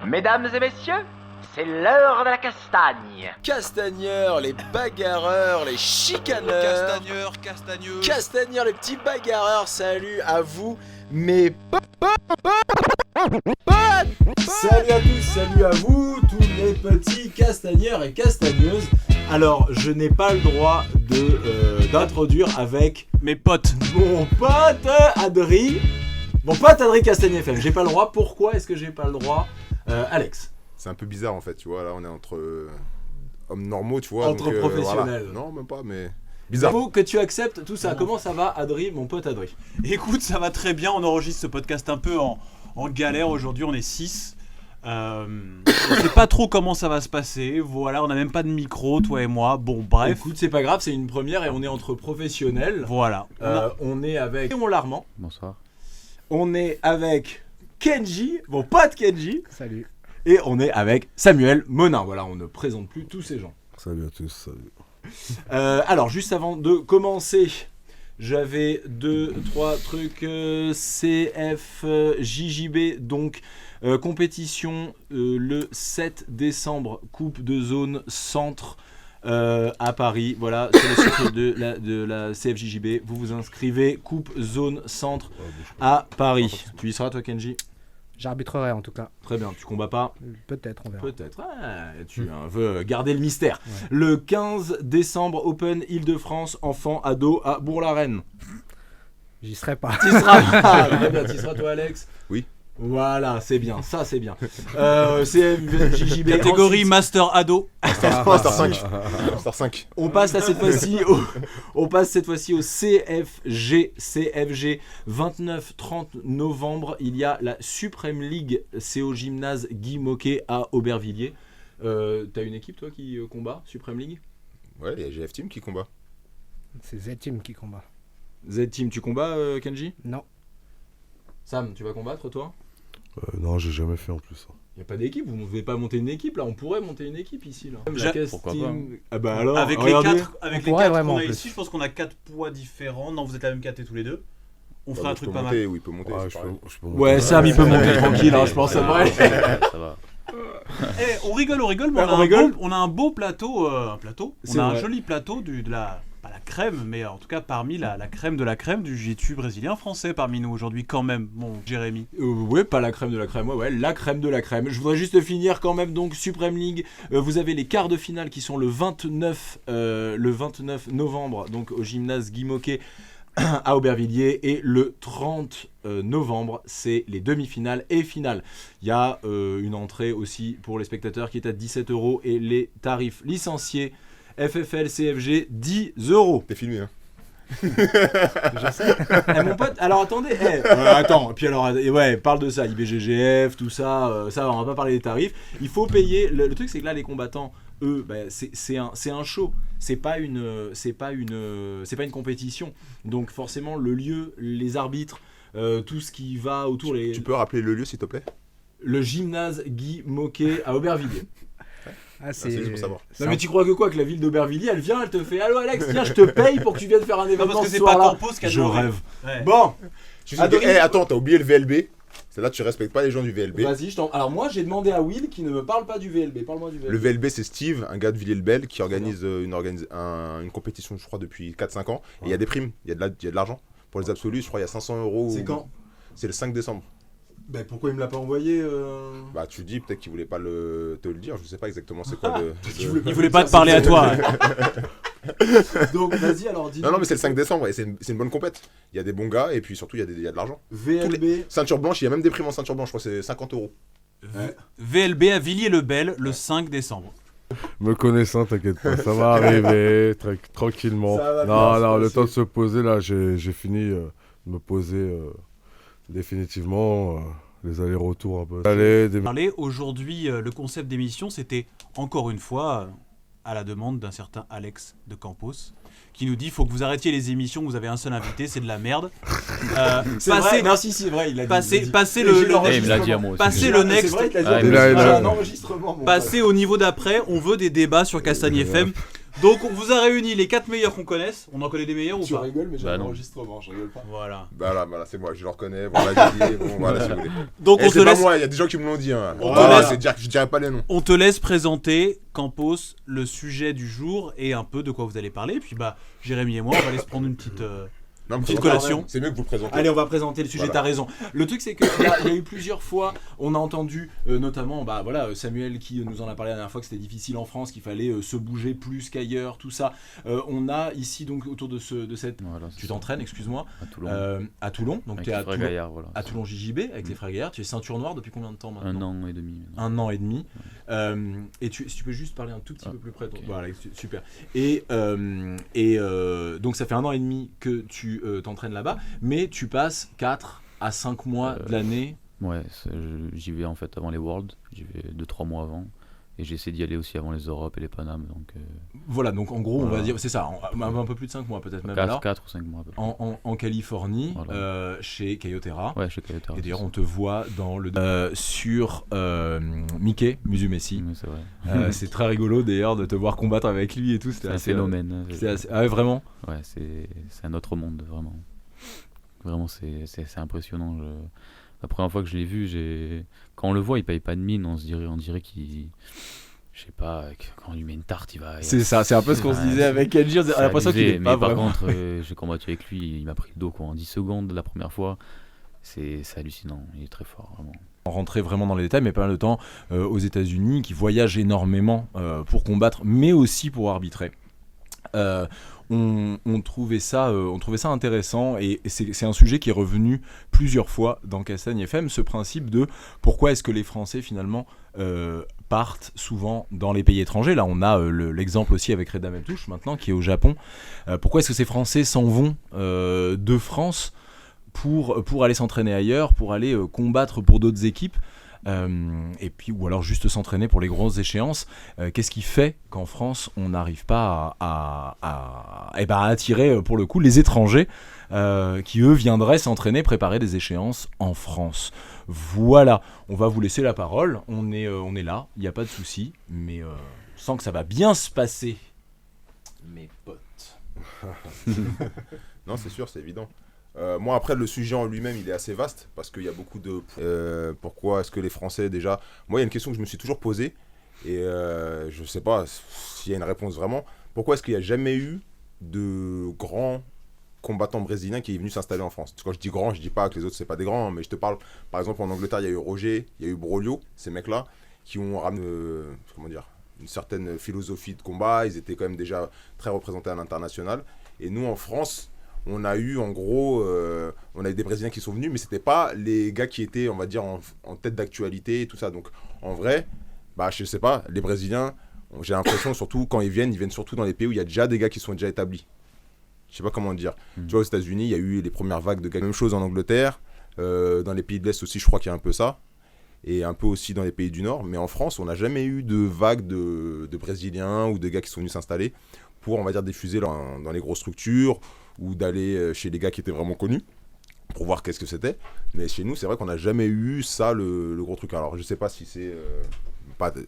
Mesdames et messieurs, c'est l'heure de la castagne. Castagneurs, les bagarreurs, les chicaneurs. Castagneurs, les petits bagarreurs, salut à vous, mes potes. Salut à tous, salut à vous, tous les petits castagneurs et castagneuses. Alors, je n'ai pas le droit d'introduire avec mes potes. Mon pote Adri. Mon pote Adri Castagne FM. J'ai pas le droit. Pourquoi est-ce que j'ai pas le droit, Alex? C'est un peu bizarre en fait, tu vois. Là, on est entre hommes normaux, tu vois. Entre donc, professionnels. Voilà. Non, même pas, mais bizarre. Il faut que tu acceptes tout ça. Comment ça va, Adri, mon pote Adri? Écoute, ça va très bien. On enregistre ce podcast un peu en galère aujourd'hui. On est 6. On sait pas trop comment ça va se passer. Voilà, on n'a même pas de micro, toi et moi. Bon, bref. Écoute, c'est pas grave, c'est une première et on est entre professionnels. Voilà. On est avec Léon Larmand. Bonsoir. On est avec Kenji, mon pote Kenji. Salut. Et on est avec Samuel Monin. Voilà, on ne présente plus tous ces gens. Salut à tous, salut. Alors, juste avant de commencer, j'avais 2-3 trucs CFJJB, donc compétition le 7 décembre, Coupe de zone centre à Paris. Voilà, c'est le site de la CFJJB. Vous vous inscrivez, Coupe zone centre à Paris. Tu y seras toi, Kenji? J'arbitrerai en tout cas. Très bien, tu combats pas? Peut-être, on verra. Peut-être, tu veux garder le mystère. Ouais. Le 15 décembre, Open Île-de-France, enfant, ado à Bourg-la-Reine. J'y serai pas. T'y seras pas. Très bien, t'y seras toi, Alex? Oui. Voilà, c'est bien, ça c'est bien. CFJJB. Catégorie Master Ado. Master 5. Master 5. On passe cette fois-ci au CFG 29-30 novembre. Il y a la Supreme League, c'est au gymnase Guy Moquet à Aubervilliers. T'as une équipe toi qui combat Supreme League? Ouais, il y a GF Team qui combat. C'est Z-Team qui combat. Z-Team, tu combats Kenji? Non. Sam, tu vas combattre toi? Non, j'ai jamais fait en plus. Il n'y a pas d'équipe, vous ne pouvez pas monter une équipe là, on pourrait monter une équipe ici là. Pourquoi pas? Ah bah alors, avec regardez. les 4 qu'on a ici, je pense qu'on a 4 poids différents. Non, vous êtes la même caté tous les deux. On fera un truc pas mal. Oui, il peut monter. Ouais, je peux monter. Ouais, Sam il peut monter tranquille, hein, je pense à vrai. Ça va. On rigole, mais on a un beau plateau. On a un joli plateau de la... Pas la crème, mais en tout cas parmi la crème de la crème du jiu-jitsu brésilien français parmi nous aujourd'hui quand même, mon Jérémy. Ouais, pas la crème de la crème, ouais, la crème de la crème. Je voudrais juste finir quand même, donc Supreme League, vous avez les quarts de finale qui sont le 29 novembre, donc au gymnase Guy Moquet à Aubervilliers, et le 30 novembre, c'est les demi-finales et finales. Il y a une entrée aussi pour les spectateurs qui est à 17 € et les tarifs licenciés FFL CFG 10 €. T'es filmé, hein? Je sais. Mon pote, alors attendez, attends, puis alors, ouais, parle de ça, IBGGF, tout ça, ça, on va pas parler des tarifs. Il faut payer. Le truc, c'est que là, les combattants, eux, c'est un show. C'est pas une compétition. Donc forcément, le lieu, les arbitres, tout ce qui va autour. Tu peux rappeler le lieu, s'il te plaît? Le gymnase Guy Moquet à Aubervilliers. Ah, c'est juste pour savoir. Non mais tu crois que quoi, que la ville d'Aubervilliers elle vient, elle te fait allô Alex, tiens je te paye pour que tu viennes faire un événement parce que ce soir-là. c'est pas Campos qui a Je demandé. rêve. Ouais. Bon. Attends, t'as oublié le VLB. C'est là tu respectes pas les gens du VLB. Vas-y, alors moi j'ai demandé à Will qui ne me parle pas du VLB. Parle-moi du VLB. Le VLB c'est Steve, un gars de Villiers-le-Bel qui organise une compétition je crois depuis 4-5 ans. Et il y a des primes, il y a de l'argent. Pour les absolus, je crois il y a 500 €. C'est quand? C'est le 5 décembre. Bah pourquoi il me l'a pas envoyé Bah tu dis peut-être qu'il voulait pas te le dire, je sais pas exactement c'est quoi Il voulait pas te parler à toi. Donc vas-y alors dis. Non mais c'est le 5 décembre et c'est une bonne compète. Il y a des bons gars et puis surtout il y a de l'argent. VLB. Ceinture blanche, il y a même des primes en ceinture blanche, je crois que c'est 50 €. Ouais. VLB à Villiers-le-Bel le 5 décembre. Me connaissant, t'inquiète pas, ça va arriver tranquillement. Non, le temps de se poser là, j'ai fini de me poser définitivement. Les allers-retours un peu. Aujourd'hui, le concept d'émission, c'était encore une fois à la demande d'un certain Alex de Campos qui nous dit faut que vous arrêtiez les émissions, vous avez un seul invité, c'est de la merde. C'est vrai, non si c'est vrai, il a dit. Passez il me l'a dit à moi aussi. Passez le next. C'est vrai qu'il a dit un enregistrement. Passez au niveau d'après, on veut des débats sur Castagne FM. Donc on vous a réuni les 4 meilleurs qu'on connaisse. On en connaît des meilleurs ou Tu pas? rigoles, mais j'ai Bah un non. enregistrement, je rigole pas. Voilà. Voilà, c'est moi, je le reconnais. Voilà, j'ai dit, bon, voilà, si vous voulez. Donc Et on te c'est pas laisse. moi, il y a des gens qui me l'ont dit. Hein. On te Voilà, laisse. c'est dire que je dirais pas les noms. On te laisse présenter, Campos, le sujet du jour et un peu de quoi vous allez parler. Puis bah, Jérémy et moi, on va aller se prendre une petite. Non, mais petite présentez collation. quand même. C'est mieux que vous le présentez. Allez, on va présenter le sujet, Voilà. t'as raison. Le truc, c'est qu'il y a eu plusieurs fois, on a entendu notamment Samuel qui nous en a parlé la dernière fois, que c'était difficile en France, qu'il fallait se bouger plus qu'ailleurs, tout ça. On a ici, donc, autour de cette. Voilà, c'est Tu ça. t'entraînes, excuse-moi, À Toulon. à Toulon. Donc, Avec tu es les à frères Toulon, Gaillard, voilà. à Toulon JJB avec les frères Gaillard. Tu es ceinture noire depuis combien de temps maintenant? 1 an et demi. maintenant. 1 an et demi. Et si tu peux juste parler un tout petit peu plus près. ok. Voilà, super. Donc ça fait 1 an et demi que tu t'entraînes là-bas, mais tu passes 4 à 5 mois de l'année. Ouais, j'y vais en fait avant les Worlds. J'y vais 2-3 mois avant. Et j'essaie d'y aller aussi avant les Europes et les Panam. Donc Voilà, donc en gros, on va Voilà. dire, c'est ça, un peu plus de 5 mois peut-être même alors. 4 ou 5 mois à peu près. En Californie, Voilà. chez Kayotera. Ouais, chez Kayotera. Et d'ailleurs, on te voit dans le sur Mickey Musumeci. Oui, c'est vrai. C'est très rigolo d'ailleurs de te voir combattre avec lui et tout. C'est un phénomène. Hein, C'était assez... Ah ouais, vraiment. Ouais, c'est un autre monde, vraiment. Vraiment, c'est impressionnant. La première fois que je l'ai vu, quand on le voit, il paye pas de mine. On dirait qu'il. Je sais pas, quand on lui met une tarte, il va. C'est ça, c'est un peu ce qu'on se disait avec Kenji. On a l'impression qu'il est mais pas par vraiment. contre, j'ai combattu avec lui, il m'a pris le dos en 10 secondes la première fois. C'est hallucinant, il est très fort, vraiment. On rentrait vraiment dans les détails, mais pas mal de temps aux États-Unis, qui voyage énormément pour combattre, mais aussi pour arbitrer. On trouvait ça intéressant et c'est un sujet qui est revenu plusieurs fois dans Castagne FM, ce principe de pourquoi est-ce que les Français finalement partent souvent dans les pays étrangers. Là on a l'exemple aussi avec Reda Meltouche maintenant qui est au Japon. Pourquoi est-ce que ces Français s'en vont de France pour aller s'entraîner ailleurs, pour aller combattre pour d'autres équipes, et puis ou alors juste s'entraîner pour les grosses échéances. Qu'est-ce qui fait qu'en France on n'arrive pas à attirer pour le coup les étrangers qui eux viendraient s'entraîner, préparer des échéances en France? Voilà, on va vous laisser la parole, on est là, il n'y a pas de souci, mais je sens que ça va bien se passer, mes potes. Non, c'est sûr, c'est évident. Moi, après, le sujet en lui-même, il est assez vaste parce qu'il y a beaucoup de. Pourquoi est-ce que les Français, déjà. Moi, il y a une question que je me suis toujours posée et je ne sais pas s'il y a une réponse vraiment. Pourquoi est-ce qu'il n'y a jamais eu de grands combattants brésiliens qui est venu s'installer en France? Quand je dis grand, je dis pas que les autres, c'est pas des grands, mais je te parle. Par exemple, en Angleterre, il y a eu Roger, il y a eu Broglio, ces mecs-là, qui ont ramené. Une certaine philosophie de combat. Ils étaient quand même déjà très représentés à l'international. Et nous, en France. On a eu en gros, on a eu des Brésiliens qui sont venus, mais c'était pas les gars qui étaient, on va dire, en tête d'actualité et tout ça. Donc en vrai, je sais pas, les Brésiliens, j'ai l'impression surtout quand ils viennent surtout dans les pays où il y a déjà des gars qui sont déjà établis. Je sais pas comment dire. Tu vois, aux États-Unis, il y a eu les premières vagues de gars. Même chose en Angleterre, dans les pays de l'Est aussi, je crois qu'il y a un peu ça. Et un peu aussi dans les pays du Nord. Mais en France, on n'a jamais eu de vague de Brésiliens ou de gars qui sont venus s'installer pour, on va dire, diffuser dans les grosses structures ou d'aller chez les gars qui étaient vraiment connus pour voir qu'est-ce que c'était. Mais chez nous, c'est vrai qu'on n'a jamais eu ça, le gros truc. Alors, je sais pas si c'est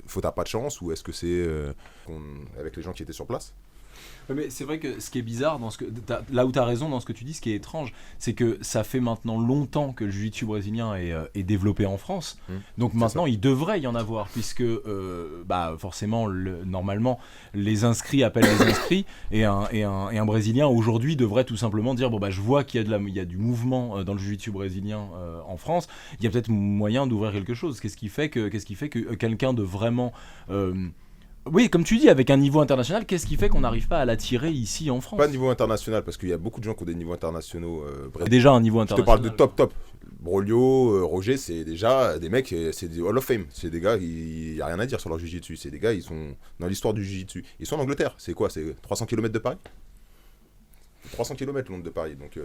faute à pas de chance ou est-ce que c'est avec les gens qui étaient sur place. Mais c'est vrai que ce qui est bizarre, là où tu as raison dans ce que tu dis, ce qui est étrange, c'est que ça fait maintenant longtemps que le jiu-jitsu brésilien est développé en France. Donc maintenant, il devrait y en avoir, puisque forcément, normalement, les inscrits appellent les inscrits, et un Brésilien aujourd'hui devrait tout simplement dire je vois qu'il y a du mouvement dans le jiu-jitsu brésilien en France, il y a peut-être moyen d'ouvrir quelque chose. Qu'est-ce qui fait que quelqu'un de vraiment... Oui, comme tu dis, avec un niveau international, qu'est-ce qui fait qu'on n'arrive pas à l'attirer ici en France? Pas niveau international, parce qu'il y a beaucoup de gens qui ont des niveaux internationaux. Déjà un niveau Je te international. parle de top. Broglio, Roger, c'est déjà des mecs, c'est des Hall of Fame. C'est des gars, il n'y a rien à dire sur leur jiu-jitsu. C'est des gars, ils sont dans l'histoire du jiu-jitsu. Ils sont en Angleterre. C'est quoi? C'est 300 km de Paris? 300 km le nombre de Paris. Donc,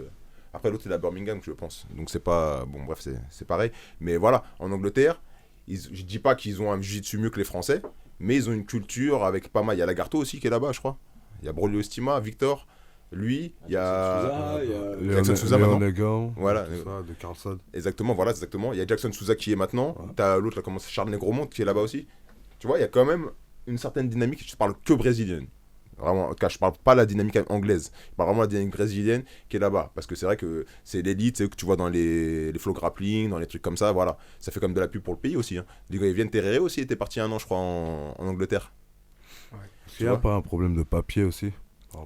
après, l'autre, c'est la Birmingham, je pense. Donc, c'est pas. Bon, bref, c'est pareil. Mais voilà, en Angleterre, je dis pas qu'ils ont un jiu-jitsu mieux que les Français. Mais ils ont une culture avec pas mal. Il y a Lagarto aussi qui est là-bas, je crois. Il y a Broglio Estima, Victor, lui, il y a Jackson Souza maintenant. Légan, Voilà. de Carlson. Exactement. Il y a Jackson Souza qui est maintenant. Ouais. T'as l'autre, là, Charles Negromont qui est là-bas aussi. Tu vois, il y a quand même une certaine dynamique. Je te parle que brésilienne. Vraiment, car je parle pas la dynamique anglaise, je parle vraiment la dynamique brésilienne qui est là-bas. Parce que c'est vrai que c'est l'élite, c'est que tu vois dans les flow grappling, dans les trucs comme ça, voilà. Ça fait comme de la pub pour le pays aussi. Hein. Les gars, ils viennent Tereré aussi, était parti 1 an, je crois, en Angleterre. Il n'y a pas un problème de papier aussi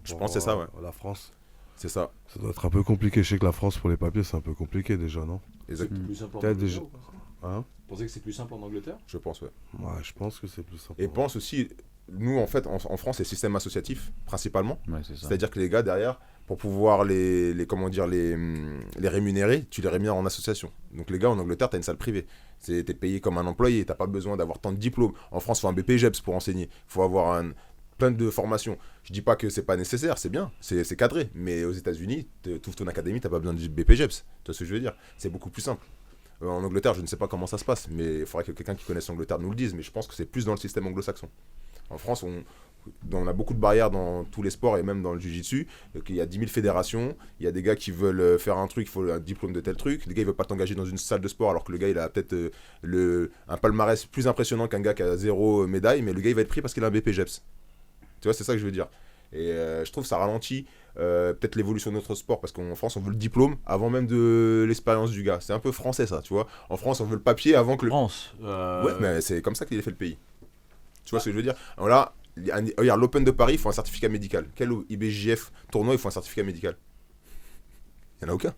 Je pense que c'est ça, ouais. La France. C'est ça. Ça doit être un peu compliqué. Je sais que la France, pour les papiers, c'est un peu compliqué déjà, non? Exact. Plus simple en T'as Angleterre déjà- ou pas Hein? Vous pensez que c'est plus simple en Angleterre? Je pense, ouais. Ouais, je pense que c'est plus simple. Et pense aussi, nous, en fait, en France, c'est système associatif, principalement. Ouais, c'est ça. C'est-à-dire que les gars, derrière, pour pouvoir les rémunérer, tu les rémunères en association. Donc les gars, en Angleterre, tu as une salle privée. T'es payé comme un employé, t'as pas besoin d'avoir tant de diplômes. En France, il faut un BPGEPS pour enseigner. Il faut avoir plein de formations. Je dis pas que c'est pas nécessaire, c'est bien, c'est cadré. Mais aux États-Unis, tu ouvres ton académie, t'as pas besoin de BPGEPS. Tu vois ce que je veux dire? C'est beaucoup plus simple. En Angleterre, je ne sais pas comment ça se passe, mais il faudrait que quelqu'un qui connaisse l'Angleterre nous le dise. Mais je pense que c'est plus dans le système anglo-saxon. En France, on a beaucoup de barrières dans tous les sports et même dans le jiu-jitsu. Il y a 10 000 fédérations, il y a des gars qui veulent faire un truc, il faut un diplôme de tel truc. Les gars, ils veulent pas t'engager dans une salle de sport alors que le gars, il a peut-être un palmarès plus impressionnant qu'un gars qui a 0 médaille, mais le gars, il va être pris parce qu'il a un BPGEPS. Tu vois, c'est ça que je veux dire. Et je trouve que ça ralentit peut-être l'évolution de notre sport parce qu'en France, on veut le diplôme avant même de l'expérience du gars. C'est un peu français, ça, tu vois. En France, on veut le papier avant que le... France. Ouais, mais c'est comme ça qu'il a fait le pays. Tu vois ce que je veux dire? Alors là, regarde, l'Open de Paris, il faut un certificat médical. Quel IBJF tournoi, il faut un certificat médical? Il n'y en a aucun.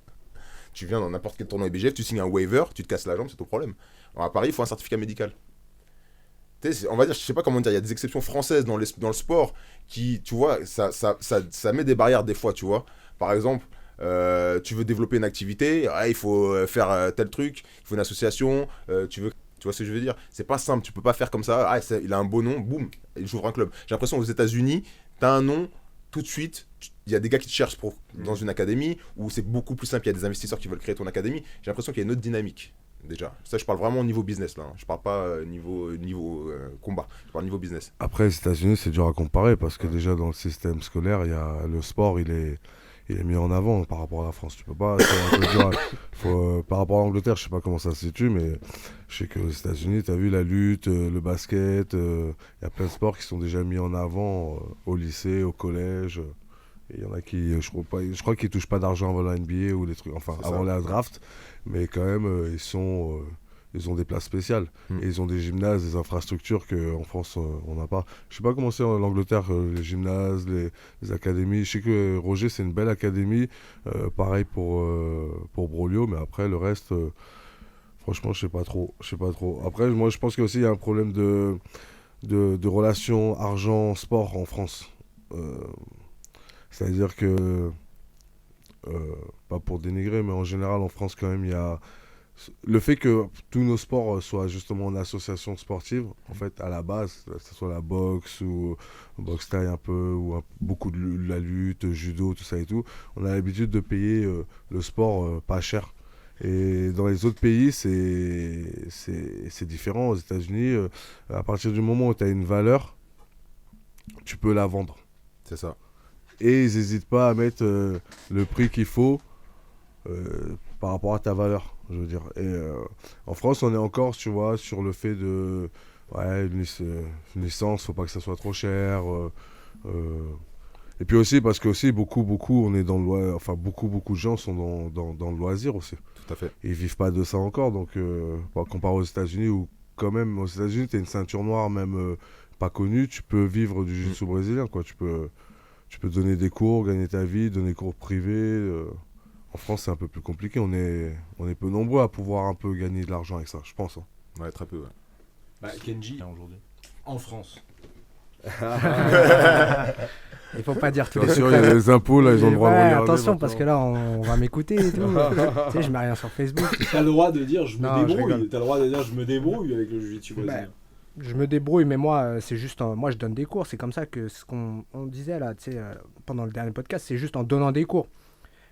Tu viens dans n'importe quel tournoi IBJF, tu signes un waiver, tu te casses la jambe, c'est ton problème. Alors à Paris, il faut un certificat médical. On va dire, je sais pas comment dire, il y a des exceptions françaises dans le sport qui, tu vois, ça met des barrières des fois, tu vois. Par exemple, tu veux développer une activité, il faut faire tel truc, il faut une association, tu vois ce que je veux dire? C'est pas simple, tu peux pas faire comme ça, il a un beau nom, boum, il ouvre un club. J'ai l'impression aux États-Unis, t'as un nom, tout de suite, il y a des gars qui te cherchent dans une académie, où c'est beaucoup plus simple, il y a des investisseurs qui veulent créer ton académie. J'ai l'impression qu'il y a une autre dynamique. Déjà, ça je parle vraiment au niveau business là, hein. Je parle pas niveau combat, je parle niveau business. Après, les États-Unis, c'est dur à comparer parce que déjà dans le système scolaire, le sport, il est mis en avant par rapport à la France. Tu peux pas. C'est un peu dur. Par rapport à l'Angleterre, je sais pas comment ça se situe, mais je sais que aux États-Unis, tu as vu la lutte, le basket, il y a plein de sports qui sont déjà mis en avant au lycée, au collège. Il y en a qui, je crois qu'ils touchent pas d'argent avant la NBA ou des trucs, enfin C'est avant ça. la draft, mais quand même ils ont des places spéciales et ils ont des gymnases, des infrastructures qu'en France on n'a pas. Je sais pas comment c'est en Angleterre, les gymnases, les académies. Je sais que Roger c'est une belle académie, pareil pour Broglio, mais après le reste, franchement je sais pas trop. Après moi je pense qu'il y a un problème de relation argent-sport en France. C'est-à-dire que, pas pour dénigrer, mais en général en France quand même, il y a le fait que tous nos sports soient justement en association sportive, en fait à la base, que ce soit la boxe ou boxe taille un peu, ou beaucoup de la lutte, judo, tout ça et tout, on a l'habitude de payer le sport pas cher. Et dans les autres pays, c'est différent. Aux États-Unis, à partir du moment où tu as une valeur, tu peux la vendre. C'est ça. Et ils n'hésitent pas à mettre le prix qu'il faut par rapport à ta valeur, je veux dire. Et en France, on est encore, tu vois, sur le fait de... Ouais, une licence, faut pas que ça soit trop cher. Et puis aussi, parce que aussi, beaucoup, on est dans le loisir. Enfin, beaucoup de gens sont dans le loisir aussi. Tout à fait. Et ils vivent pas de ça encore. Donc, comparé aux États-Unis, où quand même, aux États-Unis, tu as une ceinture noire, même pas connue, tu peux vivre du jiu-jitsu brésilien, quoi. Tu peux donner des cours, gagner ta vie, donner des cours privés. En France, c'est un peu plus compliqué. On est peu nombreux à pouvoir un peu gagner de l'argent avec ça, je pense. Hein. Ouais, très peu, ouais. Bah, Kenji, aujourd'hui. En France. Il faut pas dire tous les Attention, il y a secrets. les impôts, là, ils ont le droit de Ouais, regarder. attention, maintenant. parce que là, on va m'écouter et tout. Tu sais, je mets rien sur Facebook. T'as le droit de dire je me Non, je débrouille. rigole. T'as le droit de dire je me débrouille avec le jiu-jitsu brésilien. Je me débrouille, mais moi, c'est juste. Moi, je donne des cours. C'est comme ça que ce qu'on disait là, tu sais, pendant le dernier podcast, c'est juste en donnant des cours.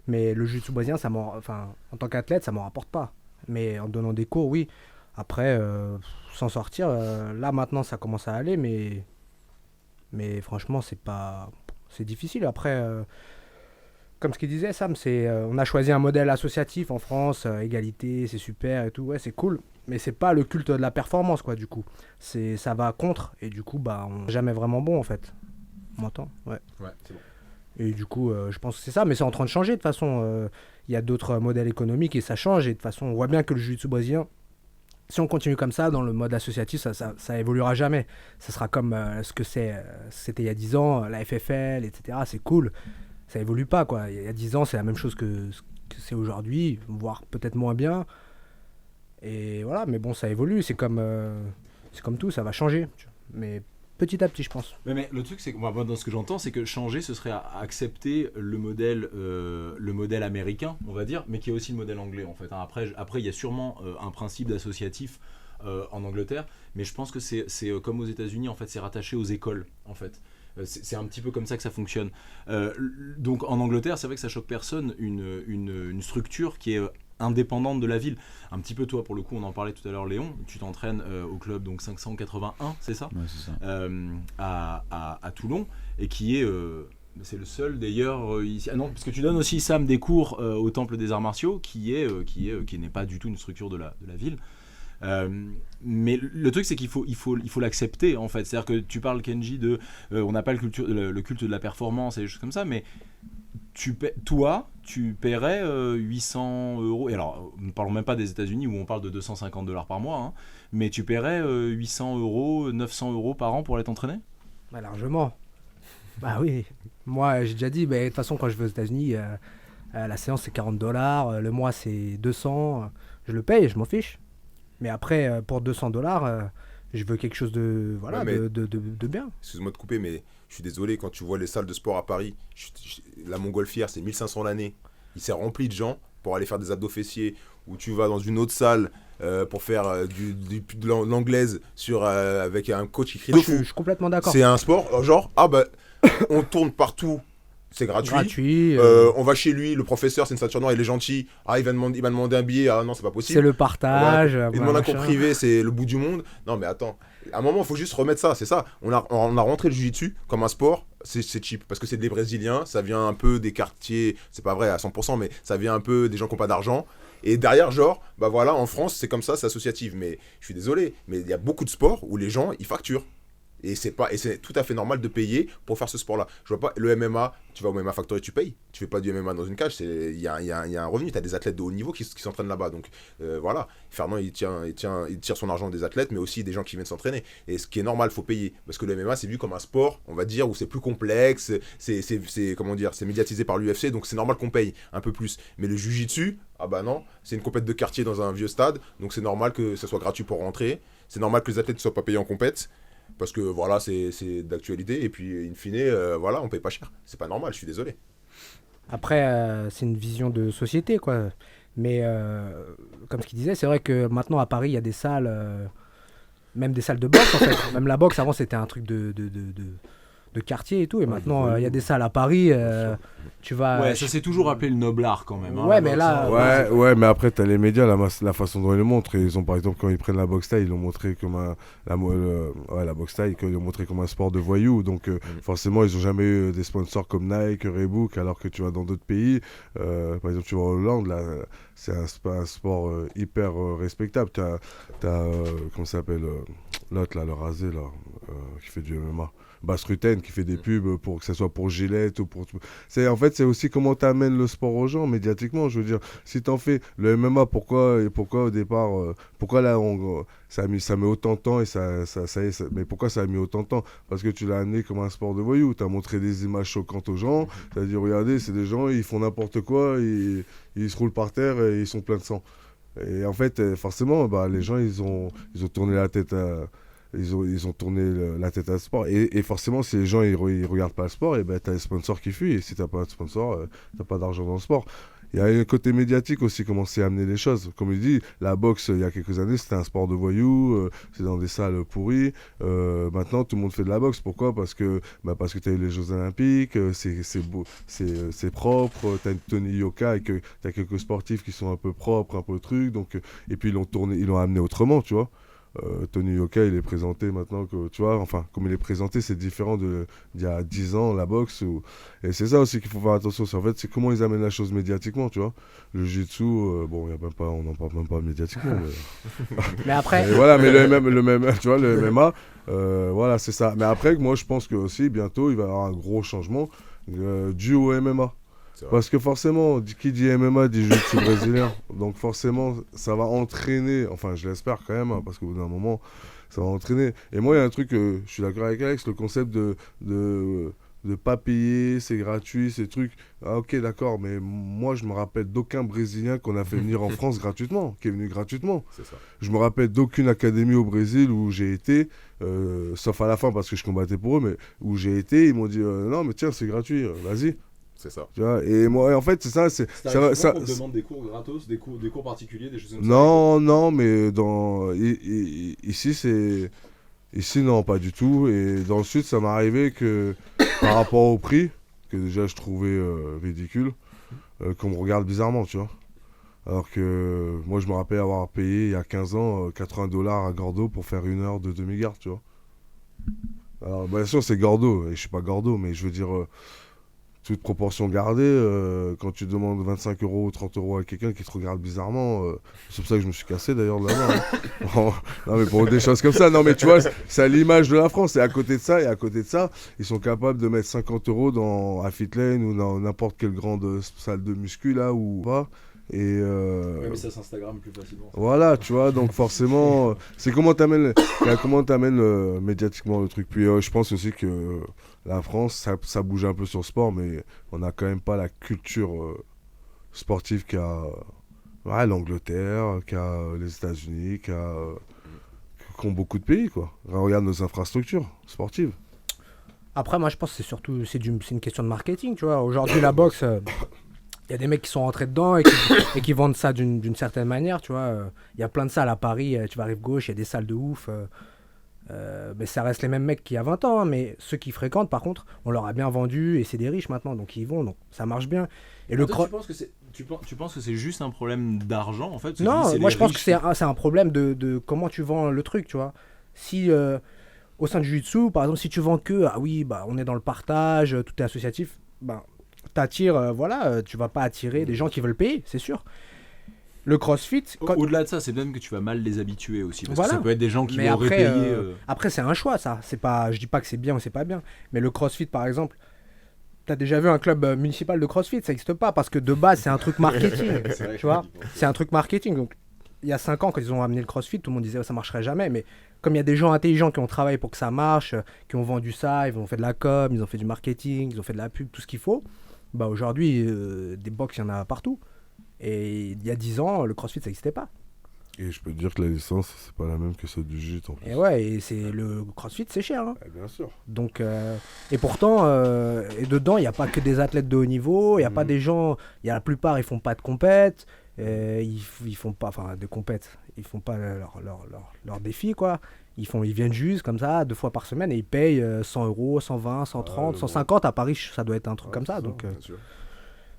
Mais le jiu-jitsu brésilien, en tant qu'athlète, ça m'en rapporte pas. Mais en donnant des cours, oui. Après, s'en sortir, là maintenant, ça commence à aller, mais franchement, c'est difficile. Après, comme ce qu'il disait, Sam, on a choisi un modèle associatif en France, égalité, c'est super et tout, ouais, c'est cool. Mais c'est pas le culte de la performance, quoi, du coup. Ça va contre, et du coup, on n'est jamais vraiment bon, en fait. On m'entend? Ouais. Ouais, c'est bon. Et du coup, je pense que c'est ça, mais c'est en train de changer de toute façon. Il y a d'autres modèles économiques et ça change. Et de toute façon, on voit bien que le jiu-jitsu brésilien, si on continue comme ça, dans le mode associatif, ça évoluera jamais. Ça sera comme ce que c'était il y a 10 ans, la FFL, etc. C'est cool. Ça évolue pas, quoi. Il y a 10 ans, c'est la même chose que c'est aujourd'hui, voire peut-être moins bien. Et voilà, mais bon, ça évolue. C'est comme tout, ça va changer. Mais petit à petit, je pense. Mais le truc, c'est que moi, dans ce que j'entends, c'est que changer, ce serait accepter le modèle américain, on va dire, mais qui est aussi le modèle anglais, en fait. Hein. Après, il y a sûrement un principe d'associatif en Angleterre, mais je pense que c'est comme aux États-Unis, en fait, c'est rattaché aux écoles, en fait. C'est un petit peu comme ça que ça fonctionne. Donc en Angleterre, c'est vrai que ça choque personne, une structure qui est indépendante de la ville. Un petit peu toi, pour le coup, on en parlait tout à l'heure, Léon, tu t'entraînes au club donc 581, c'est ça? Ouais, c'est ça. À Toulon, et qui est... c'est le seul d'ailleurs ici. Ah non, parce que tu donnes aussi, Sam, des cours au Temple des Arts Martiaux, qui n'est pas du tout une structure de la ville. Mais le truc, c'est qu'il faut l'accepter, en fait. C'est-à-dire que tu parles, Kenji, on n'a pas le culte de la performance et des choses comme ça, mais tu paierais 800 €. Et alors, ne parlons même pas des États-Unis où on parle de $250 par mois, hein, mais tu paierais 800 €, 900 € par an pour aller t'entraîner? Bah, largement. Bah oui. Moi, j'ai déjà dit, de toute façon, quand je vais aux États-Unis, la séance c'est $40, le mois c'est 200. Je le paye, je m'en fiche. Mais après, pour $200, je veux quelque chose de bien. Excuse-moi de couper, mais je suis désolé, quand tu vois les salles de sport à Paris, la Montgolfière, c'est 1500 l'année. Il s'est rempli de gens pour aller faire des abdos fessiers, ou tu vas dans une autre salle pour faire de l'anglaise avec un coach qui crie Je suis complètement d'accord. C'est un sport, genre, on tourne partout. C'est gratuit. On va chez lui, le professeur, c'est une ceinture noire, il est gentil. Il va demander un billet. Ah non, c'est pas possible. C'est le partage. Il demande un cours privé, c'est le bout du monde. Non, mais attends. À un moment, il faut juste remettre ça. C'est ça. On a rentré le jiu-jitsu comme un sport. C'est cheap parce que c'est des Brésiliens. Ça vient un peu des quartiers. C'est pas vrai à 100%, mais ça vient un peu des gens qui n'ont pas d'argent. Et derrière, en France, c'est comme ça, c'est associatif. Mais je suis désolé, mais il y a beaucoup de sports où les gens, ils facturent. Et c'est tout à fait normal de payer pour faire ce sport-là. Je vois pas, le MMA, tu vas au MMA Factory, tu payes. Tu fais pas du MMA dans une cage, il y a un revenu. Tu as des athlètes de haut niveau qui s'entraînent là-bas. Donc voilà, Fernand, il tire son argent des athlètes, mais aussi des gens qui viennent s'entraîner. Et ce qui est normal, il faut payer. Parce que le MMA, c'est vu comme un sport, on va dire, où c'est plus complexe, c'est médiatisé par l'UFC, donc c'est normal qu'on paye un peu plus. Mais le Jiu-Jitsu, non, c'est une compète de quartier dans un vieux stade, donc c'est normal que ça soit gratuit pour rentrer. C'est normal que les athlètes ne soient pas payés en compète. Parce que voilà, c'est d'actualité, et puis in fine, on paye pas cher. C'est pas normal, je suis désolé. Après, c'est une vision de société, quoi. Mais comme ce qu'il disait, c'est vrai que maintenant à Paris, il y a des salles, même des salles de boxe en fait. Même la boxe, avant, c'était un truc de quartier et tout. Et maintenant, il y a des salles à Paris. Tu vas. Ouais, ça s'est toujours appelé le noble art quand même. Hein, ouais, mais là. Ouais, mais après, t'as les médias, la façon dont ils le montrent. Ils ont, par exemple, quand ils prennent la boxe taille, ils l'ont montré comme la boxe taille, ils l'ont montré comme un sport de voyous. Donc, forcément, ils ont jamais eu des sponsors comme Nike, Reebok, alors que tu vas dans d'autres pays. Par exemple, tu vas en Hollande, là, c'est un sport hyper respectable. T'as comment ça s'appelle l'autre, là, le rasé, là, qui fait du MMA. Basse Rutten qui fait des pubs pour que ce soit pour Gillette ou pour... En fait, c'est aussi comment tu amènes le sport aux gens médiatiquement. Je veux dire, si tu en fais le MMA, pourquoi au départ, pourquoi là, ça met autant de temps mais pourquoi ça a mis autant de temps? Parce que tu l'as amené comme un sport de voyou. Tu as montré des images choquantes aux gens. Tu as dit, regardez, c'est des gens, ils font n'importe quoi, ils se roulent par terre et ils sont pleins de sang. Et en fait, forcément, les gens, ils ont tourné la tête à... Ils ont tourné la tête à ce sport. Et forcément, si les gens ils regardent pas le sport, et t'as les sponsors qui fuient. Et si t'as pas de sponsor, t'as pas d'argent dans le sport. Il y a un côté médiatique aussi, commencer à amener les choses. Comme il dit, la boxe, il y a quelques années, c'était un sport de voyous, c'est dans des salles pourries. Maintenant, tout le monde fait de la boxe. Pourquoi? Parce que t'as eu les Jeux Olympiques, c'est beau, c'est propre. T'as une Tony Yoka et que t'as quelques sportifs qui sont un peu propres, un peu trucs. Donc, et puis ils l'ont amené autrement, tu vois. Tony Yoka, il est présenté maintenant que, tu vois, enfin, comme il est présenté, c'est différent d'il y a 10 ans, la boxe. Et c'est ça aussi qu'il faut faire attention. En fait, c'est comment ils amènent la chose médiatiquement, tu vois. Le jiu-jitsu, bon, y a même pas, on n'en parle même pas médiatiquement. Mais après. Mais voilà, mais le même, tu vois, le MMA, voilà, c'est ça. Mais après, moi, je pense que aussi, bientôt, il va y avoir un gros changement dû au MMA. Parce que forcément, qui dit MMA dit jiu-jitsu brésilien. Donc forcément, ça va entraîner, enfin je l'espère quand même, parce qu'au bout d'un moment, ça va entraîner. Et moi, il y a un truc, je suis d'accord avec Alex, le concept de pas payer, c'est gratuit, ces trucs. Ah ok, d'accord, mais moi, je me rappelle d'aucun Brésilien qu'on a fait venir en France gratuitement, qui est venu gratuitement. C'est ça. Je me rappelle d'aucune académie au Brésil où j'ai été, sauf à la fin parce que je combattais pour eux, mais où j'ai été, ils m'ont dit non mais tiens, c'est gratuit, vas-y. C'est ça. Tu vois, et moi, en fait, c'est ça. Ça on te demande des cours gratos, des cours particuliers, des choses comme ça. Non, mais ici, non, pas du tout. Et dans le sud, ça m'est arrivé que par rapport au prix, que déjà je trouvais ridicule, qu'on me regarde bizarrement, tu vois. Alors que moi, je me rappelle avoir payé il y a 15 ans $80 à Gordo pour faire 1 heure de demi-garde, tu vois. Alors, bien sûr, c'est Gordo, et je suis pas Gordo, mais je veux dire. Toute proportion gardée, quand tu demandes 25 € ou 30 € à quelqu'un qui te regarde bizarrement, c'est pour ça que je me suis cassé d'ailleurs de la main. Hein. Non mais pour des choses comme ça, non mais tu vois, c'est à l'image de la France, et à côté de ça, ils sont capables de mettre 50 € dans à Fit Lane ou dans n'importe quelle grande salle de muscu là ou pas. Et mais ça s'Instagram plus facilement. Voilà, tu vois, donc forcément, c'est comment t'amènes médiatiquement le truc. Puis je pense aussi que la France, ça bouge un peu sur le sport, mais on a quand même pas la culture sportive qu'a l'Angleterre, qu'a les États-Unis, qu'ont beaucoup de pays, quoi. Regarde nos infrastructures sportives. Après, moi, je pense que c'est surtout c'est une question de marketing, tu vois. Aujourd'hui, la boxe. Il y a des mecs qui sont rentrés dedans et qui vendent ça d'une certaine manière, tu vois. Il y a plein de salles à Paris, tu vas rive gauche, il y a des salles de ouf. Mais ça reste les mêmes mecs qu'il y a 20 ans. Hein, mais ceux qui fréquentent, par contre, on leur a bien vendu et c'est des riches maintenant, donc ils y vont, donc ça marche bien. Et tu penses que c'est juste un problème d'argent, en fait? Non, moi je pense que c'est un problème de comment tu vends le truc, tu vois. Si au sein du jiu-jitsu, par exemple, si tu vends que, ah oui, bah, on est dans le partage, tout est associatif, bah, t'attires, tu vas pas attirer des gens qui veulent payer, c'est sûr. Le CrossFit... Au-delà de ça, c'est même que tu vas mal les habituer aussi, parce voilà. que ça peut être des gens qui mais vont après, repayer... Après, c'est un choix, ça. C'est pas, je dis pas que c'est bien ou c'est pas bien, mais le CrossFit, par exemple, t'as déjà vu un club municipal de CrossFit, ça n'existe pas, parce que de base, c'est un truc marketing, tu vois. C'est un truc marketing, donc il y a 5 ans, quand ils ont amené le CrossFit, tout le monde disait oh, ça marcherait jamais, mais comme il y a des gens intelligents qui ont travaillé pour que ça marche, qui ont vendu ça, ils ont fait de la com, ils ont fait du marketing, ils ont fait de la pub, tout ce qu'il faut, bah aujourd'hui, des box, il y en a partout. Et il y a 10 ans, le CrossFit, ça n'existait pas. Et je peux te dire que la licence, c'est pas la même que celle du jiu en plus. Et ouais, et c'est le CrossFit, c'est cher. Hein. Bien sûr. Donc, et pourtant, et dedans, il n'y a pas que des athlètes de haut niveau, il n'y a pas des gens, la plupart, ils font pas de compète, ils font pas, enfin, de compète, ils font pas leur défi, quoi. Ils viennent juste comme ça, 2 fois par semaine, et ils payent 100 €, 120, 130, 150. À Paris, ça doit être un truc comme ça. Donc,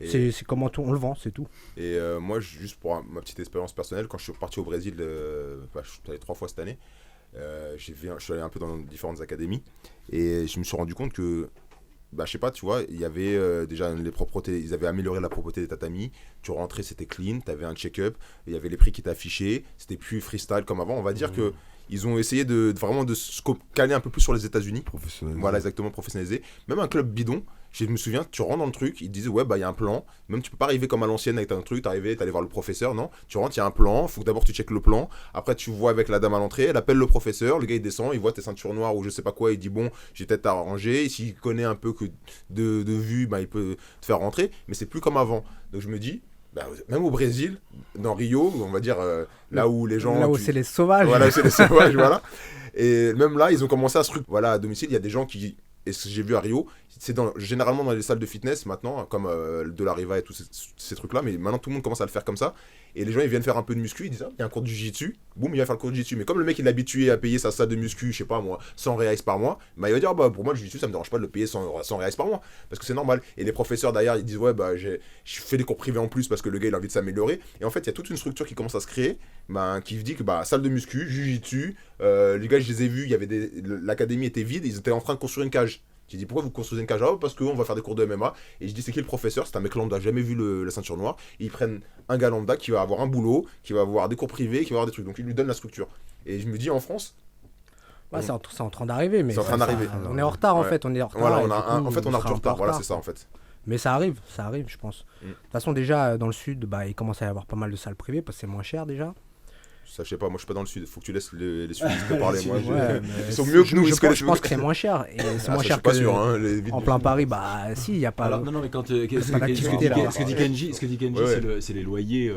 c'est comment on le vend, c'est tout. Et moi, juste pour ma petite expérience personnelle, quand je suis parti au Brésil, je suis allé 3 fois cette année, je suis allé un peu dans différentes académies, et je me suis rendu compte que, je sais pas, tu vois, il y avait déjà les propretés, ils avaient amélioré la propreté des tatamis, tu rentrais, c'était clean, tu avais un check-up, il y avait les prix qui étaient affichés, c'était plus freestyle comme avant, on va dire que ils ont essayé de vraiment de se caler un peu plus sur les États-Unis. Professionnalisé. Voilà, exactement, professionnalisé. Même un club bidon, je me souviens, tu rentres dans le truc, ils te disaient ouais, il y a un plan. Même tu peux pas arriver comme à l'ancienne avec un truc, t'allais voir le professeur, non. Tu rentres, il y a un plan, faut que d'abord tu checkes le plan. Après, tu vois avec la dame à l'entrée, elle appelle le professeur, le gars il descend, il voit tes ceintures noires ou je sais pas quoi, il dit bon, j'ai peut-être à arranger. S'il connaît un peu que de vue, il peut te faire rentrer, mais c'est plus comme avant. Donc je me dis, même au Brésil, dans Rio, on va dire là où les gens. Là où c'est les sauvages. Voilà, c'est les sauvages, voilà. Et même là, ils ont commencé à se truc. Voilà, à domicile, il y a des gens qui. Et ce que j'ai vu à Rio, c'est généralement dans les salles de fitness maintenant, comme de la Riva et tous ces trucs-là, mais maintenant tout le monde commence à le faire comme ça. Et les gens ils viennent faire un peu de muscu, ils disent il y a un cours de jiu-jitsu, boum, il va faire le cours de jiu-jitsu. Mais comme le mec il est habitué à payer sa salle de muscu, je sais pas moi, 100 reais par mois, bah il va dire pour moi le jiu-jitsu ça me dérange pas de le payer 100 reais par mois parce que c'est normal. Et les professeurs derrière ils disent je fais des cours privés en plus parce que le gars il a envie de s'améliorer. Et en fait il y a toute une structure qui commence à se créer, qui dit que salle de muscu, jiu-jitsu, les gars je les ai vus, il y avait l'académie était vide, ils étaient en train de construire une cage. J'ai dit pourquoi vous construisez une cage? Parce qu'on va faire des cours de MMA. Et je dis c'est qui le professeur? C'est un mec lambda, jamais vu la ceinture noire. Et ils prennent un gars lambda qui va avoir un boulot, qui va avoir des cours privés, qui va avoir des trucs. Donc ils lui donnent la structure. Et je me dis en France. C'est en train d'arriver, mais c'est en train d'arriver. On est en retard en fait, on est en retard. Voilà, en fait on a du retard. Voilà, c'est ça en fait. Mais ça arrive, je pense. De toute façon déjà dans le sud, il commence à y avoir pas mal de salles privées parce que c'est moins cher déjà. Ça, je sais pas, moi je suis pas dans le sud, faut que tu laisses les sudistes parler. Moi, ils sont mieux que nous. Je pense que c'est moins cher. Et c'est moins cher que sûr, en plein Paris. Si, il n'y a pas. Alors, non, mais quand. Ce que dit Kenji, c'est les loyers.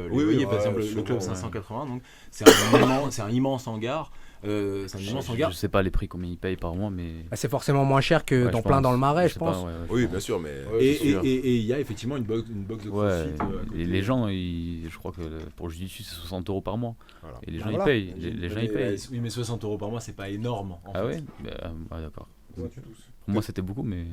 Par exemple, le club 580, donc c'est un immense hangar. Je sais pas les prix combien ils payent par mois, mais c'est forcément moins cher que dans le Marais, je pense. Oui, bien sûr, mais et il y a effectivement une box de CrossFit. Les gens, je crois que pour le jiu-jitsu c'est 60 € par mois. Voilà. Et les gens ils payent. Les gens ils payent. Oui, mais 60 € par mois c'est pas énorme. Ouais. D'accord. Pour moi c'était beaucoup, mais.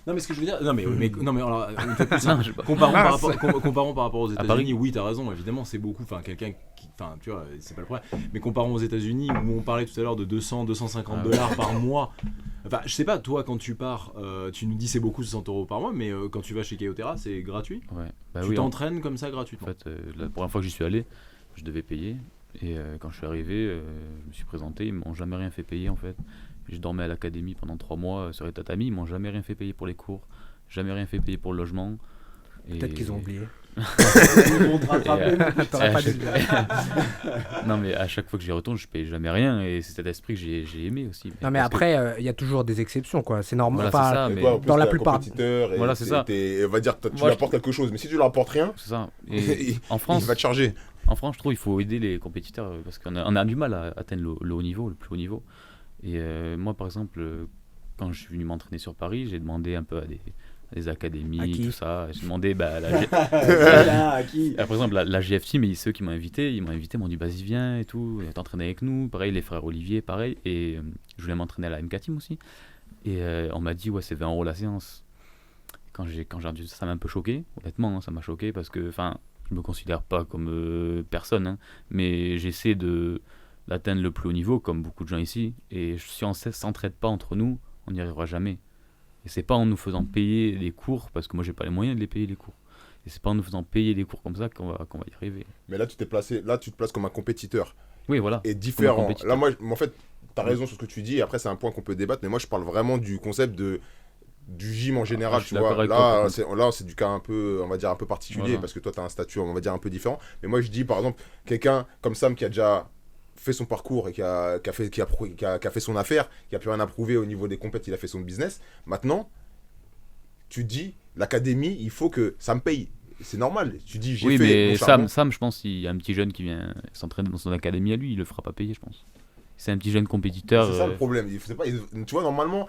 Non mais ce que je veux dire, non mais alors une fois de plus, comparons par rapport aux États-Unis. Oui, t'as raison, évidemment c'est beaucoup. Enfin quelqu'un qui, tu vois, c'est pas le problème. Mais comparons aux États-Unis où on parlait tout à l'heure de 250 $ par mois. Enfin je sais pas, toi quand tu pars, tu nous dis c'est beaucoup 60 € par mois, mais quand tu vas chez Kyotera c'est gratuit. Ouais. Tu t'entraînes comme ça gratuitement. En fait, la première fois que j'y suis allé, je devais payer. Et quand je suis arrivé, je me suis présenté, ils m'ont jamais rien fait payer en fait. Je dormais à l'académie pendant 3 mois sur les tatamis, ils m'ont jamais rien fait payer pour les cours, jamais rien fait payer pour le logement. Peut-être qu'ils ont oublié. Ils vont te rattraper. Non mais à chaque fois que j'y retourne, je paye jamais rien et c'est cet esprit que j'ai aimé aussi. Non mais après, il y a toujours des exceptions quoi, c'est normal. Voilà, c'est ça, toi, dans la plupart. Voilà, c'est ça. On va dire tu lui apportes quelque chose, mais si tu lui apportes rien, c'est ça. Et en France, il va te charger. En France, je trouve qu'il faut aider les compétiteurs parce qu'on a du mal à atteindre le haut niveau, le plus haut niveau. Et moi, par exemple, quand je suis venu m'entraîner sur Paris, j'ai demandé un peu à des académies, tout ça. J'ai demandé par exemple la GF Team, mais ceux qui m'ont invité, ils m'ont dit vas-y viens et tout, t'entraîner avec nous. Pareil, les frères Olivier, pareil. Et je voulais m'entraîner à la MK Team aussi. Et on m'a dit c'est 20 € la séance. Quand j'ai entendu ça, ça m'a un peu choqué. Honnêtement, ça m'a choqué parce que je me considère pas comme personne, mais j'essaie d'atteindre le plus haut niveau comme beaucoup de gens ici, et si on ne s'entraide pas entre nous, on n'y arrivera jamais. Et c'est pas en nous faisant payer des cours, parce que moi j'ai pas les moyens de les payer les cours, et c'est pas en nous faisant payer des cours comme ça qu'on va y arriver. Mais là tu te places comme un compétiteur. Oui, voilà. Et différent. Là moi en fait t'as raison sur ce que tu dis, et après c'est un point qu'on peut débattre, mais moi je parle vraiment du concept du gym en général, tu vois. Là c'est du cas un peu, on va dire un peu particulier, parce que toi t'as un statut, on va dire un peu différent. Mais moi je dis par exemple quelqu'un comme Sam qui a déjà fait son parcours et qui a fait son affaire, qui a plus rien à prouver au niveau des compètes, il a fait son business. Maintenant, tu dis l'académie, il faut que ça me paye. C'est normal. Tu dis j'ai fait. Mais Sam, je pense qu'il y a un petit jeune qui vient s'entraîner dans son académie à lui, il le fera pas payer, je pense. C'est un petit jeune compétiteur. C'est ça le problème. Tu vois normalement.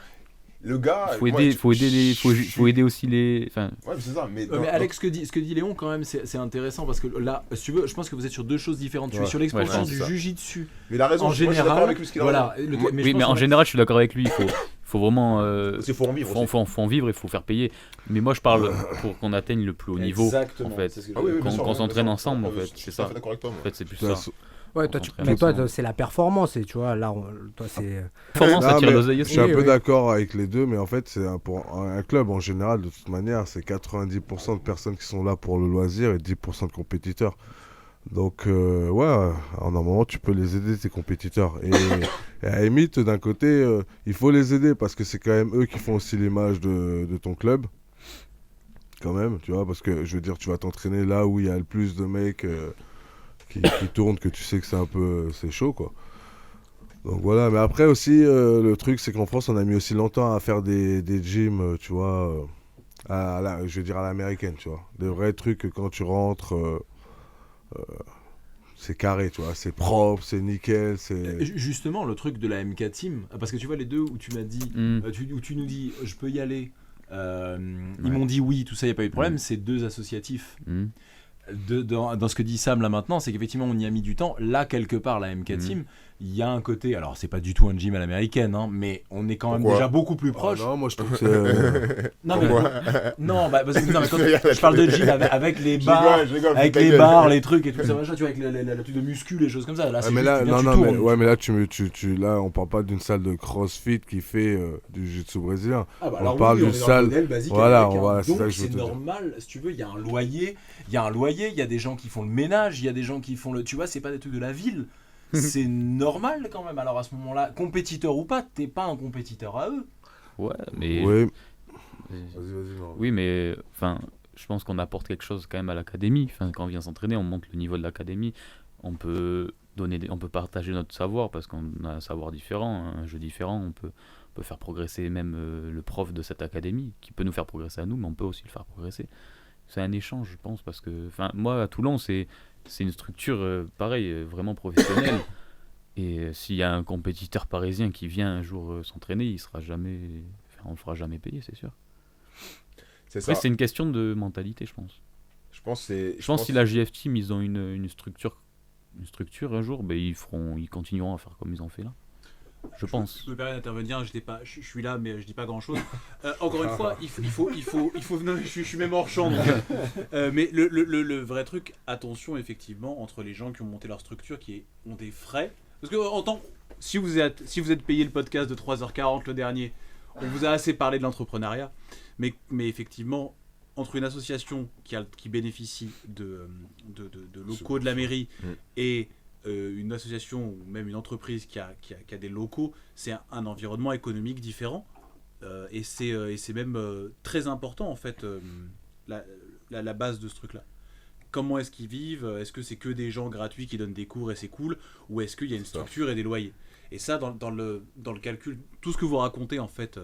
Le gars, faut aider aussi les. Enfin... Ouais, c'est ça. Mais Alex, ce que dit Léon, quand même, c'est intéressant parce que là, si tu veux, je pense que vous êtes sur deux choses différentes. Tu es sur l'expansion du jujitsu. Mais la raison, en général, avec lui, mais en général, je suis d'accord avec lui. Il faut vraiment. Il faut en vivre. Faut en vivre, il faut faire payer. Mais moi, je parle pour qu'on atteigne le plus haut niveau. En fait, qu'on s'entraîne ensemble. En fait, c'est ça. En fait, c'est plus ça. Ouais, toi, c'est la performance, et tu vois, là, toi, c'est. Performance, ça tire l'oseille aussi. Je suis un peu d'accord avec les deux, mais en fait, pour un club en général, de toute manière, c'est 90% de personnes qui sont là pour le loisir et 10% de compétiteurs. Donc, à un moment, tu peux les aider, tes compétiteurs. Et à la limite, d'un côté, il faut les aider parce que c'est quand même eux qui font aussi l'image de ton club. Quand même, tu vois, parce que je veux dire, tu vas t'entraîner là où il y a le plus de mecs. Qui tourne, que tu sais que c'est chaud quoi. Donc voilà, mais après aussi le truc c'est qu'en France on a mis aussi longtemps à faire des gyms, tu vois, je veux dire à l'américaine, tu vois, des vrais trucs que quand tu rentres c'est carré, tu vois, c'est propre, c'est nickel, c'est... Justement le truc de la MK Team, parce que tu vois les deux où tu m'as dit, où tu nous dis je peux y aller, ils m'ont dit oui, tout ça, il n'y a pas eu de problème, c'est deux associatifs. dans ce que dit Sam là maintenant, c'est qu'effectivement on y a mis du temps. Là quelque part la MK Team, il y a un côté, alors c'est pas du tout un gym à l'américaine, hein, mais on est quand même Pourquoi déjà beaucoup plus proche. Non, moi je trouve que c'est. Non, mais, non, bah, parce que, non, mais quand je parle de gym avec les Je bars, rigole, avec ta les gueule. bars, les trucs et tout ça, machin, tu vois, avec le truc de muscu, les choses comme ça. Là, c'est mais juste, là, tu viens, non, tu non, tournes. mais, ouais, mais là, là, on parle pas d'une salle de CrossFit qui fait du jiu-jitsu brésilien. Ah bah on alors parle oui, d'une est dans salle- le modèle basique voilà, américain. voilà, c'est Donc ça que je veux c'est te dire. normal, si tu veux, il y a un loyer, il y a des gens qui font le ménage, il y a des gens qui font le, tu vois, c'est pas des trucs de la ville. C'est normal quand même. Alors à ce moment-là, compétiteur ou pas, t'es pas un compétiteur à eux. Ouais, mais. Oui. mais- Vas-y, non. Oui, mais enfin, je pense qu'on apporte quelque chose quand même à l'académie. Enfin, quand on vient s'entraîner, on monte le niveau de l'académie. On peut on peut partager notre savoir parce qu'on a un savoir différent, un jeu différent. On peut faire progresser même le prof de cette académie, qui peut nous faire progresser à nous, mais on peut aussi le faire progresser. C'est un échange, je pense, parce que, enfin, moi à Toulon, c'est une structure pareil, vraiment professionnelle. Et s'il y a un compétiteur parisien qui vient un jour s'entraîner, il sera jamais, enfin, on le fera jamais payer, c'est sûr. C'est Après, ça. c'est une question de mentalité, je pense. Je pense que c'est. Je pense que si la GF Team, ils ont une structure un jour, ben, ils continueront à faire comme ils ont fait là. Je pense. Je me permets d'intervenir, je suis là, mais je dis pas grand chose. Encore une fois, il faut non, je suis même hors champ. Donc, mais le vrai truc, attention effectivement, entre les gens qui ont monté leur structure, ont des frais. Parce que si vous êtes payé le podcast de 3h40 le dernier, on vous a assez parlé de l'entrepreneuriat. Mais effectivement, entre une association qui bénéficie de locaux de la mairie et une association ou même une entreprise qui a des locaux, c'est un environnement économique différent. Et c'est même très important en fait, la base de ce truc-là. Comment est-ce qu'ils vivent? Est-ce que c'est que des gens gratuits qui donnent des cours et c'est cool? Ou est-ce qu'il y a une structure et des loyers? Et ça, dans le calcul, tout ce que vous racontez en fait,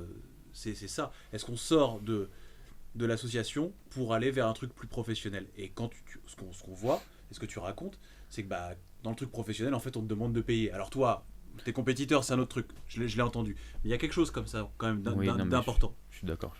c'est ça. Est-ce qu'on sort de l'association pour aller vers un truc plus professionnel? Et quand ce qu'on voit, et ce que tu racontes, c'est que dans le truc professionnel, en fait, on te demande de payer. Alors toi, tes compétiteurs, c'est un autre truc. Je l'ai entendu. Mais il y a quelque chose comme ça, quand même, Oui, non, mais d'important. Je suis d'accord.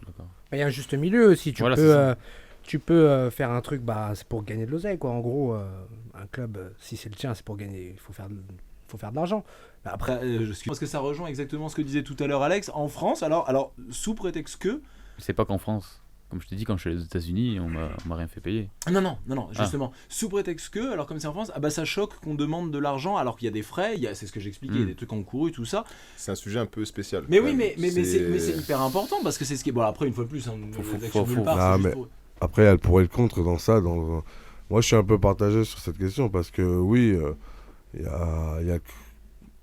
Il y a un juste milieu aussi. Voilà, c'est ça. Tu peux faire un truc, c'est pour gagner de l'oseille, quoi. En gros, un club, si c'est le tien, c'est pour gagner. Il faut faire de l'argent. Mais après, Je pense que ça rejoint exactement ce que disait tout à l'heure Alex. En France, alors sous prétexte que. C'est pas qu'en France. Comme je t'ai dit, quand je suis allé aux États-Unis, on m'a rien fait payer. Non, justement. Sous prétexte que, alors comme c'est en France, ça choque qu'on demande de l'argent alors qu'il y a des frais, c'est ce que j'expliquais, il y a des trucs encourus, tout ça. C'est un sujet un peu spécial. Mais oui, mais c'est hyper important parce que c'est ce qui est. Bon, après, une fois de plus, Après, il y a le pour et le contre dans ça. Moi, je suis un peu partagé sur cette question parce que oui,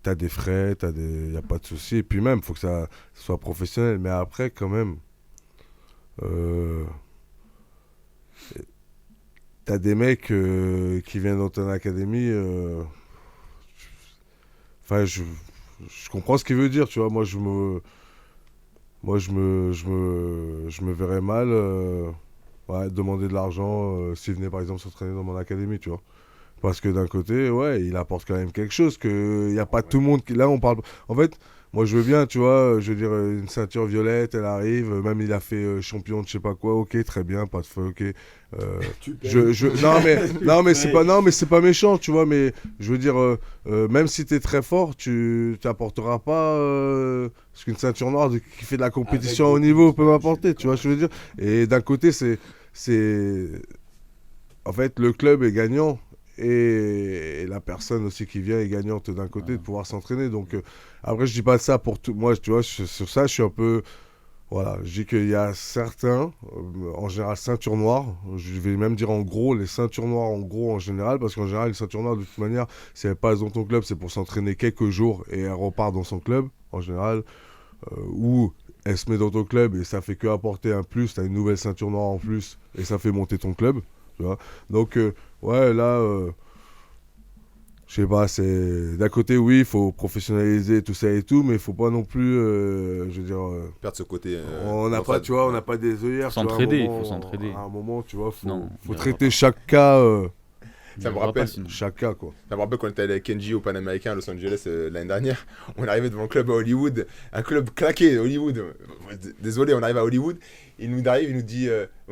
t'as des frais, il n'y a pas de souci. Et puis même, il faut que ça soit professionnel. Mais après, quand même, t'as des mecs qui viennent dans ton académie. Enfin, je comprends ce qu'il veut dire, tu vois. Moi, je me verrais mal demander de l'argent s'il venait, par exemple, s'entraîner dans mon académie, tu vois. Parce que d'un côté, il apporte quand même quelque chose. Il n'y a pas tout le monde qui. Là, on parle. En fait, moi, je veux bien, tu vois. Je veux dire, une ceinture violette, elle arrive. Même il a fait champion de je sais pas quoi. Ok, très bien, pas de feu, ok. Non, mais c'est pas méchant, tu vois. Mais je veux dire, même si t'es très fort, tu t'apporteras pas ce qu'une ceinture noire qui fait de la compétition à haut niveau peut m'apporter, tu vois, je veux dire. Et d'un côté, en fait, le club est gagnant. Et la personne aussi qui vient est gagnante d'un côté de pouvoir s'entraîner. Donc après, je dis pas ça pour tout. Moi, tu vois, sur ça, je suis un peu. Voilà, je dis qu'il y a certains, en général ceinture noire, je vais même dire en gros, les ceintures noires en gros en général, parce qu'en général, les ceintures noires, de toute manière, si elle passe dans ton club, c'est pour s'entraîner quelques jours et elle repart dans son club, en général, ou elle se met dans ton club et ça fait que apporter un plus, tu as une nouvelle ceinture noire en plus et ça fait monter ton club, tu vois. Donc, là, je sais pas, c'est d'un côté, oui, il faut professionnaliser tout ça et tout, mais il faut pas non plus, je veux dire, perdre ce côté. on n'a pas, tu vois, on n'a pas des œillères. Faut s'entraider, il faut s'entraider. À un moment, tu vois, Non, faut traiter chaque cas. Ça me rappelle. Chacun, quoi. Ça me rappelle quand on était allé avec Kenji au Panaméricain à Los Angeles l'année dernière. On est arrivé devant le club à Hollywood, un club claqué, Hollywood. Désolé, on arrive à Hollywood. Il nous arrive, il nous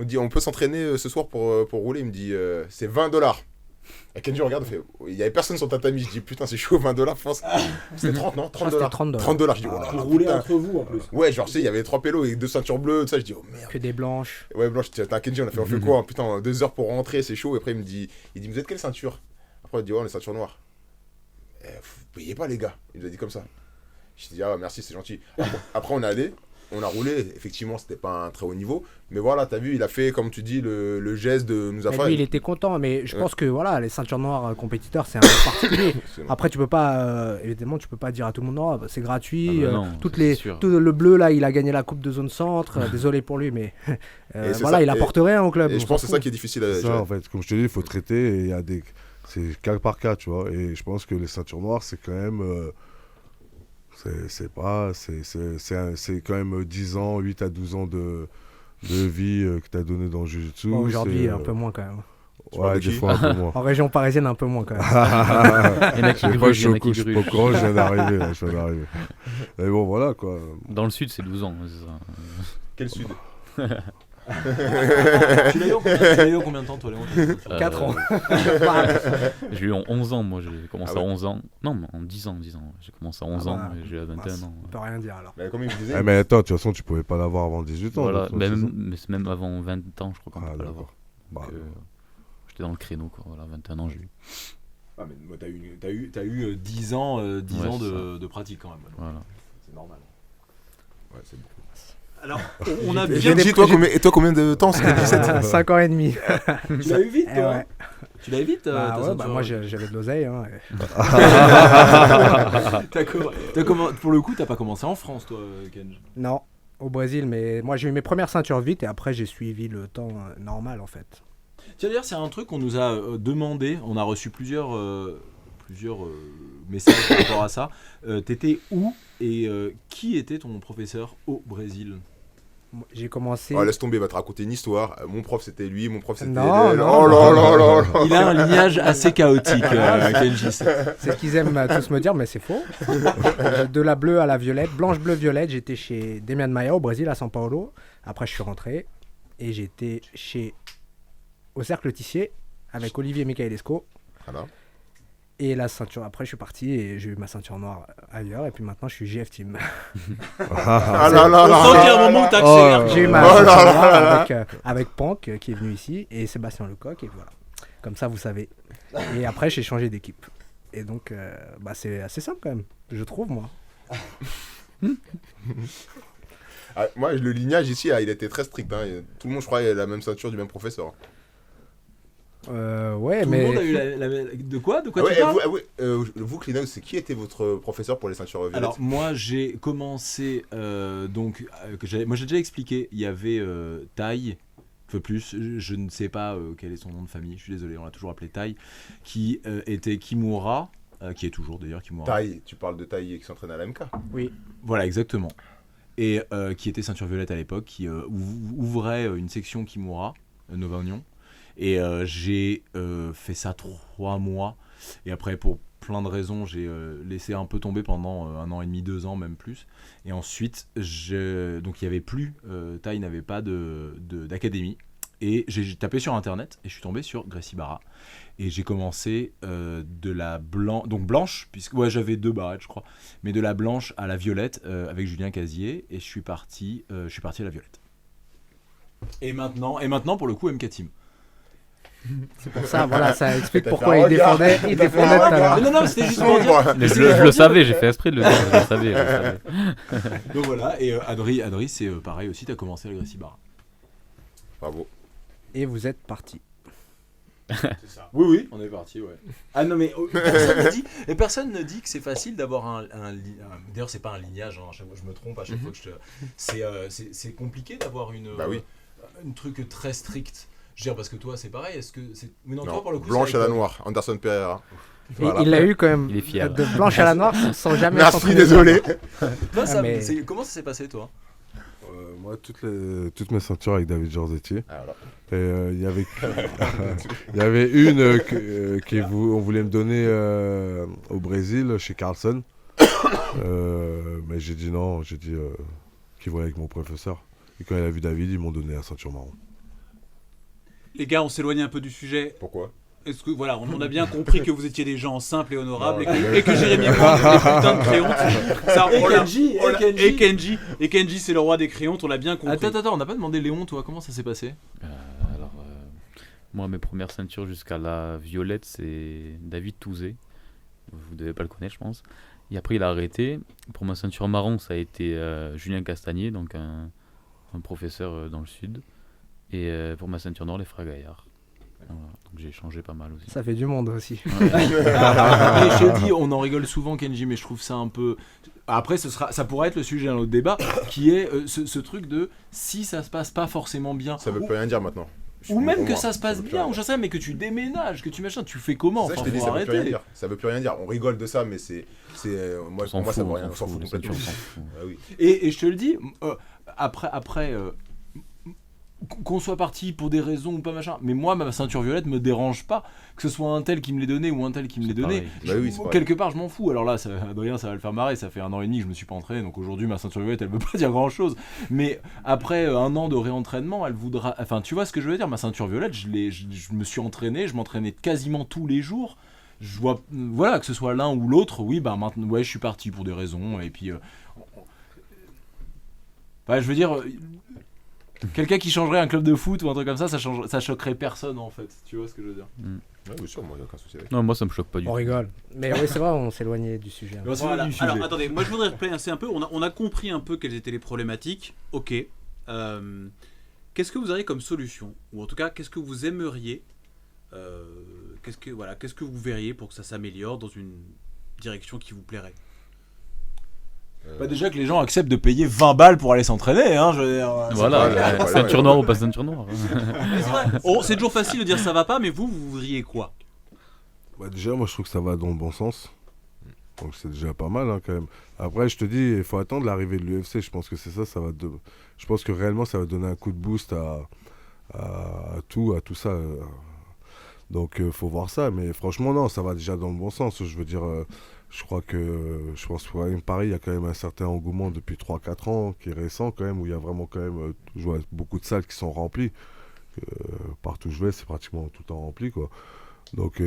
dit on peut s'entraîner ce soir pour rouler. Il me dit c'est $20. Et Kenji regarde, il y avait personne sur le tatami. Je dis putain, c'est chaud, $20, France. C'était 30, non? $30. $30. Je dis, oh là là, Pour rouler putain. entre vous en plus. Ouais, genre, tu sais, il y avait 3 pélos et 2 ceintures bleues, tout ça. Je dis, oh merde. Que des blanches. Ouais, blanche, t'as Kenji, on fait quoi? Putain, 2 heures pour rentrer, c'est chaud. Et après, il dit, vous êtes quelle ceinture? Après, il dit, oh, on est ceinture noire. Vous payez pas, les gars. Il nous a dit comme ça. Je dis, ah, merci, c'est gentil. Après, on est allé. On a roulé, effectivement, c'était pas un très haut niveau. Mais voilà, t'as vu, il a fait, comme tu dis, le geste de nous Mais lui, il était content. Mais je pense que voilà, les ceintures noires compétiteurs, c'est un peu particulier. Après, tu peux pas, évidemment, tu peux pas dire à tout le monde, non, c'est gratuit. non, tout le bleu, là, il a gagné la coupe de zone centre. Désolé pour lui, mais voilà, il apporte rien au club. Et je pense que c'est ça qui est difficile à C'est ça, gérer. en fait. Comme je te dis, il faut traiter. Et il y a des... C'est cas par cas, tu vois. Et je pense que les ceintures noires, c'est quand même... C'est quand même 10 ans, 8 à 12 ans de vie que tu as donné dans le Jiu-Jitsu. Bon, aujourd'hui, un peu moins quand même. Ouais, des fois un peu moins. En région parisienne, un peu moins quand même. Il y en a qui grugent, il y en a qui Je suis grugent. pas au courant, je viens d'arriver. Mais bon, voilà quoi. Dans le sud, c'est 12 ans. C'est ça. Quel sud? Tu l'as eu en combien de temps, toi, Léon? 4 ans. J'ai eu en 11 ans, moi j'ai commencé Ah ouais. à 11 ans. Non, mais en 10 ans. J'ai commencé à 11 ans bah, et j'ai à 21 ans. On peut rien dire alors. Mais comme il me disait, Mais attends, de toute façon, tu pouvais pas l'avoir avant 18 ans. Voilà, donc, c'est ça mais c'est même avant 20 ans, je crois qu'on Ah, peut pas l'avoir. d'accord. Bah, Donc, j'étais dans le créneau, quoi. Voilà, 21 ans, j'ai eu. Ah, mais moi, t'as eu 10 ans, 10 Ouais, ans c'est de pratique quand même. Voilà. C'est normal. ouais, c'est beaucoup. Alors, on a J'ai bien. des- Kenji, toi, combien de temps? C'est 17. 5 ans et demi. Tu l'as eu vite, Eh toi? ouais. Tu l'as eu vite, Bah ta ouais, ceinture? bah moi j'avais de l'oseille. Hein. Pour le coup, t'as pas commencé en France, toi, Kenji? Non, au Brésil, mais moi j'ai eu mes premières ceintures vite et après j'ai suivi le temps normal en fait. Tiens, d'ailleurs, c'est un truc qu'on nous a demandé. On a reçu plusieurs messages par rapport à ça. T'étais où et qui était ton professeur au Brésil? J'ai commencé. Oh, laisse tomber, il va te raconter une histoire. Mon prof c'était lui, mon prof c'était Non, elle. non, Oh là là là là. Il a un lignage assez chaotique, Kenji. C'est ce qu'ils aiment tous me dire, mais c'est faux. De la bleue à la violette, blanche, bleu, violette, j'étais chez Demian Maia au Brésil, à São Paulo. Après, je suis rentré et j'étais au Cercle Tissier avec Olivier Michaelesco. Voilà. Et la ceinture, après, je suis parti et j'ai eu ma ceinture noire ailleurs. Et puis maintenant, je suis GF Team. Ah là là On là sent qu'il y a là. un moment où t'accélères. J'ai eu ma Oh là ceinture là noire là avec Pank qui est venu ici et Sébastien Lecoq. Et voilà. Comme ça, vous savez. Et après, j'ai changé d'équipe. Et donc, c'est assez simple quand même, je trouve, moi. Ah, moi, le lignage ici, il était très strict. Hein. Tout le monde, je crois, a la même ceinture du même professeur. Ouais, Tout mais. le monde a eu de quoi Ah tu ouais, parles? vous, Kleenex, c'est qui était votre professeur pour les ceintures violettes? Alors moi j'ai commencé moi j'ai déjà expliqué, il y avait Tai, peu plus, je ne sais pas quel est son nom de famille, je suis désolé, on l'a toujours appelé Tai, qui était Kimura, qui est toujours d'ailleurs Kimura. Tai, tu parles de Tai qui s'entraîne à l'AMK. Oui. Voilà, exactement. Et qui était ceinture violette à l'époque, qui ouvrait une section Kimura, Nova Union. Et j'ai fait ça 3 mois. Et après, pour plein de raisons, j'ai laissé un peu tomber pendant 1 an et demi, 2 ans, même plus. Et ensuite, donc il n'y avait plus, Tai n'avait pas d'académie. Et j'ai tapé sur internet et je suis tombé sur Gracie Barra. Et j'ai commencé de la blanche, puisque j'avais 2 barrettes, je crois, mais de la blanche à la violette avec Julien Casier. Et je suis parti à la violette. Et maintenant pour le coup, MK Team. C'est pour ça, voilà, ça explique T'as pourquoi fait un il défendait tout à l'heure. Non, c'était juste pour dire. Mais je le savais, j'ai fait esprit de le dire, je le savais. Donc voilà, et Adri, c'est pareil aussi, t'as commencé à la Gracie Barra. Bravo. Et vous êtes parti. C'est ça. Oui, on est parti, ouais. Ah non, mais personne ne dit que c'est facile d'avoir un d'ailleurs, c'est pas un lignage, hein, je me trompe à chaque fois que c'est compliqué d'avoir un truc très strict. Je veux dire, parce que toi, c'est pareil, est-ce que c'est. Mais non, toi, pour le coup, blanche à la noire, Anderson Pereira. Voilà. Il l'a eu quand même. Il est fier. De blanche à la noire sans jamais. Merci, désolé. Toi, mais... comment ça s'est passé, toi? Moi, toutes mes ceintures avec David Giorzetti. Ah, voilà. Et il y avait une on voulait me donner au Brésil, chez Carlson. Mais j'ai dit non, qu'il voulait avec mon professeur. Et quand il a vu David, ils m'ont donné la ceinture marron. Les gars, on s'éloigne un peu du sujet. Pourquoi? Est-ce que voilà, on a bien compris que vous étiez des gens simples et honorables et que Jérémy Blanc des putains de créontes. Ça, et Kenji, c'est le roi des créontes, on l'a bien compris. Attends, on n'a pas demandé Léon, toi, comment ça s'est passé? Alors, moi, mes premières ceintures jusqu'à la violette, c'est David Touzé. Vous devez pas le connaître, je pense. Et après, il a arrêté. Pour ma ceinture marron, ça a été Julien Castagnier, donc un professeur dans le sud. Et pour ma ceinture noire, les frères Gaillard. Voilà. Donc j'ai changé pas mal aussi. Ça fait du monde aussi. Et je te dis, on en rigole souvent, Kenji, mais je trouve ça un peu... Après, ça pourrait être le sujet d'un autre débat, qui est ce truc de si ça se passe pas forcément bien. Ça veut plus rien dire maintenant. Ou même que ça se passe bien, ou je sais, mais que tu déménages, que tu machin, tu fais comment? Ça, Enfin, je te dis, faut ça veut plus rien arrêter. dire. Ça veut plus rien dire. On rigole de ça, mais moi, pour moi, ça veut rien. On s'en fout complètement. Ah oui. Et je te le dis, après qu'on soit parti pour des raisons ou pas machin, mais moi ma ceinture violette me dérange pas, que ce soit un tel qui me l'ait donné ou un tel qui me l'ait donné. Bah oui, c'est pareil. Quelque part je m'en fous. Alors là, Adrien, ça va le faire marrer, ça fait 1 an et demi que je me suis pas entraîné, donc aujourd'hui ma ceinture violette elle veut pas dire grand chose. Mais après 1 an de réentraînement, elle voudra. Enfin, tu vois ce que je veux dire, ma ceinture violette, je me suis entraîné, je m'entraînais quasiment tous les jours. Je vois, voilà, que ce soit l'un ou l'autre, oui, bah maintenant, ouais, je suis parti pour des raisons, et puis. Bah, je veux dire. Quelqu'un qui changerait un club de foot ou un truc comme ça choquerait personne en fait. Tu vois ce que je veux dire? Ouais, bien sûr, moi, il n'y a aucun souci avec. Non, moi ça me choque pas du On tout. rigole. Mais oui, c'est vrai, on s'éloignait du sujet. Voilà. Alors attendez, moi je voudrais replacer un peu. On a compris un peu quelles étaient les problématiques. Ok. Qu'est-ce que vous auriez comme solution? Ou en tout cas, qu'est-ce que vous aimeriez qu'est-ce que vous verriez pour que ça s'améliore dans une direction qui vous plairait? Bah déjà que les gens acceptent de payer 20 balles pour aller s'entraîner, hein, je veux dire. Voilà, ceinture noire ou pas ceinture noire. C'est toujours facile de dire ça va pas, mais vous voudriez quoi? Bah déjà, moi, je trouve que ça va dans le bon sens. Donc c'est déjà pas mal, hein, quand même. Après, je te dis, il faut attendre l'arrivée de l'UFC. Je pense que c'est ça, je pense que réellement, ça va donner un coup de boost à tout ça. Donc, faut voir ça. Mais franchement, non, ça va déjà dans le bon sens. Je veux dire, je pense que Paris, il y a quand même un certain engouement depuis 3-4 ans, qui est récent quand même, où il y a vraiment quand même, je vois beaucoup de salles qui sont remplies. Partout où je vais, c'est pratiquement tout le temps rempli, quoi. Donc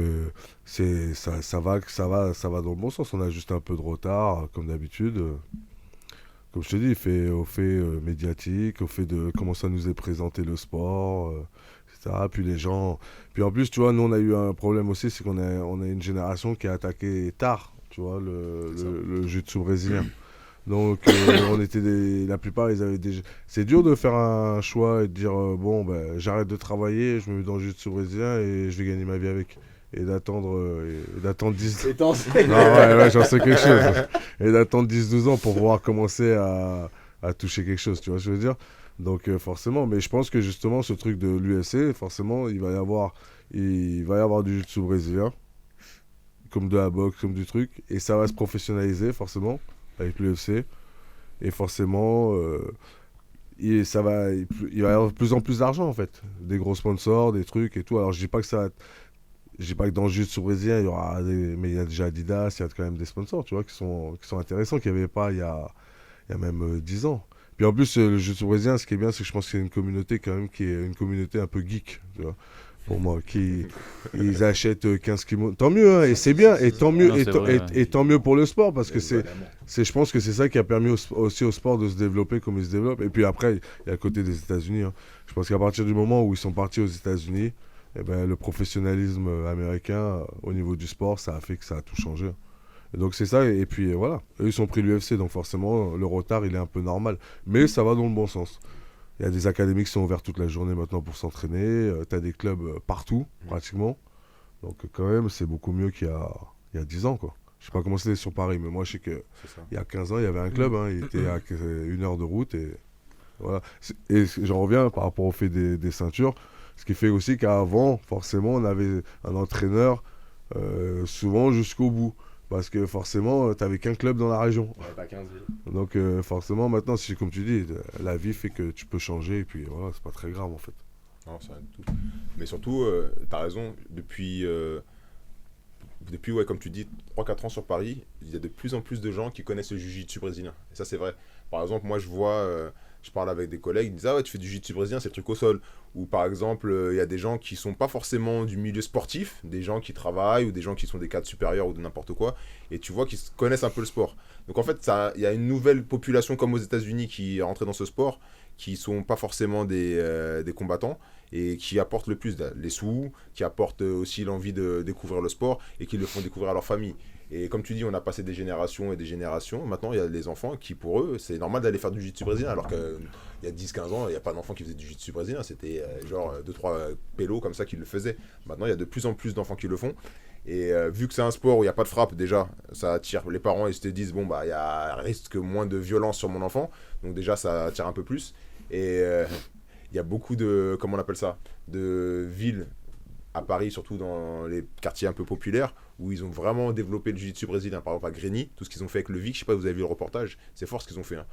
ça va dans le bon sens. On a juste un peu de retard, comme d'habitude. Comme je te dis, au fait médiatique, au fait de comment ça nous est présenté le sport, etc. Puis les gens... Puis en plus, tu vois, nous on a eu un problème aussi, c'est qu'on a une génération qui a attaqué tard, tu vois, le jiu-jitsu brésilien. Donc la plupart, ils avaient déjà... C'est dur de faire un choix et de dire bon, ben, j'arrête de travailler, je me mets dans le jiu-jitsu brésilien et je vais gagner ma vie avec. Et d'attendre 10... Non, ouais, j'en sais quelque chose. Et d'attendre 10-12 ans pour pouvoir commencer à toucher quelque chose, tu vois ce que je veux dire? Donc forcément, mais je pense que justement, ce truc de l'UFC, forcément, il va y avoir du jiu-jitsu brésilien, comme de la boxe, comme du truc, et ça va se professionnaliser, forcément, avec l'UFC. Et forcément, il va y avoir de plus en plus d'argent, en fait. Des gros sponsors, des trucs et tout. Alors, je dis pas que dans le jiu-jitsu brésilien, il y aura mais il y a déjà Adidas, il y a quand même des sponsors, tu vois, qui sont intéressants, qu'il n'y avait pas il y a même 10 ans. Puis en plus, le jiu-jitsu brésilien, ce qui est bien, c'est que je pense que c'est une communauté quand même qui est une communauté un peu geek, tu vois. Pour moi, ils achètent 15 kimonos. Tant mieux, hein, et c'est bien, et tant mieux, et tant mieux pour le sport, parce que je pense que c'est ça qui a permis aussi au sport de se développer comme il se développe. Et puis après, il y a le côté des États-Unis. Hein. Je pense qu'à partir du moment où ils sont partis aux États-Unis, eh ben, le professionnalisme américain au niveau du sport, ça a fait que ça a tout changé. Et donc c'est ça, et puis voilà. Eux, ils ont pris l'UFC, donc forcément, le retard, il est un peu normal. Mais ça va dans le bon sens. Il y a des académies qui sont ouvertes toute la journée maintenant pour s'entraîner. Tu as des clubs partout, pratiquement. Donc quand même, c'est beaucoup mieux qu'il y a 10 ans, quoi. Je sais pas comment c'était sur Paris, mais moi, je sais qu'il y a 15 ans, il y avait un club, hein, il était à 1 heure de route. Et voilà. Et j'en reviens par rapport au fait des ceintures. Ce qui fait aussi qu'avant, forcément, on avait un entraîneur souvent jusqu'au bout. Parce que forcément, t'avais qu'un club dans la région. Ouais, pas 15 villes. Donc forcément, maintenant, si, comme tu dis, la vie fait que tu peux changer et puis voilà, c'est pas très grave en fait. Non, c'est rien du tout. Mais surtout, t'as raison, depuis ouais, comme tu dis, 3-4 ans sur Paris, il y a de plus en plus de gens qui connaissent le jiu-jitsu brésilien. Et ça, c'est vrai. Par exemple, moi, je vois, je parle avec des collègues, ils me disent « Ah ouais, tu fais du jiu-jitsu brésilien, c'est le truc au sol. » Ou par exemple, il y a des gens qui sont pas forcément du milieu sportif, des gens qui travaillent ou des gens qui sont des cadres supérieurs ou de n'importe quoi, et tu vois qu'ils connaissent un peu le sport. Donc en fait, il y a une nouvelle population comme aux États-Unis qui est rentrée dans ce sport, qui sont pas forcément des combattants, et qui apportent le plus les sous, qui apportent aussi l'envie de découvrir le sport et qui le font découvrir à leur famille. Et comme tu dis, on a passé des générations et des générations. Maintenant, il y a les enfants qui, pour eux, c'est normal d'aller faire du jiu-jitsu brésilien. Alors qu'il y a 10-15 ans, il n'y a pas d'enfants qui faisaient du jiu-jitsu brésilien. C'était genre 2-3 pélos comme ça qui le faisaient. Maintenant, il y a de plus en plus d'enfants qui le font. Et vu que c'est un sport où il n'y a pas de frappe, déjà, ça attire les parents. Ils se disent, bon, bah, il y a risque moins de violence sur mon enfant. Donc déjà, ça attire un peu plus. Et il y a beaucoup de, comment on appelle ça, de villes à Paris, surtout dans les quartiers un peu populaires, où ils ont vraiment développé le jiu-jitsu brésilien. Par exemple à Grigny, tout ce qu'ils ont fait avec le Vic, je sais pas si vous avez vu le reportage, c'est fort ce qu'ils ont fait. Hein.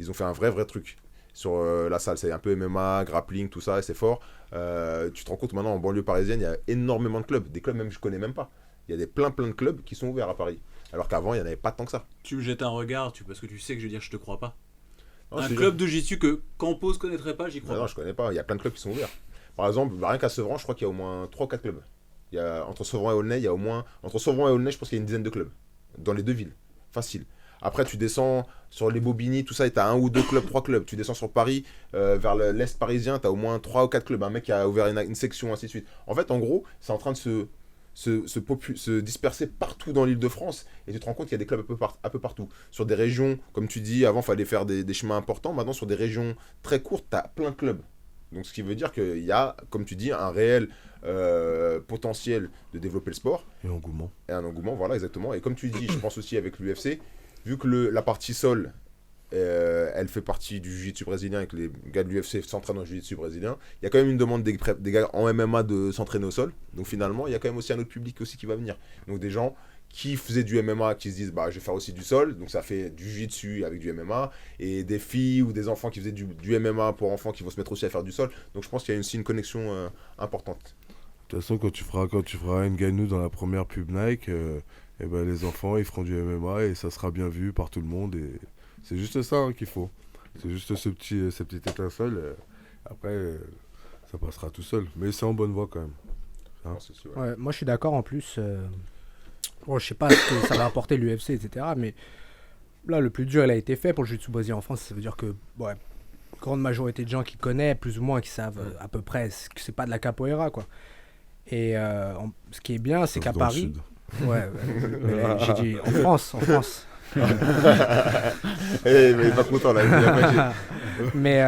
Ils ont fait un vrai truc sur la salle, c'est un peu MMA, grappling, tout ça, et c'est fort. Tu te rends compte maintenant en banlieue parisienne, il y a énormément de clubs, des clubs même que je connais même pas. Il y a plein de clubs qui sont ouverts à Paris, alors qu'avant il n'y en avait pas tant que ça. Tu me jettes un regard, parce que tu sais que je vais dire je te crois pas. Non, Un club de jiu-jitsu que Campos connaîtrait pas, j'y crois pas. Non, je connais pas, il y a plein de clubs qui sont ouverts. Par exemple, rien qu'à Sevran, je crois qu'il y a au moins 3 ou 4 clubs. Il y a, entre Sevran et Aulnay, il y a au moins... Entre Sevran et Aulnay, je pense qu'il y a une dizaine de clubs. Dans les deux villes. Facile. Après, tu descends sur les Bobigny, tout ça, et tu as 1 ou 2 clubs, 3 clubs. Tu descends sur Paris, vers l'Est parisien, tu as au moins 3 ou 4 clubs. Un mec qui a ouvert une section, ainsi de suite. En fait, en gros, c'est en train de se disperser partout dans l'Île-de-France. Et tu te rends compte qu'il y a des clubs un peu partout. Sur des régions, comme tu dis, avant, il fallait faire des chemins importants. Maintenant, sur des régions très courtes, tu as plein de clubs. Donc, ce qui veut dire qu'il y a, comme tu dis, un réel potentiel de développer le sport. Et engouement. Et un engouement, voilà, exactement. Et comme tu dis, je pense aussi avec l'UFC, vu que la partie sol, elle fait partie du jiu-jitsu brésilien et que les gars de l'UFC s'entraînent en jiu-jitsu brésilien, il y a quand même une demande des gars en MMA de s'entraîner au sol. Donc finalement, il y a quand même aussi un autre public aussi qui va venir. Donc des gens qui faisaient du MMA, qui se disent bah je vais faire aussi du sol, donc ça fait du jiu-jitsu avec du MMA, et des filles ou des enfants qui faisaient du MMA pour enfants qui vont se mettre aussi à faire du sol. Donc je pense qu'il y a aussi une connexion importante. De toute façon, quand tu feras une Ngannou dans la première pub Nike, et ben les enfants ils feront du MMA et ça sera bien vu par tout le monde. Et c'est juste ça qu'il faut. C'est juste cette petite étincelle. Après, ça passera tout seul. Mais c'est en bonne voie quand même. Hein, c'est sûr, ouais, moi je suis d'accord en plus. Bon, je sais pas ce que ça va apporter l'UFC, etc. Mais là, le plus dur, il a été fait pour le jiu-jitsu brésilien en France. Ça veut dire que, ouais, grande majorité de gens qui connaissent, plus ou moins, qui savent à peu près que c'est pas de la capoeira, quoi. Et ce qui est bien, c'est qu'à Paris. Ouais, mais j'ai dit en France. Mais il est pas content là. Mais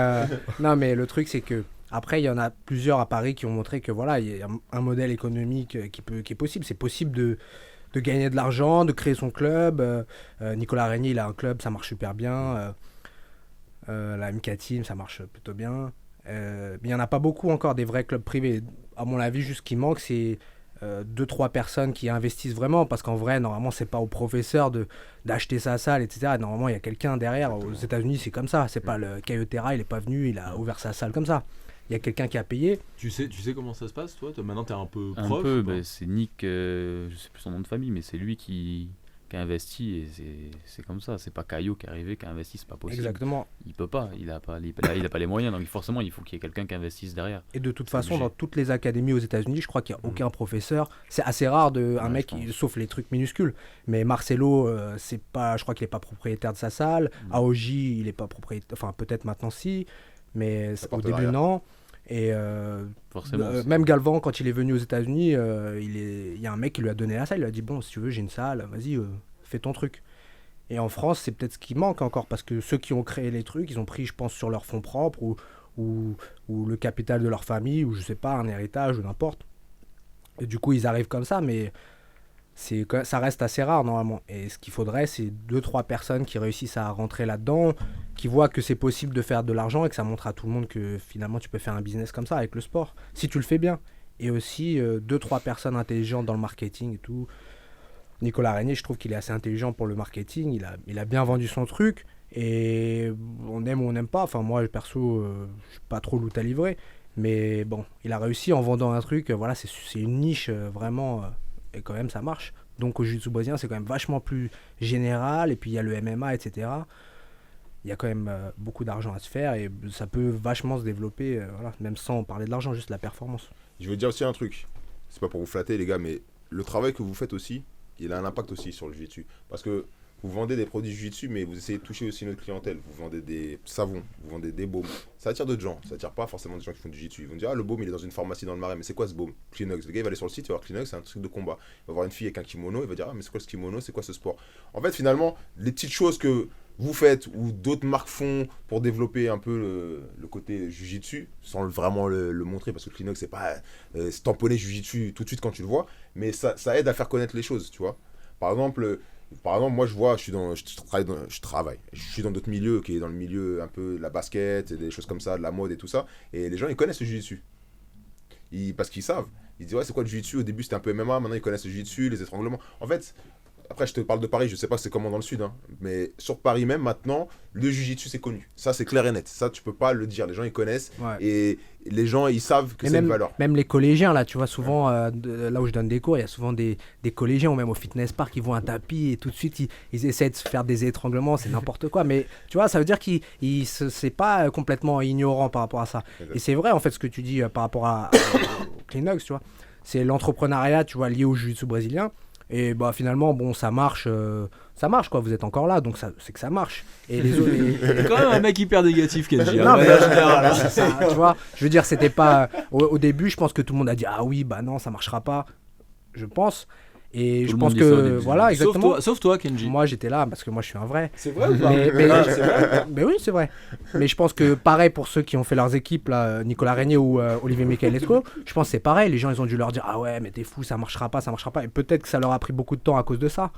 non, mais le truc, c'est que. Après, il y en a plusieurs à Paris qui ont montré que voilà, il y a un modèle économique qui est possible. C'est possible de gagner de l'argent, de créer son club. Nicolas Régnier, il a un club, ça marche super bien. La MK Team, ça marche plutôt bien. Mais il n'y en a pas beaucoup encore des vrais clubs privés. À mon avis, juste ce qui manque, c'est 2-3 personnes qui investissent vraiment. Parce qu'en vrai, normalement, c'est pas au professeur d'acheter sa salle, etc. Normalement, il y a quelqu'un derrière. Aux États-Unis, c'est comme ça. C'est pas le Caio Terra, il n'est pas venu, il a ouvert sa salle comme ça. Il y a quelqu'un qui a payé. Tu sais comment ça se passe, toi maintenant, tu es un peu prof. Un peu, c'est Nick, je sais plus son nom de famille, mais c'est lui qui a investi et c'est comme ça. C'est pas Caio qui est arrivé, qui a investi, c'est pas possible. Exactement. Il peut pas, il a pas les moyens, donc forcément il faut qu'il y ait quelqu'un qui investisse derrière. Et de toute façon, dans toutes les académies aux États-Unis, je crois qu'il n'y a aucun professeur. C'est assez rare un mec, sauf les trucs minuscules. Mais Marcelo, je crois qu'il n'est pas propriétaire de sa salle. Aoji, il n'est pas propriétaire. Enfin, peut-être maintenant si, mais au début non. Et même Galvan, quand il est venu aux États-Unis, il y a un mec qui lui a donné la salle. Il lui a dit bon, si tu veux, j'ai une salle, vas-y, fais ton truc. Et en France, c'est peut-être ce qui manque encore parce que ceux qui ont créé les trucs, ils ont pris, je pense, sur leurs fonds propres ou le capital de leur famille ou je sais pas, un héritage ou n'importe. Et du coup, ils arrivent comme ça, mais ça reste assez rare normalement. Et ce qu'il faudrait, c'est 2-3 personnes qui réussissent à rentrer là-dedans, qui voient que c'est possible de faire de l'argent et que ça montre à tout le monde que finalement tu peux faire un business comme ça avec le sport, si tu le fais bien. Et aussi 2-3 personnes intelligentes dans le marketing et tout. Nicolas Régnier, je trouve qu'il est assez intelligent pour le marketing. Il a bien vendu son truc. Et on aime ou on n'aime pas. Enfin, moi, perso, je suis pas trop loup à livrer. Mais bon, il a réussi en vendant un truc. Voilà, c'est une niche vraiment. Et quand même, ça marche. Donc, au jiu-jitsu brésilien, c'est quand même vachement plus général. Et puis, il y a le MMA, etc. Il y a quand même beaucoup d'argent à se faire. Et ça peut vachement se développer. Voilà, même sans parler de l'argent, juste la performance. Je veux dire aussi un truc. C'est pas pour vous flatter, les gars, mais le travail que vous faites aussi, il a un impact aussi sur le jiu-jitsu. Parce que vous vendez des produits jiu-jitsu, mais vous essayez de toucher aussi notre clientèle. Vous vendez des savons, vous vendez des baumes. Ça attire d'autres gens. Ça attire pas forcément des gens qui font du jiu-jitsu. Ils vont dire, ah, le baume, il est dans une pharmacie dans le Marais. Mais c'est quoi ce baume? Kleenex. Le gars, il va aller sur le site, il va voir Kleenex, c'est un truc de combat. Il va voir une fille avec un kimono, il va dire, ah, mais c'est quoi ce kimono? C'est quoi ce sport? En fait, finalement, les petites choses que vous faites ou d'autres marques font pour développer un peu le côté jiu-jitsu, sans vraiment le montrer, parce que Kleenex, c'est pas tamponner jiu-jitsu tout de suite quand tu le vois, mais ça aide à faire connaître les choses, tu vois. Par exemple, moi je vois, je suis dans d'autres milieux, qui est dans le milieu un peu de la basket, et des choses comme ça, de la mode et tout ça, et les gens ils connaissent le jiu-jitsu. Parce qu'ils savent. Ils disent ouais, c'est quoi le jiu-jitsu? Au début c'était un peu MMA, maintenant ils connaissent le jiu-jitsu, les étranglements. En fait, après je te parle de Paris, je sais pas c'est comment dans le sud, hein, mais sur Paris même maintenant, le jiu-jitsu c'est connu. Ça c'est clair et net. Ça tu peux pas le dire. Les gens ils connaissent, et les gens ils savent que c'est une valeur. Même les collégiens là, tu vois, souvent là où je donne des cours, il y a souvent des collégiens ou même au fitness park qui voient un tapis et tout de suite ils essaient de se faire des étranglements, c'est n'importe quoi. Mais tu vois, ça veut dire c'est pas complètement ignorant par rapport à ça. Exactement. Et c'est vrai en fait ce que tu dis par rapport au Kleenex, tu vois. C'est l'entrepreneuriat, tu vois, lié au jiu-jitsu brésilien. Et bah finalement, bon, ça marche quoi. Vous êtes encore là, donc c'est que ça marche. Et les autres, c'est quand même un mec hyper négatif, Kenji. Non, mais tu vois, je veux dire, c'était pas au début. Je pense que tout le monde a dit ah oui, bah non, ça marchera pas. Je pense. Et Tout je le pense monde dit ça au que début. voilà, exactement. Sauf toi, Kenji. Moi, j'étais là parce que moi, je suis un vrai. C'est vrai ou pas? C'est vrai. Mais oui, c'est vrai. Mais je pense que pareil pour ceux qui ont fait leurs équipes là, Nicolas Régnier ou Olivier Michelesco, je pense que c'est pareil. Les gens, ils ont dû leur dire ah ouais, mais t'es fou, ça marchera pas. Et peut-être que ça leur a pris beaucoup de temps à cause de ça.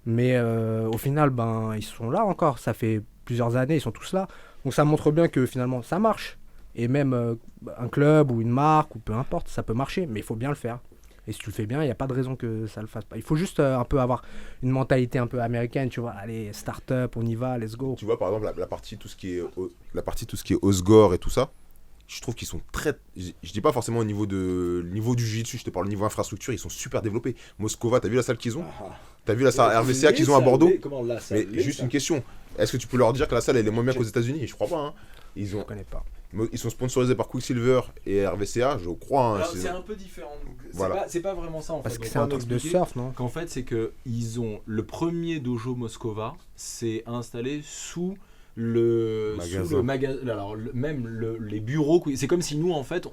Mais au final, ben ils sont là encore. Ça fait plusieurs années, ils sont tous là. Donc ça montre bien que finalement, ça marche. Et même un club ou une marque ou peu importe, ça peut marcher, mais il faut bien le faire. Et si tu le fais bien, il n'y a pas de raison que ça le fasse pas. Il faut juste un peu avoir une mentalité un peu américaine, tu vois. Allez, start-up, on y va, let's go. Tu vois, par exemple, la partie tout ce qui est Osgore et tout ça, je trouve qu'ils sont très... Je dis pas forcément au niveau du jiu-jitsu, je te parle au niveau infrastructure, ils sont super développés. Moskova, t'as vu la salle qu'ils ont? T'as vu la salle RVCA qu'ils ont à Bordeaux? Mais juste une question, est-ce que tu peux leur dire que la salle elle est moins bien qu'aux États-Unis? Je crois pas, hein. Je connais pas. Ils sont sponsorisés par Quicksilver et RVCA, je crois. Hein, c'est un peu différent. Voilà. C'est pas vraiment ça en Parce fait. que c'est un truc de surf, non? Qu'en fait, c'est que ils ont le premier dojo s'est installé sous le magasin. Alors les bureaux, c'est comme si nous en fait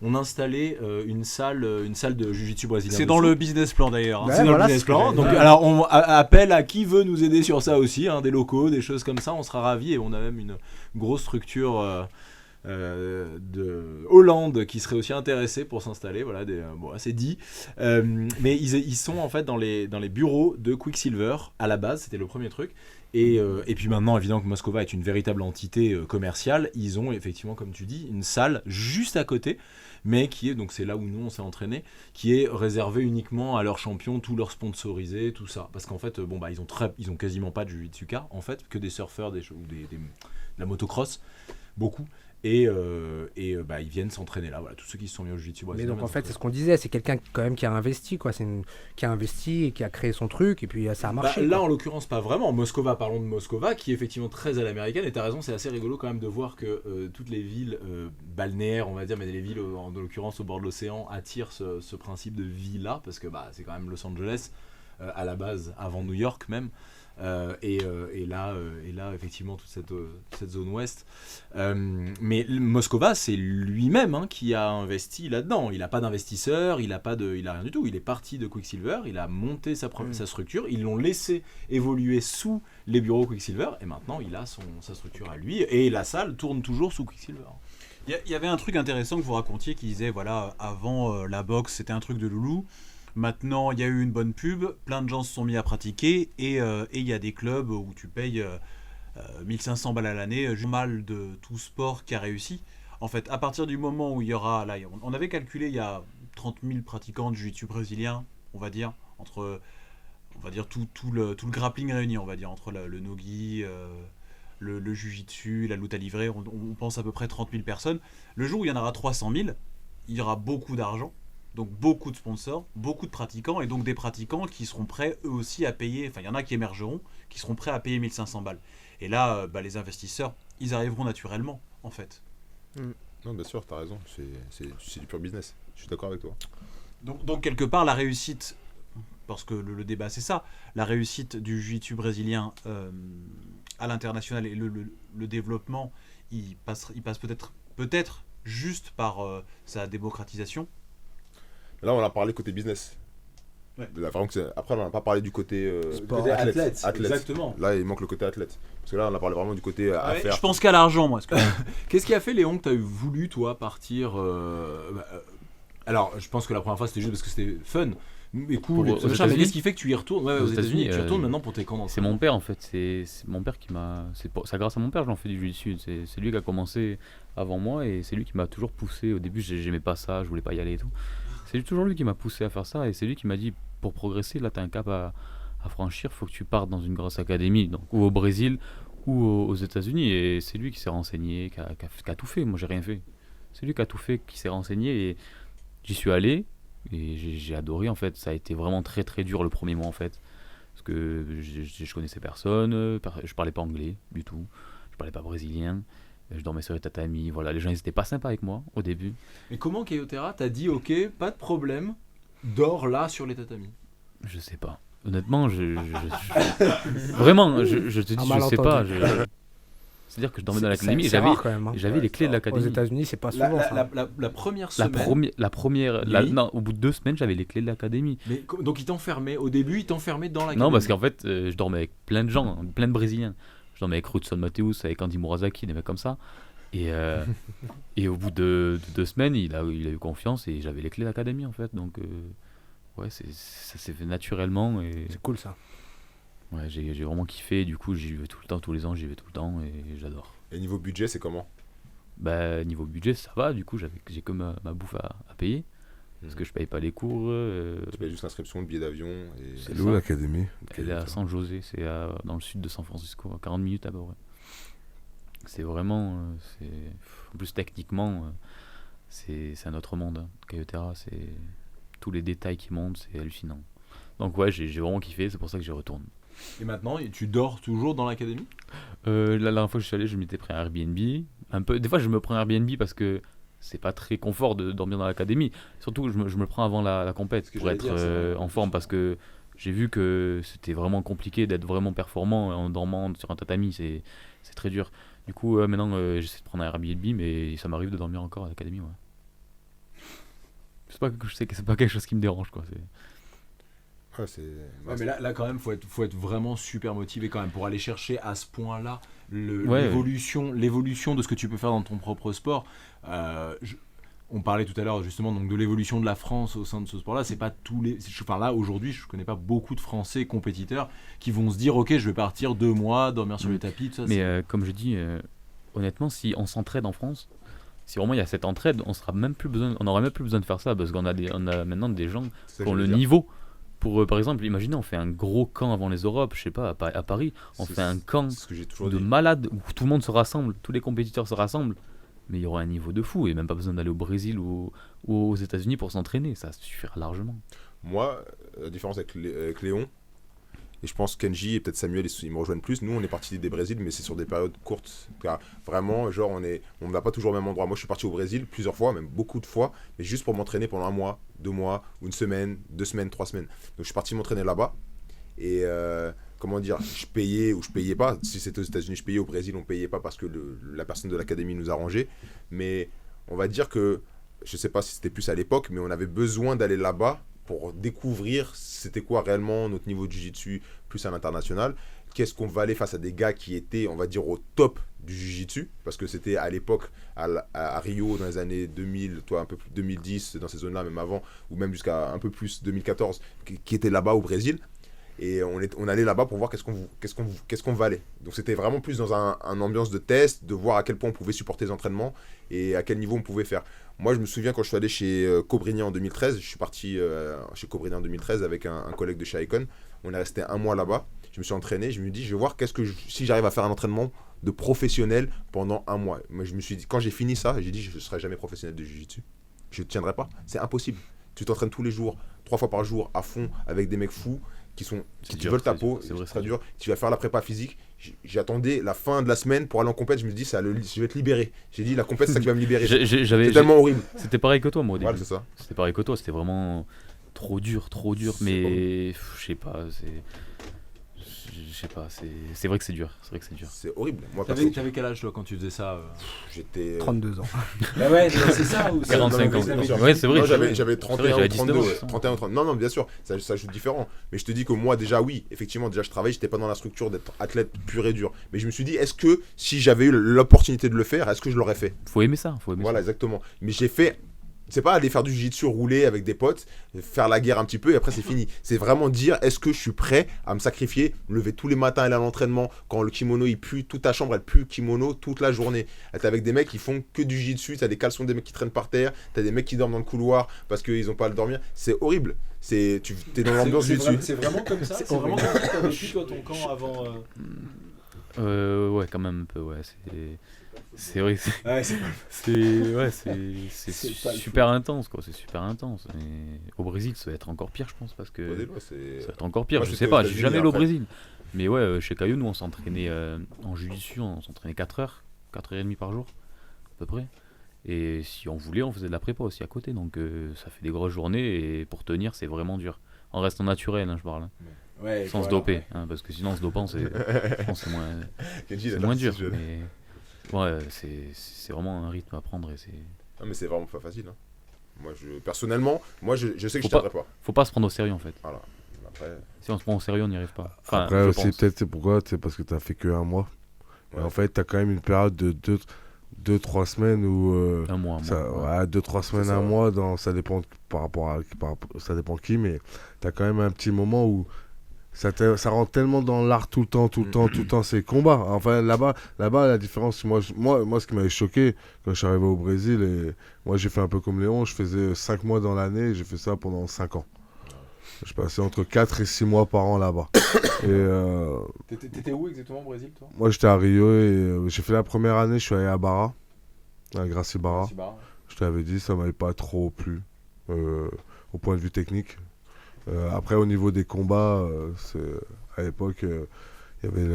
on installait une salle de jiu-jitsu brésilien. C'est dans le business plan d'ailleurs. Ouais, C'est dans voilà, le business plan. Donc ouais. alors on appelle à qui veut nous aider sur ça aussi, hein, des locaux, des choses comme ça, on sera ravis. Et on a même une grosse structure de Hollande qui serait aussi intéressée pour s'installer. Voilà, bon, c'est dit. Mais ils sont en fait dans les bureaux de Quicksilver à la base, c'était le premier truc. Et puis maintenant, évidemment que Moskova est une véritable entité commerciale, ils ont effectivement, comme tu dis, une salle juste à côté, mais qui est, donc c'est là où nous on s'est entraîné, qui est réservée uniquement à leurs champions, tous leurs sponsorisés, tout ça. Parce qu'en fait, bon, bah, ils ont quasiment pas de jiu-jitsuka, en fait, que des surfeurs, de la motocross, beaucoup. Et bah, ils viennent s'entraîner là, voilà, tous ceux qui se sont mis au jiu-jitsu. Mais donc en fait, c'est ce qu'on disait, c'est quelqu'un quand même qui a investi, quoi. Qui a investi et qui a créé son truc, et puis ça a marché. Là, en l'occurrence, pas vraiment. Moskova, parlons de Moskova, qui est effectivement très à l'américaine. Et t'as raison, c'est assez rigolo quand même de voir que toutes les villes balnéaires, on va dire, mais les villes, en l'occurrence au bord de l'océan, attirent ce principe de vie-là, parce que bah, c'est quand même Los Angeles, à la base, avant New York même. Et là effectivement toute cette zone ouest, mais Moskova c'est lui-même qui a investi là-dedans. Il n'a pas d'investisseur, il a rien du tout. Il est parti de Quicksilver, il a monté sa structure, ils l'ont laissé évoluer sous les bureaux Quicksilver, et maintenant il a sa structure à lui, et la salle tourne toujours sous Quicksilver. Il y avait un truc intéressant que vous racontiez qui disait voilà, avant la boxe c'était un truc de loulou. Maintenant, il y a eu une bonne pub, plein de gens se sont mis à pratiquer, et il y a des clubs où tu payes 1500 balles à l'année, mal de tout sport qui a réussi. En fait, à partir du moment où il y aura, là, on avait calculé, il y a 30 000 pratiquants de jiu-jitsu brésilien, on va dire, on va dire, tout le grappling réuni, on va dire, entre le nogi, le jujitsu, la lutte à livrer, on pense à peu près 30 000 personnes. Le jour où il y en aura 300 000, il y aura beaucoup d'argent, donc beaucoup de sponsors, beaucoup de pratiquants, et donc des pratiquants qui seront prêts eux aussi à payer, enfin il y en a qui émergeront, qui seront prêts à payer 1500 balles. Et là, les investisseurs, ils arriveront naturellement, en fait. Non, bien sûr, t'as raison, c'est du pur business, je suis d'accord avec toi. Donc quelque part, la réussite, parce que le débat c'est ça, la réussite du jiu-jitsu brésilien à l'international et le développement, il passe peut-être juste par sa démocratisation. Là, on a parlé côté business. Ouais. Après, on n'a pas parlé du côté Sport. côté Athlète, exactement. Là, il manque le côté athlète. Parce que là, on a parlé vraiment du côté affaires. Je pense qu'à l'argent, moi. Qu'est-ce qui a fait, Léon, que tu as voulu, toi, partir alors, je pense que la première fois, c'était juste parce que c'était fun. Mais cool, Aux mais États-Unis. qu'est-ce qui fait que tu y retournes aux États-Unis, tu y retournes maintenant pour tes camps C'est mon père en fait, c'est mon père qui m'a. C'est grâce à mon père que j'en fais du jiu-jitsu. C'est lui qui a commencé avant moi et c'est lui qui m'a toujours poussé. Au début, j'aimais pas ça, je voulais pas y aller et tout. C'est toujours lui qui m'a poussé à faire ça et c'est lui qui m'a dit pour progresser, là, t'as un cap à franchir, faut que tu partes dans une grosse académie, donc ou au Brésil ou aux États-Unis. Et c'est lui qui s'est renseigné, qui a tout fait. Moi, j'ai rien fait. C'est lui qui a tout fait, qui s'est renseigné et j'y suis allé. Et j'ai adoré en fait, ça a été vraiment très très dur le premier mois en fait. Parce que je connaissais personne, je parlais pas anglais du tout, je parlais pas brésilien, je dormais sur les tatamis, voilà, les gens ils étaient pas sympas avec moi au début. Mais comment Kayotera t'a dit ok, pas de problème, dors là sur les tatamis? Je sais pas. Honnêtement, vraiment, je te dis, je sais pas. C'est-à-dire que je dormais dans l'académie et j'avais les clés de l'académie. Aux États-Unis, c'est pas souvent ça. La première semaine. Non, au bout de 2 semaines, j'avais les clés de l'académie. Mais donc ils t'enfermaient au début, ils t'enfermaient dans l'académie. Non, parce qu'en fait, je dormais avec plein de gens, plein de Brésiliens. Je dormais avec Hudson Mateus, avec Andy Murasaki, des mecs comme ça. Et au bout de 2 semaines, il a eu confiance et j'avais les clés de l'académie en fait. Donc ouais, ça s'est fait naturellement. Et... C'est cool ça. Ouais, j'ai vraiment kiffé, du coup j'y vais tout le temps, tous les ans j'y vais tout le temps et j'adore. Et niveau budget, c'est comment? Bah niveau budget ça va, du coup j'ai que ma bouffe à payer, parce que je paye pas les cours. Tu payes juste l'inscription, le billet d'avion et... C'est où l'académie? Elle est à San José, c'est dans le sud de San Francisco, à 40 minutes à peu près. C'est vraiment... en plus techniquement, c'est un autre monde, hein. Kayotera, c'est... Tous les détails qui montent, c'est hallucinant. Donc ouais, j'ai vraiment kiffé, c'est pour ça que j'y retourne. Et maintenant, tu dors toujours dans l'académie? La dernière fois que je suis allé, je m'étais pris un Airbnb. Des fois, je me prends un Airbnb parce que c'est pas très confort de dormir dans l'académie. Surtout, je me le prends avant la compète pour être en forme, parce que j'ai vu que c'était vraiment compliqué d'être vraiment performant en dormant sur un tatami. C'est très dur. Du coup, maintenant, j'essaie de prendre un Airbnb, mais ça m'arrive de dormir encore à l'académie. Ouais. C'est pas quelque chose qui me dérange, quoi. Ouais, mais là quand même faut être vraiment super motivé quand même pour aller chercher à ce point-là l'évolution de ce que tu peux faire dans ton propre sport. On parlait tout à l'heure justement donc de l'évolution de la France au sein de ce sport-là. C'est pas là aujourd'hui je connais pas beaucoup de Français compétiteurs qui vont se dire ok je vais partir 2 mois dormir sur les tapis tout ça. Mais comme je dis honnêtement, si on s'entraide en France, si vraiment il y a cette entraide, on n'aurait même plus besoin de faire ça, parce qu'on a maintenant des gens qui ont le niveau. Par exemple, imaginez, on fait un gros camp avant les Europes, je sais pas, à Paris, on fait un camp de malades où tout le monde se rassemble, tous les compétiteurs se rassemblent, mais il y aura un niveau de fou et même pas besoin d'aller au Brésil ou aux États-Unis pour s'entraîner, ça suffira largement. Moi, la différence avec Léon, et je pense Kenji et peut-être Samuel, ils me rejoignent plus. Nous, on est partis des Brésil, mais c'est sur des périodes courtes. Car vraiment, genre, on ne va pas toujours au même endroit. Moi, je suis parti au Brésil plusieurs fois, même beaucoup de fois, mais juste pour m'entraîner pendant 1 mois, 2 mois, ou 1 semaine, 2 semaines, 3 semaines. Donc, je suis parti m'entraîner là-bas. Et comment dire, je payais ou je payais pas. Si c'était aux États-Unis, je payais. Au Brésil, on payait pas parce que la personne de l'académie nous arrangeait. Mais on va dire que, je sais pas si c'était plus à l'époque, mais on avait besoin d'aller là-bas pour découvrir c'était quoi réellement notre niveau de jiu-jitsu plus à l'international, qu'est-ce qu'on valait face à des gars qui étaient, on va dire, au top du jiu-jitsu, parce que c'était à l'époque à Rio dans les années 2000, un peu plus 2010, dans ces zones-là, même avant, ou même jusqu'à un peu plus 2014, qui étaient là-bas au Brésil. Et on allait là-bas pour voir qu'est-ce qu'on valait. Donc c'était vraiment plus dans un ambiance de test, de voir à quel point on pouvait supporter les entraînements et à quel niveau on pouvait faire. Moi, je me souviens quand je suis allé chez Cobrini en 2013, je suis parti chez Cobrini en 2013 avec un collègue de chez Icon. On est resté 1 mois là-bas. Je me suis entraîné, je me dis, je vais voir si j'arrive à faire un entraînement de professionnel pendant 1 mois. Moi, je me suis dit, quand j'ai fini ça, j'ai dit, je ne serai jamais professionnel de jiu-jitsu. Je ne tiendrai pas. C'est impossible. Tu t'entraînes tous les jours, 3 fois par jour, à fond, avec des mecs fous qui veulent ta peau. C'est très dur. Tu vas faire la prépa physique. J'attendais la fin de la semaine pour aller en compète. Je me dis, je vais être libéré. J'ai dit, la compète, c'est ça qui va me libérer. C'est tellement horrible. C'était pareil que toi, moi, au début. Voilà, c'est ça. C'était pareil que toi. C'était vraiment trop dur. Mais je sais pas. C'est vrai que c'est dur. C'est horrible. Moi, T'avais quel âge toi quand tu faisais ça J'étais 32 ans. Bah ouais, c'est ça ou 45 ans. Non, Ouais, c'est vrai. Non, j'avais 31 ou 32. 19, 31 ou 30. Non, bien sûr, ça joue différent. Mais je te dis que moi, déjà, oui, effectivement, je travaillais, j'étais pas dans la structure d'être athlète pur et dur. Mais je me suis dit, est-ce que si j'avais eu l'opportunité de le faire, est-ce que je l'aurais fait ? Faut aimer ça. Voilà, exactement. Mais j'ai fait. C'est pas aller faire du jiu-jitsu rouler avec des potes, faire la guerre un petit peu et après c'est fini. C'est vraiment dire est-ce que je suis prêt à me sacrifier, me lever tous les matins, aller à l'entraînement, quand le kimono il pue, toute ta chambre elle pue kimono toute la journée. T'es avec des mecs qui font que du jiu-jitsu, t'as des caleçons des mecs qui traînent par terre, t'as des mecs qui dorment dans le couloir parce qu'ils ont pas à le dormir. C'est horrible. T'es dans l'ambiance jiu-jitsu. C'est vraiment comme ça. C'est vraiment comme ça que t'as vécu toi ton camp avant. Ouais, quand même un peu. Ouais, c'est vrai. C'est super intense quoi. C'est super intense. Et au Brésil, ça va être encore pire, je pense, parce que ça va être encore pire. Moi, je j'étais sais pas. aux J'ai États-Unis, jamais allé au après. Brésil. Mais ouais, chez Caillou, nous on s'entraînait en jiu-jitsu, on s'entraînait 4 heures, 4h30 par jour, à peu près. Et si on voulait, on faisait de la prépa aussi à côté. Donc ça fait des grosses journées et pour tenir, c'est vraiment dur. En restant naturel, hein, je parle. Ouais, Sans se doper, hein, parce que sinon en se dopant, je pense que c'est moins dur. Mais ouais, c'est vraiment un rythme à prendre et c'est. Non mais c'est vraiment pas facile. Hein. Moi personnellement, je sais que je Faut tiendrai pas. Faut pas se prendre au sérieux en fait. Voilà. Après. Si on se prend au sérieux, on n'y arrive pas. Enfin, Après je aussi, pense. peut-être c'est pourquoi, c'est parce que t'as fait que 1 mois. Ouais. Et en fait, t'as quand même une période de 2-3 semaines où. Un mois. Ouais, 2-3 semaines, C'est ça, 1 ouais. mois, ça dépend ça dépend qui, mais t'as quand même un petit moment où ça rentre tellement dans l'art tout le temps, c'est combat. Enfin, là-bas, la différence, moi, ce qui m'avait choqué quand je suis arrivé au Brésil, et moi j'ai fait un peu comme Léon, je faisais 5 mois dans l'année, j'ai fait ça pendant 5 ans. Je passais entre 4 et 6 mois par an là-bas. Et T'étais où exactement au Brésil toi? moi j'étais à Rio et j'ai fait la première année, je suis allé à Barra, à Gracie Barra. Je t'avais dit, ça m'avait pas trop plu au point de vue technique. Après, au niveau des combats, à l'époque, il y avait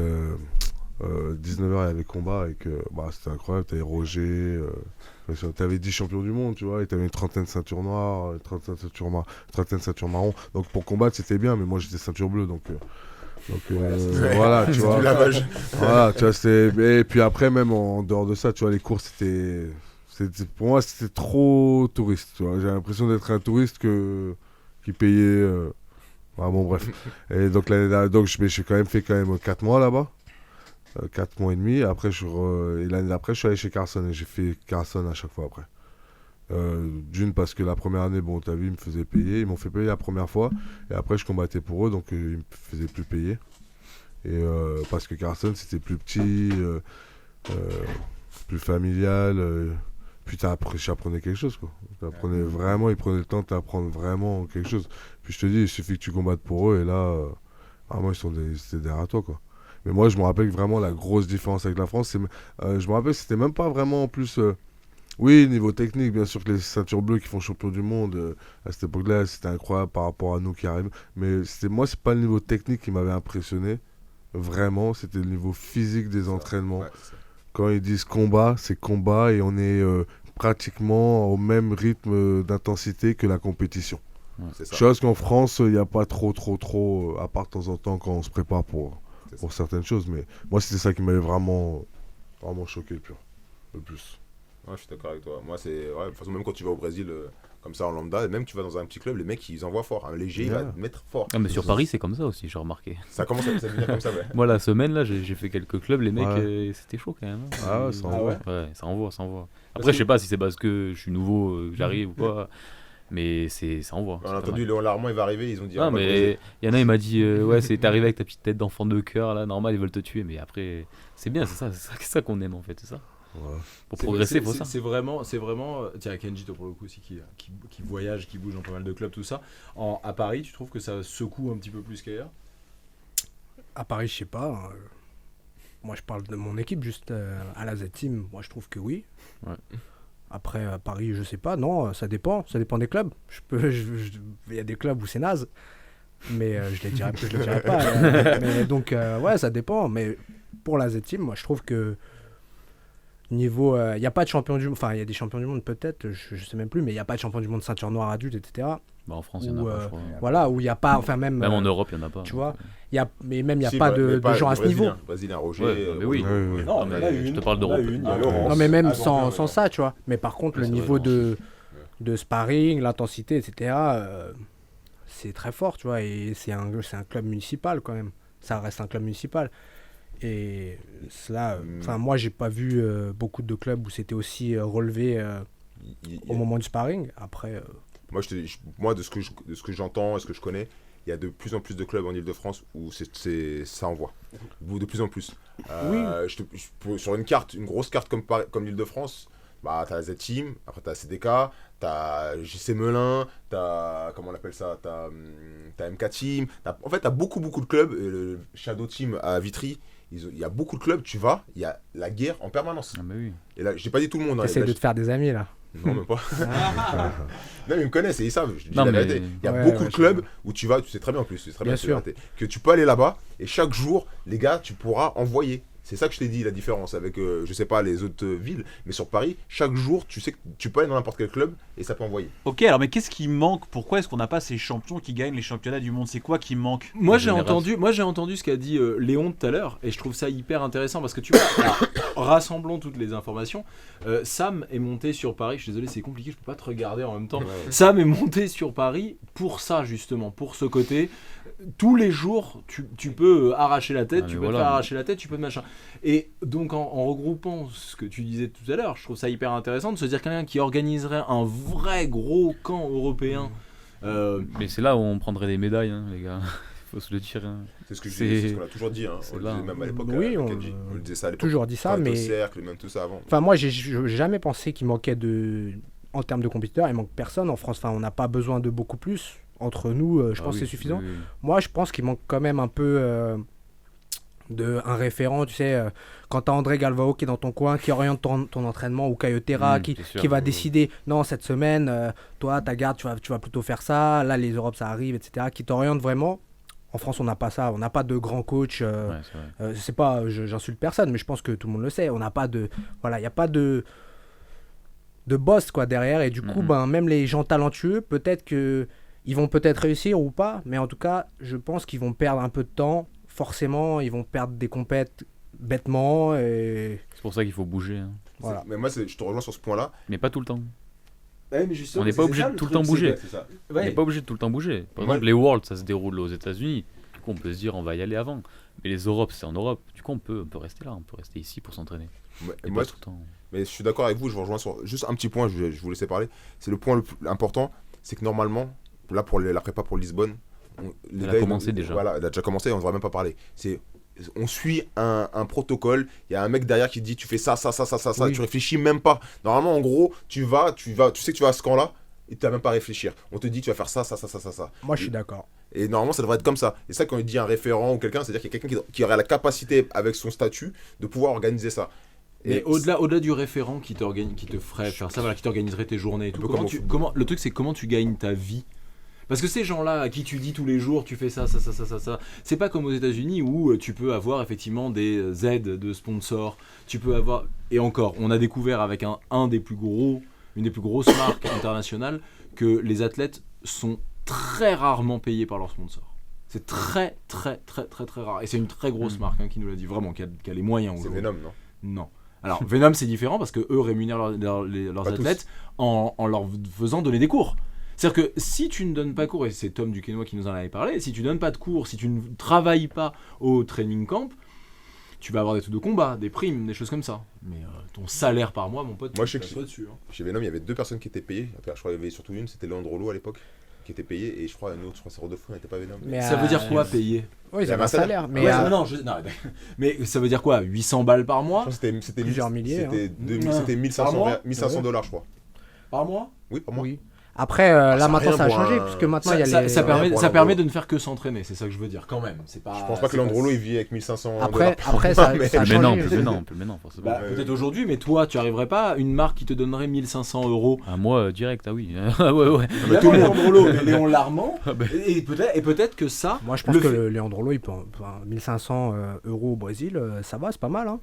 19h, il y avait combat et c'était incroyable. T'avais Roger, t'avais 10 champions du monde, tu vois, et t'avais une trentaine de ceintures noires, une trentaine de ceintures marron. Donc pour combattre, c'était bien, mais moi j'étais ceinture bleue, donc voilà, tu vois. Du lavage. Voilà, tu vois, et puis après, même en dehors de ça, tu vois, les cours, pour moi, c'était trop touriste, tu vois. J'ai l'impression d'être un touriste qui payait. Bon, bref. Et donc, l'année dernière, j'ai quand même fait 4 mois là-bas. 4 mois et demi. Après, et l'année d'après, je suis allé chez Carson et j'ai fait Carson à chaque fois après. D'une, parce que la première année, bon, t'as vu, ils me faisaient payer. Ils m'ont fait payer la première fois. Et après, je combattais pour eux, donc ils me faisaient plus payer. Et parce que Carson, c'était plus petit, plus familial. Puis j'apprenais quelque chose, quoi. Vraiment, ils prenaient le temps de t'apprendre vraiment quelque chose. Puis je te dis, il suffit que tu combattes pour eux et là, vraiment, c'était derrière toi, quoi. Mais moi, je me rappelle que vraiment la grosse différence avec la France, je me rappelle que c'était même pas vraiment en plus. Oui, niveau technique, bien sûr que les ceintures bleues qui font champion du monde, à cette époque-là, c'était incroyable par rapport à nous qui arrivent. Mais moi, c'est pas le niveau technique qui m'avait impressionné. Vraiment, c'était le niveau physique des entraînements. Ouais, Quand ils disent combat, c'est combat et on est pratiquement au même rythme d'intensité que la compétition. c'est ça. Chose qu'en France, il n'y a pas trop, à part de temps en temps quand on se prépare pour certaines choses. Mais moi, c'était ça qui m'avait vraiment choqué le plus. Ouais, je suis d'accord avec toi. Moi, de toute façon, même quand tu vas au Brésil, comme ça en lambda, même tu vas dans un petit club, les mecs ils envoient fort. Un léger, il va te mettre fort. Ah, mais sur Paris, c'est comme ça aussi, j'ai remarqué. Ça commence à devenir comme ça, ouais. Moi, la semaine, là, j'ai fait quelques clubs, les mecs, c'était chaud quand même. Hein. Ah ouais, ça envoie. Ouais, ça envoie. Après, je sais pas si c'est parce que je suis nouveau, que j'arrive ou quoi. Mais ça envoie. On c'est a pas entendu mal. Léon Larmand, il va arriver, ils ont dit. Non, on va mais il y en a, il m'a dit ouais, t'es arrivé avec ta petite tête d'enfant de cœur là, normal, ils veulent te tuer. Mais après, c'est bien, c'est ça qu'on aime en fait, c'est ça. Ouais. Pour progresser, il faut ça. C'est vraiment, tiens, Kenjito pour le coup aussi qui voyage, qui bouge dans pas mal de clubs, tout ça. À Paris, tu trouves que ça secoue un petit peu plus qu'ailleurs? À Paris, je sais pas. Moi, je parle de mon équipe, juste à la Z-Team. Moi, je trouve que oui. Ouais. Après, à Paris, je sais pas. Non, ça dépend. Ça dépend des clubs. Il y a des clubs où c'est naze. Mais je le dirai pas. Mais donc, ouais, ça dépend. Mais pour la Z-Team, moi, je trouve que niveau... Il n'y a pas de champion du monde. Enfin, il y a des champions du monde peut-être. Je sais même plus. Mais il n'y a pas de champion du monde ceinture noire adulte, etc. Bah, en France, il y en a pas, je crois. Voilà, où il n'y a pas... Enfin, même Même en Europe, il y en a pas. tu vois, mais même il n'y a Si, pas bah, de mais gens à ce niveau. Brésilien, Roger. Ouais, mais oui. Oui. Non, mais mais là, je te parle d'Europe. Il y Ah, a Laurent. Non, mais même Ah, sans champion, ça, tu vois. Mais par contre, Ouais, le c'est niveau vrai, de sparring, l'intensité, etc., c'est très fort, tu vois. Et c'est un club municipal quand même. Ça reste un club municipal. Et cela, enfin, moi, j'ai pas vu beaucoup de clubs où c'était aussi relevé au moment du sparring. Après, Moi, de ce que j'entends et ce que je connais, il y a de plus en plus de clubs en Ile-de-France où ça envoie. De plus en plus. Sur une carte, une grosse carte comme l'Ile-de-France, bah, t'as la Z-Team, après t'as CDK, t'as JC Melun, t'as, comment on appelle ça, t'as MK Team. En fait, t'as beaucoup de clubs. Le Shadow Team à Vitry, il y a beaucoup de clubs, tu vas, il y a la guerre en permanence. Ah, mais oui. Et là, j'ai pas dit tout le monde. Hein, t'essaies là, de te faire des amis, là. Non, même pas. Non, mais ils me connaissent et ils savent. Je dis Non, la mais- vérité. Il y a Ouais, beaucoup ouais, de clubs où tu vas, tu sais très bien en plus, tu sais très bien, Bien c'est la sûr. vérité, que tu peux aller là-bas et chaque jour, les gars, tu pourras envoyer. C'est ça que je t'ai dit, la différence avec, je sais pas, les autres villes, mais sur Paris, chaque jour, tu sais que tu peux aller dans n'importe quel club et ça peut envoyer. Ok, alors mais qu'est-ce qui manque? Pourquoi est-ce qu'on n'a pas ces champions qui gagnent les championnats du monde? C'est quoi qui manque? Moi j'ai génération. entendu ce qu'a dit Léon tout à l'heure et je trouve ça hyper intéressant parce que tu vois, alors, rassemblons toutes les informations. Sam est monté sur Paris, je suis désolé c'est compliqué, je peux pas te regarder en même temps. Sam est monté sur Paris pour ça justement, pour ce côté. Tous les jours, tu peux arracher la tête, Ah, tu mais peux te voilà. faire arracher la tête, tu peux te machin. Et donc en regroupant ce que tu disais tout à l'heure, je trouve ça hyper intéressant de se dire quelqu'un qui organiserait un vrai gros camp européen. Mais c'est là où on prendrait des médailles, hein, les gars. Faut se le dire. Hein. C'est ce que C'est- c'est ce qu'on a toujours dit, hein. c'est On le là. disait même à l'époque. Oui, à on- Kenji. On le disait ça à l'époque. Toujours dit ça, Quand on était au mais... cercle, même tout ça avant. Enfin, moi, j'ai jamais pensé qu'il manquait en termes de compétiteurs, il manque personne en France. Enfin, on n'a pas besoin de beaucoup plus. Entre nous, je Ah pense oui, que c'est suffisant. oui, oui. Moi, je pense qu'il manque quand même un peu un référent, tu sais, quand t'as André Galvao qui est dans ton coin, qui oriente ton entraînement, ou Caio Terra Mmh, c'est sûr. qui va décider, non, cette semaine, toi, ta garde, tu vas plutôt faire ça, là, les Europes, ça arrive, etc., qui t'oriente vraiment. En France, on n'a pas ça, on n'a pas de grand coach. Ouais, c'est vrai. C'est pas, j'insulte personne, mais je pense que tout le monde le sait. On n'a pas de, voilà, il n'y a pas de boss quoi derrière, et du coup, Mhm. ben même les gens talentueux, peut-être que ils vont peut-être réussir ou pas, mais en tout cas, je pense qu'ils vont perdre un peu de temps. Forcément, ils vont perdre des compètes bêtement, et C'est pour ça qu'il faut bouger. Hein. voilà. Mais moi, je te rejoins sur ce point-là. Mais pas tout le temps. Ouais, mais justement, On n'est pas c'est obligé ça, de le tout le truc, temps bouger. C'est ça. On Ouais. n'est pas obligé de tout le temps bouger. Par Moi- exemple, les Worlds, ça se déroule aux États-Unis. Du coup, on peut se dire, on va y aller avant. Mais les Europes, c'est en Europe. Du coup, on peut rester là. On peut rester ici pour s'entraîner. Et Et moi, pas tout le temps. mais je suis d'accord avec vous, je vous rejoins sur juste un petit point, je vous laissais parler. C'est le point le plus important, c'est que normalement, là pour la prépa pour Lisbonne, les Elle a gars, commencé déjà. Voilà, elle a déjà commencé, on ne devrait même pas parler. On suit un protocole, il y a un mec derrière qui te dit tu fais ça, Oui. tu réfléchis même pas. Normalement, en gros, tu sais que tu vas à ce camp-là, et tu n'as même pas à réfléchir. On te dit tu vas faire ça. Moi, je suis d'accord. Et normalement, ça devrait être comme ça. Et ça, quand il dit un référent ou quelqu'un, c'est-à-dire qu'il y a quelqu'un qui aurait la capacité, avec son statut, de pouvoir organiser ça. Mais Et au-delà du référent qui te ferait faire ça, voilà, qui t'organiserait tes journées et tout, peu comme au football. le truc c'est comment tu gagnes ta vie. Parce que ces gens-là à qui tu dis tous les jours tu fais ça, c'est pas comme aux États-Unis où tu peux avoir effectivement des aides de sponsors, tu peux avoir, et encore, on a découvert avec une des plus grosses marques internationales que les athlètes sont très rarement payés par leurs sponsors. C'est très rare. Et c'est une très grosse marque qui nous l'a dit, vraiment, qui a les moyens c'est aujourd'hui. Venom, non? Non. Alors, Venom, c'est différent parce que eux rémunèrent leurs Pas tous. athlètes en leur faisant donner des cours. C'est-à-dire que si tu ne donnes pas cours, et c'est Tom Duquesnoy qui nous en avait parlé, si tu donnes pas de cours, si tu ne travailles pas au training camp, tu vas avoir des trucs de combat, des primes, des choses comme ça. Mais ton salaire par mois, mon pote, Moi, tu je sais passes que pas dessus. Hein. Chez Venom, il y avait 2 personnes qui étaient payées. Après, je crois qu'il y avait surtout une, c'était Leandro Lo à l'époque, qui était payée. Et je crois une autre, c'est Rodolfo, n'était pas Venom. Mais, Ça veut dire quoi payer? Oui, Il y c'est avait un un salaire. salaire. Mais Ouais, non, mais ça veut dire quoi? 800 balles par mois? C'était Plusieurs milliers, C'était 1500 mois $, je crois. Par mois? Oui, par mois. oui. Après, ça là a maintenant rien ça a pour changé, un- puisque maintenant il y a les. Ça pour permet un de ne faire que s'entraîner, c'est ça que je veux dire, quand même. C'est pas, Je pense pas que c'est Leandro Lo, il vit avec 1500 Après, $. après ça, Mais- ça a Plus maintenant, changé. plus maintenant, plus maintenant, forcément. Bah, peut-être aujourd'hui, mais toi, tu arriverais pas à une marque qui te donnerait 1500 €. Un mois direct, ah oui. Ah ouais, ouais. Mais tout le monde, Léon Larmand, Ah ben. et peut-être que ça. Moi je pense Le que fait- le Leandro Lo, il peut 1500 € au Brésil, ça va, c'est pas mal. Hein.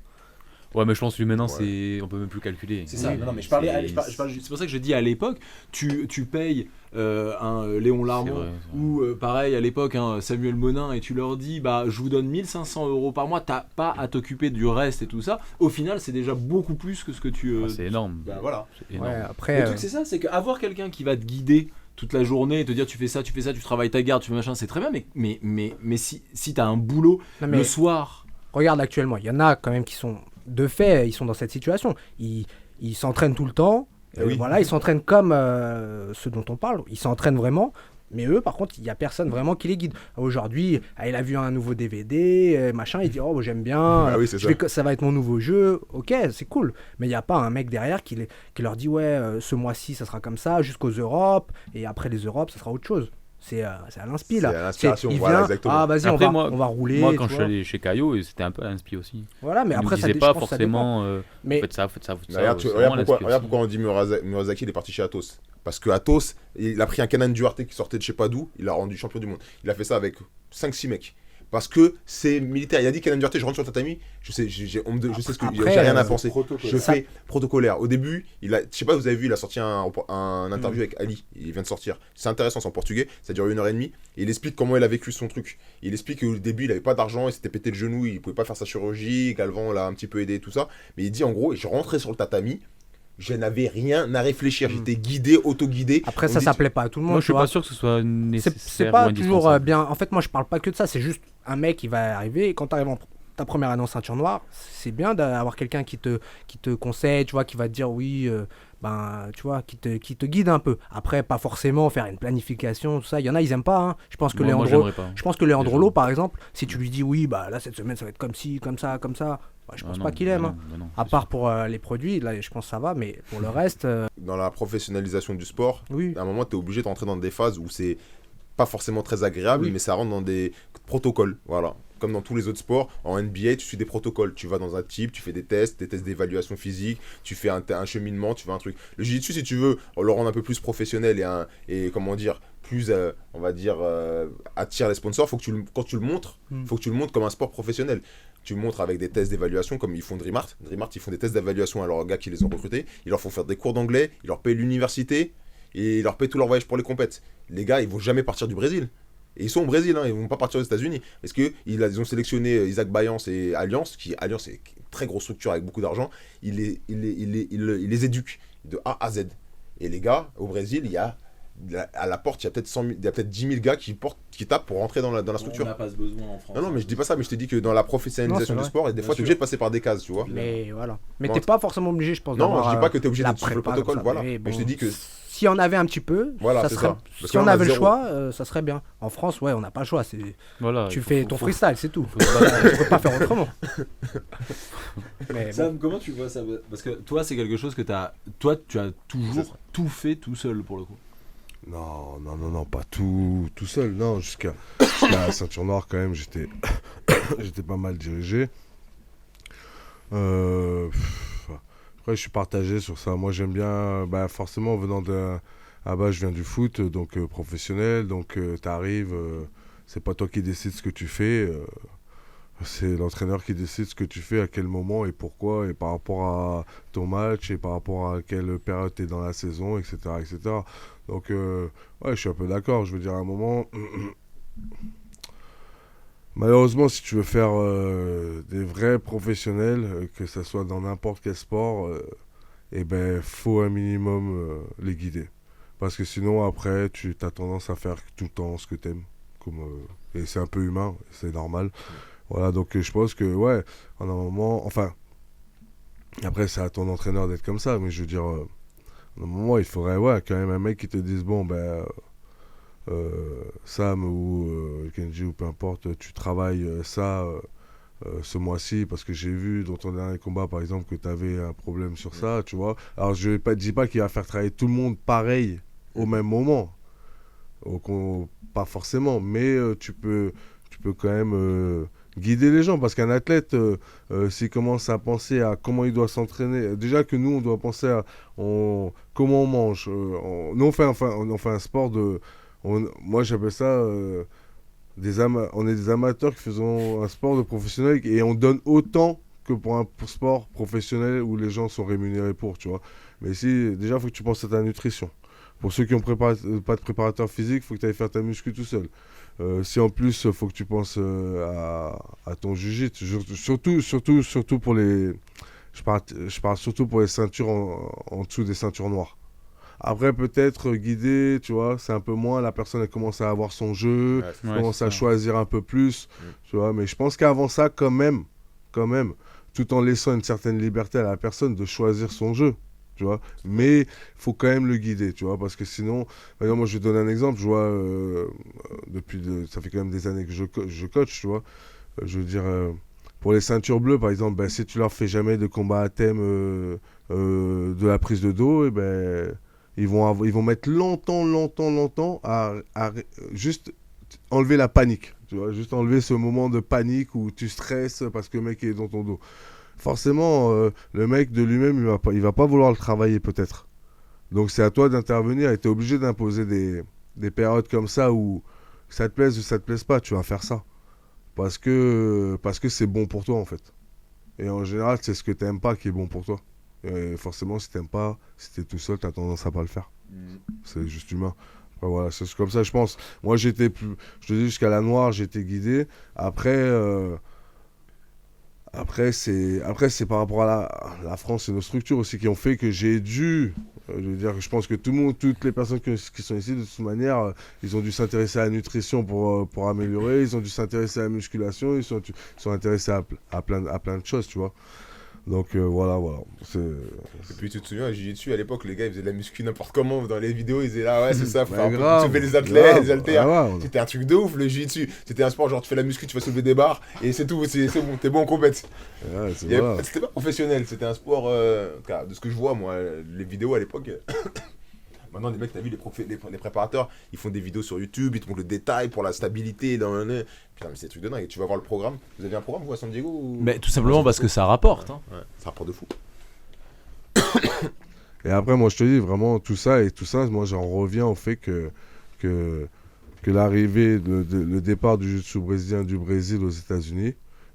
Ouais, mais je pense que maintenant, Ouais. on peut même plus calculer. C'est ça, Oui, non, mais je parlais, c'est- c'est pour ça que je dis à l'époque, tu payes un Léon c'est Larmand vrai, c'est vrai. ou pareil à l'époque Samuel Monin et tu leur dis bah je vous donne 1500 € par mois, t'as pas à t'occuper du reste et tout ça. Au final, c'est déjà beaucoup plus que ce que tu. Ah, c'est énorme. Bah voilà. C'est énorme. Ouais, après, Le truc c'est ça, c'est qu'avoir quelqu'un qui va te guider toute la journée et te dire tu fais ça, tu travailles ta garde, tu fais machin, c'est très bien, mais si t'as un boulot non, mais le soir. regarde actuellement, il y en a quand même qui sont, de fait, ils sont dans cette situation. Ils s'entraînent tout le temps. Ah oui. Voilà, ils s'entraînent comme ceux dont on parle. Ils s'entraînent vraiment. Mais eux, par contre, il n'y a personne vraiment qui les guide. Aujourd'hui, il a vu un nouveau DVD, machin, il dit oh j'aime bien, Ah oui, c'est ça va être mon nouveau jeu. Ok, c'est cool. Mais il n'y a pas un mec derrière qui leur dit ouais, ce mois-ci ça sera comme ça, jusqu'aux Europes, et après les Europes ça sera autre chose. C'est à l'inspi là. C'est à l'inspiration, Il voilà, vient, exactement. ah vas-y, Après, on va rouler. Moi, quand tu je suis vois. allé chez Caillot, c'était un peu à l'inspi aussi. Voilà, mais Il après nous ça disait je pas pense que ça dépend. forcément. Mais Faites ça, faites ça, faites ça. Regarde, c'est vraiment regarde l'inspi pourquoi on dit Murasaki, il est parti chez Atos. Parce que Atos, il a pris un Kenan Duarte qui sortait de je sais pas d'où, il l'a rendu champion du monde. Il a fait ça avec 5-6 mecs. Parce que c'est militaire. Il a dit Kenan Duarte, je rentre sur le tatami, je sais ce que Après, j'ai rien à penser. protocolaire. Je Ça- fais protocolaire. Au début, je sais pas, vous avez vu, il a sorti un interview avec Ali. Il vient de sortir. C'est intéressant, c'est en portugais. Ça dure 1h30. Et il explique comment il a vécu son truc. Il explique qu'au début, il avait pas d'argent, il s'était pété le genou, il pouvait pas faire sa chirurgie. Galvan l'a un petit peu aidé, tout ça. Mais il dit en gros, je rentrais sur le tatami. Je n'avais rien à réfléchir. J'étais guidé, auto-guidé. après On ça, dit- ça plaît pas à tout le monde. Moi, je suis tu vois. pas sûr que ce soit nécessaire. C'est pas ou toujours indispensable. bien. En fait, moi, je parle pas que de ça. C'est juste un mec qui va arriver. Et quand tu arrives en ta première année en ceinture noire, c'est bien d'avoir quelqu'un qui te conseille, tu vois, qui va te dire oui, ben, tu vois, qui te guide un peu. Après, pas forcément faire une planification, tout ça. Il y en a, ils aiment pas. Hein. Je pense que Moi, Leandro, j'aimerais pas. je pense que Leandro Déjà. Lo, par exemple, si tu lui dis oui, bah là cette semaine ça va être comme ci, comme ça, bah, je Ah pense non, pas qu'il bah aime. non, Hein. bah non, À c'est part sûr. pour les produits, là, je pense que ça va, mais pour le reste, Dans la professionnalisation du sport, oui. à un moment, tu es obligé d'entrer dans des phases où c'est pas forcément très agréable, Oui. mais ça rentre dans des protocoles. Voilà. Comme dans tous les autres sports, en NBA, tu suis des protocoles. Tu vas dans un type, tu fais des tests d'évaluation physique, tu fais un cheminement, tu fais un truc. Le jiu-jitsu, si tu veux le rendre un peu plus professionnel et comment dire, plus, on va dire, attire les sponsors, quand tu le montres, faut que tu le montres comme un sport professionnel. Tu le montres avec des tests d'évaluation comme ils font Dreamart. Dreamart, ils font des tests d'évaluation à leurs gars qui les ont recrutés. Ils leur font faire des cours d'anglais, ils leur payent l'université et ils leur payent tout leur voyage pour les compètes. Les gars, ils vont jamais partir du Brésil. Et ils sont au Brésil, hein, ils vont pas partir aux États-Unis. Parce qu'ils ont sélectionné Isaac Bayance et Alliance, Alliance est une très grosse structure avec beaucoup d'argent. Il les éduque de A à Z. Et les gars, au Brésil, il y a à la porte, il y a peut-être 10 000 gars qui tapent pour rentrer dans la structure. On n'a pas ce besoin en France. Non, mais je dis pas ça, mais je te dis que dans la professionnalisation Non, du c'est sport, et des Bien fois, tu es sûr. obligé de passer par des cases, tu vois. Mais voilà. Mais Bon, t'es pas forcément obligé, je pense. Non, d'avoir, je dis pas que tu es obligé la de suivre le prépa protocole, comme ça, voilà. mais Mais je te bon, dis que si on avait un petit peu, Voilà, ça c'est serait. ça. Parce Si que on là, avait le zéro. choix, ça serait bien. En France, ouais, on n'a pas le choix. Voilà, Tu il faut- fais faut- ton faut- freestyle, c'est tout. faut se battre. Tu peux pas faire autrement. Mais bon. Sam, comment tu vois ça? Parce que toi, c'est quelque chose que toi, tu as toujours tout fait tout seul pour le coup. Non, pas tout seul. Non, jusqu'à la ceinture noire, quand même, j'étais pas mal dirigé. Après, je suis partagé sur ça. Moi, j'aime bien, forcément, venant de. Ah bah, je viens du foot, donc professionnel. Donc, t'arrives, c'est pas toi qui décides ce que tu fais. C'est l'entraîneur qui décide ce que tu fais, à quel moment et pourquoi, et par rapport à ton match, et par rapport à quelle période tu es dans la saison, etc. etc. Donc, ouais, je suis un peu d'accord. Je veux dire, à un moment, malheureusement, si tu veux faire des vrais professionnels, que ce soit dans n'importe quel sport, faut un minimum les guider. Parce que sinon, après, tu as tendance à faire tout le temps ce que tu aimes. Et c'est un peu humain, c'est normal. Voilà, donc je pense que, ouais, en un moment, enfin, après, c'est à ton entraîneur d'être comme ça, mais je veux dire, à un moment, il faudrait, ouais, quand même un mec qui te dise, bon, ben, Sam ou Kenji ou peu importe, tu travailles ce mois-ci parce que j'ai vu dans ton dernier combat par exemple que tu avais un problème sur ça, tu vois. Alors je dis pas qu'il va faire travailler tout le monde pareil au même moment. Pas forcément, mais tu peux quand même guider les gens parce qu'un athlète, s'il commence à penser à comment il doit s'entraîner, déjà que nous on doit penser à comment on mange. Nous on fait un sport de... moi j'appelle ça... on est des amateurs qui faisons un sport de professionnel et on donne autant que pour un sport professionnel où les gens sont rémunérés pour, tu vois. Mais ici, déjà, il faut que tu penses à ta nutrition. Pour ceux qui n'ont pas de préparateur physique, il faut que tu ailles faire ta muscu tout seul. Si en plus, il faut que tu penses à ton jiu-jitsu, surtout pour les... Je parle surtout pour les ceintures en dessous des ceintures noires. Après, peut-être guider, tu vois, c'est un peu moins. La personne, elle commence à avoir son jeu, commence à choisir un peu plus, tu vois. Mais je pense qu'avant ça, quand même, tout en laissant une certaine liberté à la personne de choisir son jeu, tu vois. Mais il faut quand même le guider, tu vois, parce que sinon... Par exemple, moi, je vais te donner un exemple. Je vois, ça fait quand même des années que je coach, tu vois. Je veux dire... pour les ceintures bleues, par exemple, ben, si tu leur fais jamais de combat à thème de la prise de dos, et ben... Ils vont mettre longtemps à juste enlever la panique. Tu vois, juste enlever ce moment de panique où tu stresses parce que le mec est dans ton dos. Forcément, le mec de lui-même, il va pas vouloir le travailler peut-être. Donc c'est à toi d'intervenir et tu es obligé d'imposer des périodes comme ça où ça te plaise ou ça te plaise pas, tu vas faire ça. Parce que c'est bon pour toi en fait. Et en général, c'est ce que tu n'aimes pas qui est bon pour toi. Et forcément, si t'aimes pas, si t'es tout seul, t'as tendance à pas le faire. C'est juste humain. Après, voilà, c'est comme ça, je pense. Moi, je te dis, jusqu'à la noire, j'étais guidé. Après, c'est par rapport à la France et nos structures aussi qui ont fait que j'ai dû. Je veux dire, je pense que toutes les personnes qui sont ici, de toute manière, ils ont dû s'intéresser à la nutrition pour améliorer. Ils ont dû s'intéresser à la musculation. Ils sont intéressés à plein de choses, tu vois. Donc voilà. Et puis tu te souviens, à Jiu-Jitsu à l'époque, les gars ils faisaient de la muscu n'importe comment. Dans les vidéos, ils disaient là, ouais, c'est ça, faut faire soulever les haltères. C'était un truc de ouf le Jiu-Jitsu. C'était un sport genre tu fais la muscu, tu vas soulever des barres et c'est tout, c'est bon, t'es bon en compète. Ouais, c'était pas professionnel, c'était un sport, de ce que je vois moi, les vidéos à l'époque. Maintenant, les mecs, t'as vu, les préparateurs, ils font des vidéos sur YouTube, ils te montrent le détail pour la stabilité. Putain, mais c'est des trucs de dingue. Et tu vas voir le programme. Vous avez un programme, vous, à San Diego ou... Mais tout simplement parce que ça rapporte. Hein. Ouais, ça rapporte de fou. Et après, moi, je te dis, vraiment, tout ça, moi, j'en reviens au fait que l'arrivée, le départ du jiu-jitsu brésilien du Brésil aux États-Unis,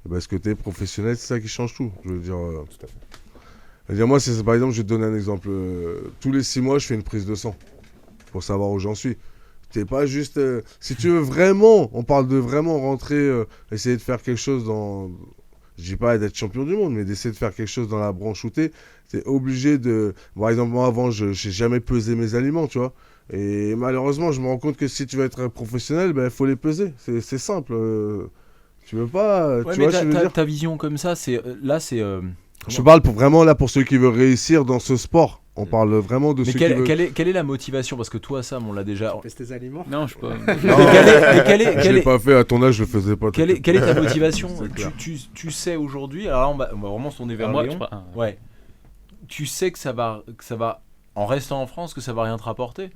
ben, ce côté professionnel, c'est ça qui change tout. Je veux dire... Tout à fait. Moi, par exemple, je vais te donner un exemple. Tous les 6 mois, je fais une prise de sang pour savoir où j'en suis. T'es pas juste... si tu veux vraiment, on parle de vraiment rentrer, essayer de faire quelque chose dans... Je dis pas d'être champion du monde, mais d'essayer de faire quelque chose dans la branche où t'es obligé de... Par exemple, moi, avant, je n'ai jamais pesé mes aliments, tu vois. Et malheureusement, je me rends compte que si tu veux être professionnel, ben, faut les peser. C'est simple. Tu veux pas... Ouais, tu mais vois, je veux dire... ta vision comme ça, c'est... Là, c'est... Je parle vraiment là pour ceux qui veulent réussir dans ce sport. On parle vraiment de ceux qui veulent... quelle est la motivation? Parce que toi, Sam, on l'a déjà... Teste tes aliments. Non, je peux pas. Je l'ai pas fait à ton âge, je le faisais pas. Quelle est ta motivation? C'est clair. Tu sais aujourd'hui, alors là, on va vraiment se tourner vers Moi, Léon. Ouais. Tu sais que ça va, en restant en France, que ça va rien te rapporter?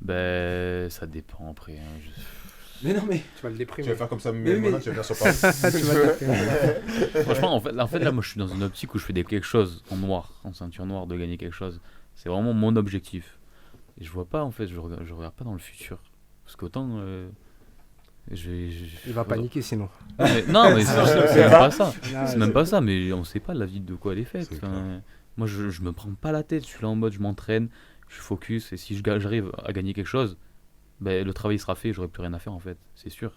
Ben, ça dépend après. Hein, Mais non, mais... Tu vas le Tu déprimer. vas faire comme ça, mais maintenant, tu vas venir sur Paris. Tu vas le déprimer. Franchement, en fait, là, moi, je suis dans une optique où je fais quelque chose en noir, en ceinture noire, de gagner quelque chose. C'est vraiment mon objectif. Et je vois pas, en fait, je regarde pas dans le futur. Parce qu'autant... Il va paniquer sinon. Non, mais c'est même pas ça. Ah, C'est même pas ça, mais on sait pas la vie de quoi elle est faite. C'est Enfin, moi, je me prends pas la tête. Je suis là en mode, je m'entraîne, je suis focus. Et si j'arrive à gagner quelque chose, ben, le travail sera fait, j'aurai plus rien à faire en fait, c'est sûr.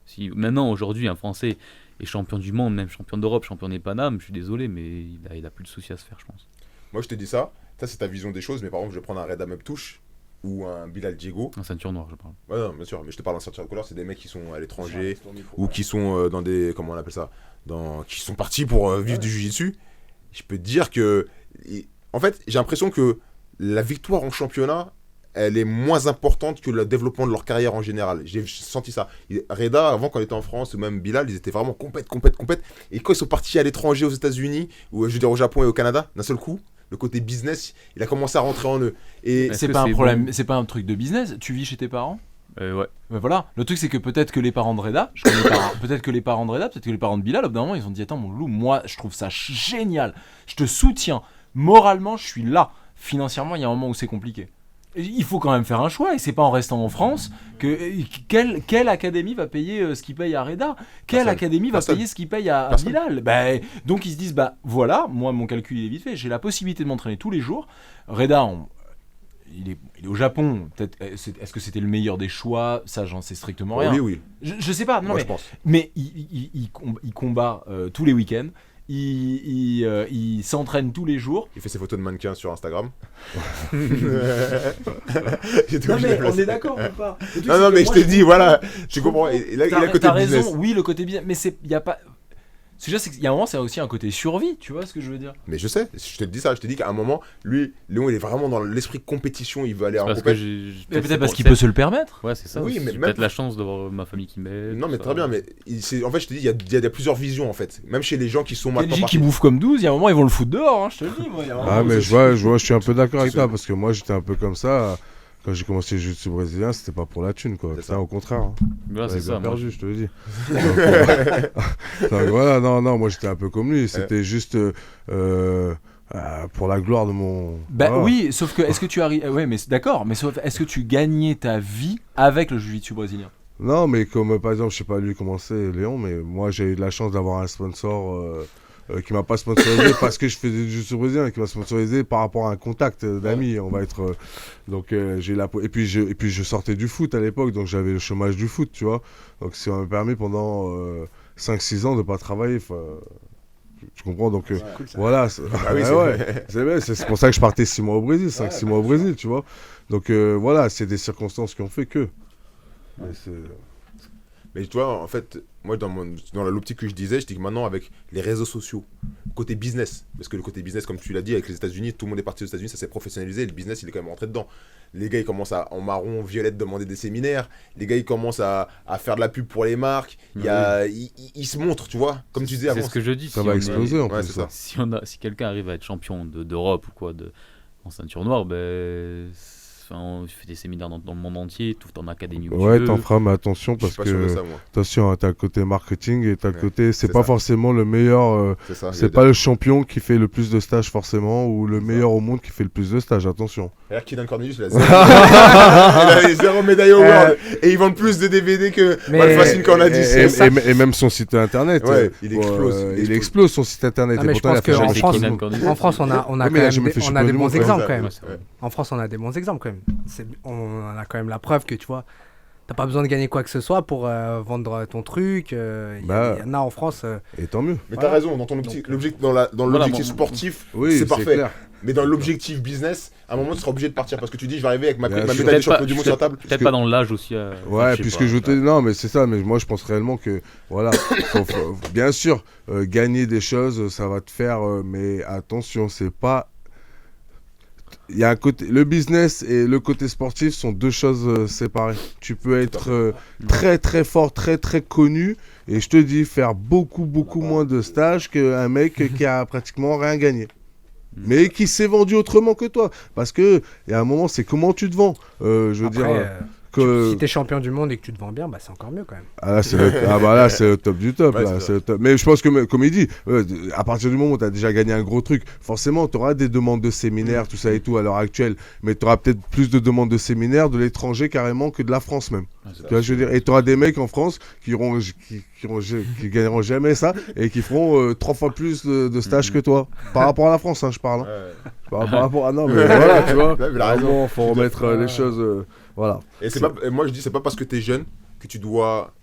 Si maintenant, aujourd'hui, un Français est champion du monde, même champion d'Europe, champion des Paname, je suis désolé, mais il a plus de soucis à se faire, je pense. Moi, je te dis ça c'est ta vision des choses, mais par exemple, je vais prendre un Red Up Touche. ou un Bilal Diego. En ceinture noire, je parle. Ouais, non, bien sûr, mais je te parle en ceinture de couleur, c'est des mecs qui sont à l'étranger ou qui sont dans des. Comment on appelle ça qui sont partis pour vivre du jiu-jitsu. Je peux te dire que. En fait, j'ai l'impression que la victoire en championnat, elle est moins importante que le développement de leur carrière en général. J'ai senti ça. Reda, avant, quand il était en France, ou même Bilal, ils étaient vraiment compètes. Et quand ils sont partis à l'étranger, aux États-Unis, ou je veux dire au Japon et au Canada, d'un seul coup, le côté business, il a commencé à rentrer en eux. Et C'est pas un problème, c'est pas un truc de business. Tu vis chez tes parents ? Ouais. Mais voilà, le truc c'est que peut-être que les parents de Reda, peut-être que les parents de Bilal, au bout d'un moment ils ont dit attends mon loulou, moi je trouve ça génial, je te soutiens, moralement je suis là, financièrement il y a un moment où c'est compliqué. Il faut quand même faire un choix et c'est pas en restant en France quelle académie va payer ce qu'il paye à Reda, quelle académie va payer ce qu'il paye à Bilal. Donc ils se disent voilà, moi mon calcul il est vite fait, j'ai la possibilité de m'entraîner tous les jours. Reda il est au Japon, peut-être. Est-ce que c'était le meilleur des choix ? Ça, j'en sais strictement rien. Oui. Je sais pas, non, Moi, je pense. mais il combat tous les week-ends. Il s'entraîne tous les jours. Il fait ses photos de mannequins sur Instagram. Non, mais on est d'accord ou pas ? Non, mais je te dis, voilà, tu comprends. Et là, il a le côté t'as business. raison, oui, le côté business, mais il y a pas. Ce que je veux dire, c'est qu'il y a un moment, c'est aussi un côté survie, tu vois ce que je veux dire ? Mais je sais, je te dis ça, je te dis qu'à un moment, lui, Léon, il est vraiment dans l'esprit compétition, il veut aller en Parce que compétition. Peut-être parce qu'il peut se le permettre. Ouais, c'est ça. Oui, Oui, mais mais même- peut-être la chance d'avoir ma famille qui m'aide. Non, mais tout très ça. bien, mais en fait, je te dis, il y a plusieurs visions en fait. Même chez les gens qui sont maintenant Kenji qui partis. bouffe comme 12, il y a un moment, ils vont le foutre dehors, hein, je te le dis, moi. il y a un moment Ah, où mais c'est- je vois, je suis un peu d'accord avec toi parce que moi j'étais un peu comme ça. Quand j'ai commencé le jiu-jitsu brésilien, c'était pas pour la thune quoi. C'est Putain, ça. au contraire. Hein. Ouais, c'est J'avais ça. bien moi, perdu, je te le dis. Donc, voilà, non, moi j'étais un peu comme lui. C'était juste pour la gloire de mon. Voilà. Oui, sauf que est-ce que tu arrives ouais, mais d'accord, mais sauf est-ce que tu gagnais ta vie avec le jiu-jitsu brésilien ? Non, mais comme par exemple, je sais pas lui comment c'est, Léon, mais moi j'ai eu de la chance d'avoir un sponsor qui m'a pas sponsorisé parce que je faisais du jiu-jitsu brésilien, qui m'a sponsorisé par rapport à un contact d'amis. On va être donc j'ai et puis je sortais du foot à l'époque, donc j'avais le chômage du foot, tu vois. Donc ça m'a permis pendant 5-6 ans de pas travailler. Tu comprends, donc voilà. C'est pour ça que je partais 6 mois au Brésil, 5-6 mois au Brésil, tu vois. Donc voilà, c'est des circonstances qui ont fait que. Mais Mais tu vois, en fait, moi, dans l'optique que je dis que maintenant, avec les réseaux sociaux, côté business, parce que le côté business, comme tu l'as dit, avec les États-Unis, tout le monde est parti aux États-Unis, ça s'est professionnalisé, et le business, il est quand même rentré dedans. Les gars, ils commencent en marron, violette, demander des séminaires. Les gars, ils commencent à faire de la pub pour les marques. Ils se montrent, tu vois, comme tu disais avant. C'est ce que je dis. ça si va on est- exploser en Ouais, plus. c'est ça. Si quelqu'un arrive à être champion d'Europe ou quoi en ceinture noire, on fait des séminaires dans le monde entier, tout en académie. où tu Ouais, veux. t'en feras, mais attention Je suis parce pas sûr de que ça, moi. attention, hein, t'as le côté marketing et t'as le Ouais, côté, c'est c'est pas ça. forcément le meilleur. C'est ça. C'est pas le champion qui fait le plus de stages forcément ou le meilleur au monde qui fait le plus de stages. Attention. Regarde Kylian Cornelius, il a 0 médaille au World. Et ils vendent plus de DVD que Mais- Malfacine qu'on a dit. Et même son site internet. Ouais, il explose, Il explose son site internet. Ah, et mais je pourtant, il a pense fait qu'en jamais c'est France, champion du Kylian monde. Cornelius. en France, on a Ouais, quand mais il a même jamais fait on a champion des du bons monde, exemples ça. quand même. Ouais, c'est vrai. En France, on a des bons exemples quand même. On a quand même la preuve que tu vois, t'as pas besoin de gagner quoi que ce soit pour vendre ton truc. Il y en a en France. Et tant mieux. Mais Voilà. t'as raison, dans ton l'objectif sportif, Oui, c'est parfait. clair. Mais dans l'objectif business, à un moment, tu seras obligé de partir parce que tu dis, je vais arriver avec ma Bien sûr. médaille de Peut-être champion pas- du monde sur la table. Peut-être pas dans l'âge aussi. Ouais, puisque je te dis, non, mais c'est ça, mais moi je pense réellement que, voilà, bien sûr, gagner des choses, ça va te faire, mais attention, c'est pas. Il y a un côté, le business et le côté sportif sont deux choses séparées. Tu peux être très très fort, très très connu, et je te dis, faire beaucoup moins de stages qu'un mec qui a pratiquement rien gagné. Mais qui s'est vendu autrement que toi. Parce que, il y a un moment, c'est comment tu te vends. Je veux Après, dire. Que... si t'es champion du monde et que tu te vends bien, bah c'est encore mieux quand même. Ah là, c'est le top du top. Ouais, Là, c'est c'est le top. Mais je pense que, comme il dit, à partir du moment où tu as déjà gagné un gros truc, forcément, tu auras des demandes de séminaires, tout ça et tout à l'heure actuelle. Mais tu auras peut-être plus de demandes de séminaires de l'étranger carrément que de la France même. Tu vois, je veux dire, et tu auras des mecs en France qui gagneront jamais ça et qui feront 3 fois plus de stages que toi. Par rapport à la France, hein, je parle. Hein. Ouais. Par rapport à. Non, mais voilà, tu vois. Ouais, mais il a raison. Vraiment, faut remettre les choses. Voilà. Et moi, je dis, c'est pas parce que t'es jeune que tu dois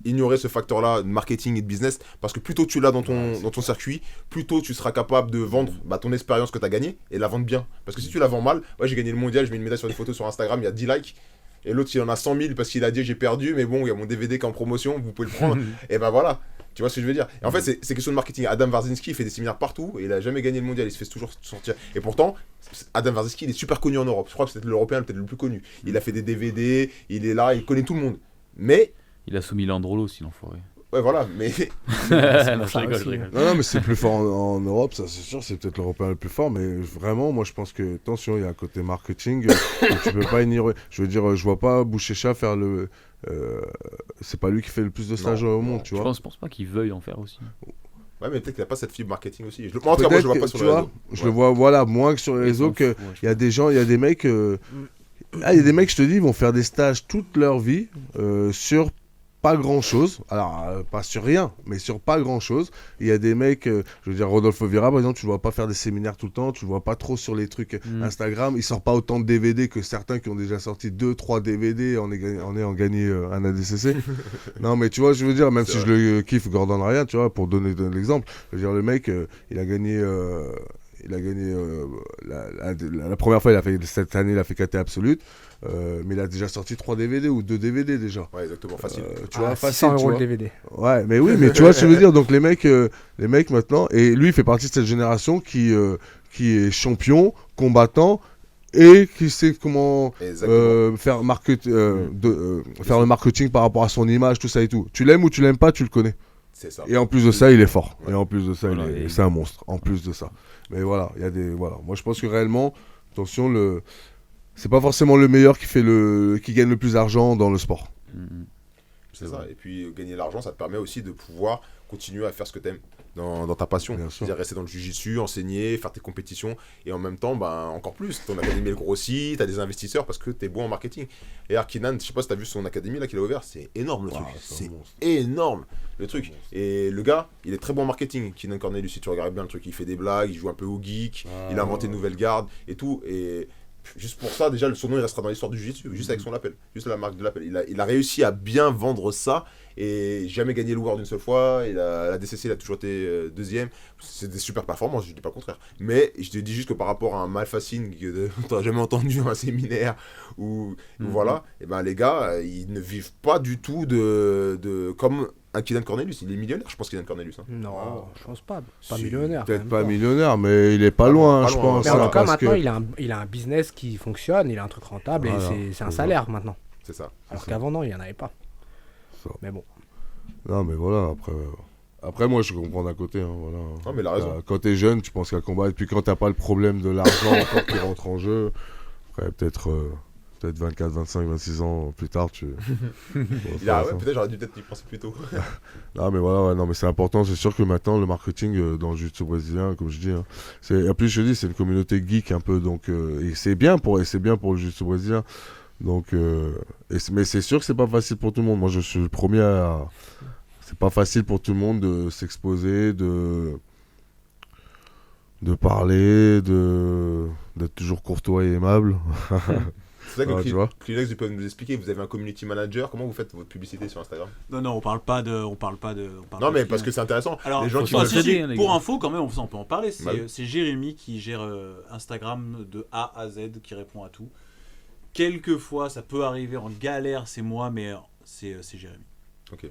ignorer ce facteur-là de marketing et de business, parce que plus tôt tu l'as dans ton circuit, plus tôt tu seras capable de vendre ton expérience que tu as gagnée et la vendre bien. Parce que si tu la vends mal, j'ai gagné le mondial, je mets une médaille sur une photo sur Instagram, il y a 10 likes, et l'autre il en a 100 000 parce qu'il a dit j'ai perdu, mais bon, il y a mon DVD qui est en promotion, vous pouvez le prendre, et ben voilà. Tu vois ce que je veux dire? Et en fait, c'est question de marketing. Adam Warzinski, il fait des séminaires partout et il a jamais gagné le mondial. Il se fait toujours sortir. Et pourtant, Adam Warzinski, il est super connu en Europe. Je crois que c'est l'Européen peut-être le plus connu. Il a fait des DVD, il est là, il connaît tout le monde. Mais. Il a soumis Landrolo aussi, l'enfoiré. Ouais, voilà, mais. Non, je rigole. Non, mais c'est plus fort en Europe, ça c'est sûr, c'est peut-être l'Européen le plus fort, mais vraiment, moi je pense que, attention, il y a un côté marketing que tu peux pas ignorer. Je veux dire, je vois pas Bouchécha faire le. C'est pas lui qui fait le plus de stages au monde, tu vois. Je pense pas qu'il veuille en faire aussi. Ouais, mais peut-être qu'il a pas cette fibre marketing aussi. En tout cas, moi je le vois pas sur les réseaux. Je le vois, voilà, moins que sur les réseaux, qu'il y a des gens, il y a des mecs. Il y a des mecs, je te dis, ils vont faire des stages toute leur vie sur pas grand chose, alors pas sur rien, mais sur pas grand chose. Il y a des mecs, je veux dire Rodolphe Vieira par exemple, tu le vois pas faire des séminaires tout le temps, tu le vois pas trop sur les trucs Instagram, il sort pas autant de DVD que certains qui ont déjà sorti 2-3 DVD en ayant gagné un ADCC. Non mais tu vois, je veux dire, même si je le kiffe Gordon Ryan, tu vois, pour donner l'exemple, je veux dire le mec, il a gagné la première fois, cette année, il a fait KT Absolute. Mais il a déjà sorti 3 DVD ou 2 DVD déjà. Ouais, exactement, facile. Tu vois, 600 € le DVD. Ouais, mais oui, mais tu vois ce que je veux dire. Donc les mecs maintenant, et lui, il fait partie de cette génération qui est champion, combattant, et qui sait comment faire le marketing par rapport à son image, tout ça et tout. Tu l'aimes ou tu l'aimes pas, tu le connais. C'est ça. Et en plus de ça, il est fort. Ouais. Et en plus de ça, c'est un monstre. En plus de ça. Mais voilà, il y a des. Voilà. Moi, je pense que réellement, attention, c'est pas forcément le meilleur qui gagne le plus d'argent dans le sport. C'est ça. Et puis gagner de l'argent, ça te permet aussi de pouvoir continuer à faire ce que t'aimes dans ta passion. C'est-à-dire rester dans le jiu-jitsu, enseigner, faire tes compétitions. Et en même temps, encore plus, ton académie elle grossit, t'as des investisseurs parce que t'es bon en marketing. Et Arkinan, je sais pas si t'as vu son académie là qu'il a ouvert, c'est énorme le truc. C'est énorme le truc. Et le gars, il est très bon en marketing. Kinan Cornelius, si tu regardes bien le truc, il fait des blagues, il joue un peu au geek, il a inventé une nouvelle garde et tout. Et juste pour ça, déjà, son nom il restera dans l'histoire du jiu-jitsu, juste avec son lapel, juste la marque de l'appel. Il a réussi à bien vendre ça et jamais gagné le World une seule fois. La DCC, il a toujours été deuxième. C'est des super performances, je dis pas le contraire. Mais je te dis juste que par rapport à un Malfacine que t'as jamais entendu un séminaire ou voilà, et ben les gars, ils ne vivent pas du tout de comme un Kinan Cornelius. Il est millionnaire, je pense, Kinan Cornelius. Non, je pense pas. Pas millionnaire. Peut-être pas millionnaire, mais il est pas loin, je pense. Mais en tout cas, maintenant, il a un business qui fonctionne, il a un truc rentable et c'est un salaire maintenant. C'est ça. Alors qu'avant, non, il n'y en avait pas. Mais bon. Non, mais voilà, après moi, je comprends d'un côté. Voilà. Non, mais il a raison. Quand t'es jeune, tu penses qu'à combattre. Et puis quand t'as pas le problème de l'argent encore qui rentre en jeu, après, peut-être 24, 25, 26 ans plus tard, tu. Peut-être j'aurais dû y penser plus tôt. Non, mais voilà, non, mais c'est important. C'est sûr que maintenant, le marketing dans le jiu-jitsu brésilien, comme je dis, en plus, je dis, c'est une communauté geek un peu. Donc, et c'est bien pour le jiu-jitsu brésilien. Donc, mais c'est sûr que c'est pas facile pour tout le monde. Moi, je suis le premier à. C'est pas facile pour tout le monde de s'exposer, de parler, d'être toujours courtois et aimable. C'est ça que Kleenex peut nous expliquer. Vous avez un community manager. Comment vous faites votre publicité sur Instagram? Non, on parle pas de. Non, mais parce que c'est intéressant. Alors, les gens qui pour info, quand même, on peut en parler. C'est Jérémy qui gère Instagram de A à Z, qui répond à tout. Quelquefois, ça peut arriver en galère, c'est moi, mais c'est Jérémy. Ok.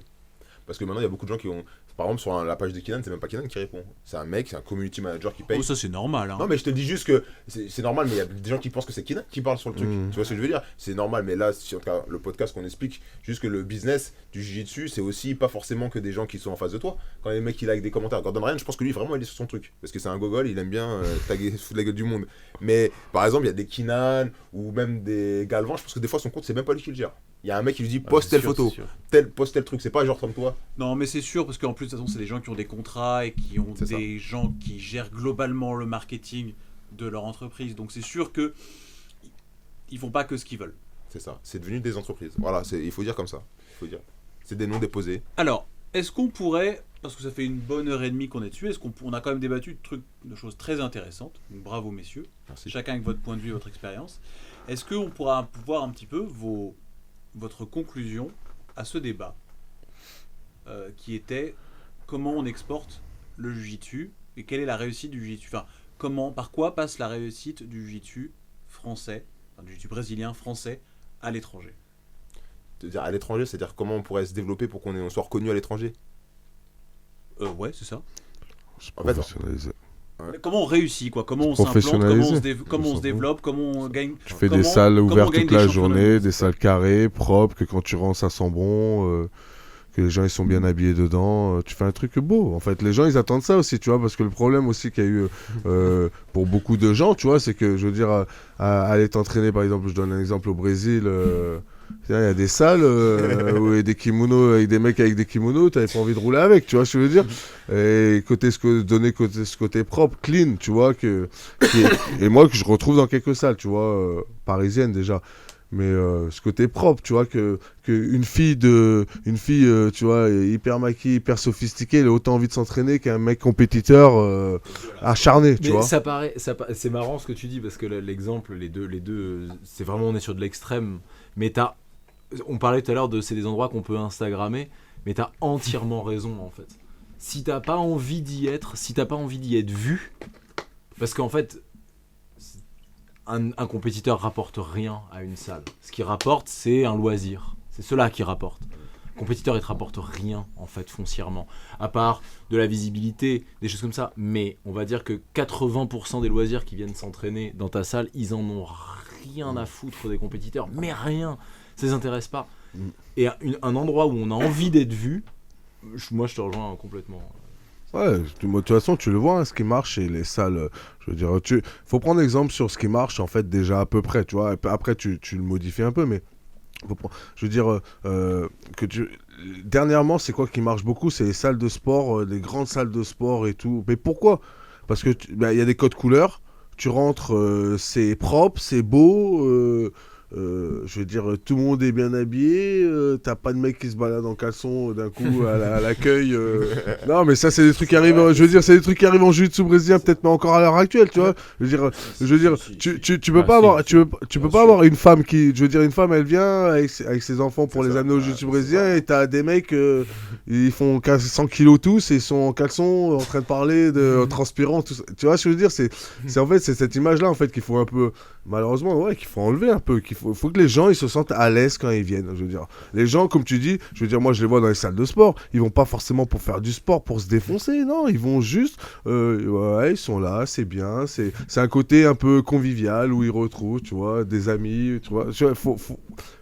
Parce que maintenant, il y a beaucoup de gens qui ont. Par exemple, sur la page de Kinan, c'est même pas Kinan qui répond. C'est un mec, c'est un community manager qui paye. Oh, ça c'est normal. Hein. Non, mais je te dis juste que c'est normal, mais il y a des gens qui pensent que c'est Kinan qui parle sur le truc. Tu vois ce que je veux dire? C'est normal, mais là, en tout cas, le podcast qu'on explique, juste que le business du jiu-jitsu, c'est aussi pas forcément que des gens qui sont en face de toi. Quand les mecs ils like des commentaires, Gordon Ryan, je pense que lui vraiment il est sur son truc. Parce que c'est un gogol, il aime bien taguer, foutre la gueule du monde. Mais par exemple, il y a des Kinan ou même des Galvan, je pense que des fois son compte, c'est même pas lui qui le gère. Il y a un mec qui lui dit poste telle photo, poste tel truc, c'est pas genre comme toi. Non, mais c'est sûr, parce qu'en plus, de toute façon, c'est des gens qui ont des contrats et qui ont des gens qui gèrent globalement le marketing de leur entreprise. Donc c'est sûr que ils font pas que ce qu'ils veulent. C'est ça, c'est devenu des entreprises. Voilà, il faut dire comme ça. Il faut dire. C'est des noms déposés. Alors, est-ce qu'on pourrait, parce que ça fait une bonne heure et demie qu'on est dessus, est-ce qu'on a quand même débattu de choses très intéressantes. Donc, bravo messieurs. Merci. Chacun avec votre point de vue, votre expérience. Est-ce qu'on pourra voir un petit peu votre conclusion à ce débat? qui était comment on exporte le jiu-jitsu et quelle est la réussite du jiu-jitsu. Enfin, par quoi passe la réussite du jiu-jitsu français, du jiu-jitsu brésilien français à l'étranger. C'est-à-dire à l'étranger, c'est-à-dire comment on pourrait se développer pour qu'on soit reconnu à l'étranger. Ouais, c'est ça. En fait, comment on réussit, quoi. Comment on s'implante, comment on se développe, comment on gagne. Tu fais des salles ouvertes toute la journée, des salles carrées, propres, que quand tu rentres ça sent bon, que les gens ils sont bien habillés dedans. Tu fais un truc beau. En fait, les gens ils attendent ça aussi, tu vois, parce que le problème aussi qu'il y a eu pour beaucoup de gens, tu vois, c'est que je veux dire, aller t'entraîner, par exemple, je donne un exemple au Brésil. Il y a des salles où il y a des kimonos avec des mecs avec des kimonos, t'avais pas envie de rouler avec, tu vois ce que je veux dire. Et donner ce côté propre, clean, tu vois, et moi que je retrouve dans quelques salles, tu vois, parisiennes déjà. Mais ce côté propre, tu vois, que une fille, tu vois, hyper maquillée, hyper sophistiquée, elle a autant envie de s'entraîner qu'un mec compétiteur acharné, tu vois. C'est marrant ce que tu dis parce que l'exemple, les deux, c'est vraiment on est sur de l'extrême. Mais on parlait tout à l'heure c'est des endroits qu'on peut instagrammer, mais t'as entièrement raison en fait. Si t'as pas envie d'y être, vu, parce qu'en fait, un compétiteur rapporte rien à une salle. Ce qui rapporte, c'est un loisir. C'est cela qui rapporte. Le compétiteur, il te rapporte rien en fait foncièrement, à part de la visibilité, des choses comme ça. Mais on va dire que 80% des loisirs qui viennent s'entraîner dans ta salle, ils en ont rien à foutre des compétiteurs, mais rien, ça les intéresse pas. Et un endroit où on a envie d'être vu, moi je te rejoins complètement. Ouais, de toute façon tu le vois, hein, ce qui marche et les salles, je veux dire, faut prendre exemple sur ce qui marche en fait déjà à peu près, tu vois, après tu le modifies un peu, mais je veux dire dernièrement c'est quoi qui marche beaucoup, c'est les salles de sport, les grandes salles de sport et tout. Mais pourquoi? Parce que y a des codes couleurs. Tu rentres, c'est propre, c'est beau, je veux dire, tout le monde est bien habillé, t'as pas de mec qui se balade en caleçon d'un coup à l'accueil. Non, mais ça, c'est des trucs qui arrivent, je veux dire, c'est des trucs qui arrivent en jiu-jitsu brésilien, peut-être pas encore à l'heure actuelle, tu vois. Je veux dire, tu peux pas avoir, tu peux pas avoir une femme qui, je veux dire, une femme, elle vient avec ses enfants pour les amener au jiu-jitsu brésilien, et t'as des mecs, ils font 100 kilos tous, et ils sont en caleçon, en train de parler, transpirant, tout ça. Tu vois ce que je veux dire, c'est en fait, c'est cette image-là, en fait, qu'il faut un peu, malheureusement, ouais, qu'il faut enlever un peu, faut que les gens ils se sentent à l'aise quand ils viennent. Je veux dire, les gens, comme tu dis, je veux dire, moi je les vois dans les salles de sport, ils vont pas forcément pour faire du sport, pour se défoncer, non, ils vont juste, ouais, ils sont là, c'est bien, c'est un côté un peu convivial où ils retrouvent, tu vois, des amis, tu vois,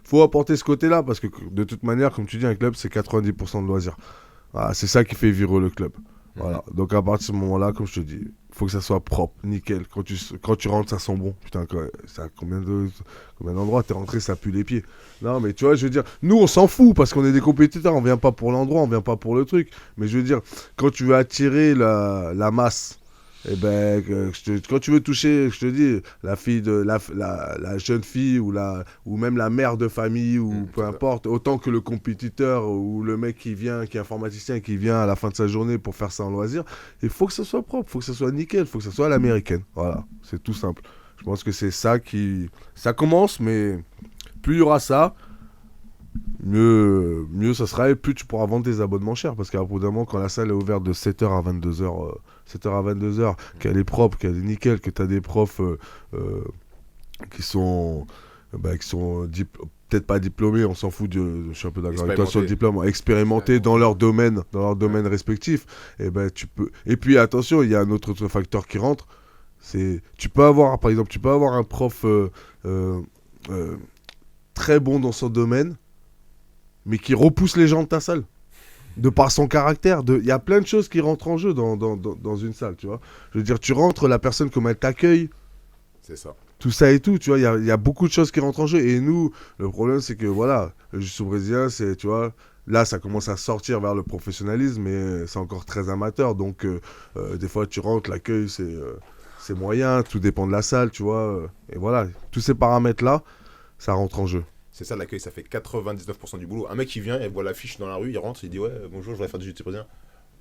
faut apporter ce côté-là parce que de toute manière, comme tu dis, un club c'est 90% de loisirs. Voilà, c'est ça qui fait vivre le club. Voilà. Donc à partir de ce moment-là, comme je te dis, faut que ça soit propre, nickel. Quand tu rentres, ça sent bon. Putain, combien d'endroits t'es rentré, ça pue les pieds. Non, mais tu vois, je veux dire, nous on s'en fout parce qu'on est des compétiteurs, on vient pas pour l'endroit, on vient pas pour le truc. Mais je veux dire, quand tu veux attirer la masse, eh ben, quand tu veux toucher, je te dis, la fille la jeune fille ou même la mère de famille ou peu importe, autant que le compétiteur ou le mec qui est informaticien qui vient à la fin de sa journée pour faire ça en loisir, il faut que ça soit propre, il faut que ça soit nickel, il faut que ça soit à l'américaine. Voilà, c'est tout simple. Je pense que c'est ça ça commence, mais plus il y aura ça, mieux ça sera et plus tu pourras vendre des abonnements chers parce qu'à bout d'un moment, quand la salle est ouverte de 7h à 22h, 7h à 22h, qu'elle est propre, qu'elle est nickel, que tu as des profs qui sont peut-être pas diplômés, on s'en fout, je suis un peu d'accord avec toi sur le diplôme, expérimentés dans leur domaine respectif, et ben tu peux. Et puis attention, il y a un autre facteur qui rentre, c'est tu peux avoir un prof très bon dans son domaine, mais qui repousse les gens de ta salle. De par son caractère, il y a plein de choses qui rentrent en jeu dans une salle, tu vois. Je veux dire, tu rentres, la personne, comment elle t'accueille. C'est ça. Tout ça et tout, tu vois, il y a beaucoup de choses qui rentrent en jeu. Et nous, le problème, c'est que, voilà, le jiu-jitsu brésilien, c'est, tu vois, là, ça commence à sortir vers le professionnalisme, mais c'est encore très amateur. Donc, des fois, tu rentres, l'accueil, c'est moyen, tout dépend de la salle, tu vois. Et voilà, tous ces paramètres-là, ça rentre en jeu. C'est ça l'accueil, ça fait 99% du boulot. Un mec qui vient, il voit l'affiche dans la rue, il rentre, il dit ouais, bonjour, je voudrais faire du jiu-jitsu brésilien.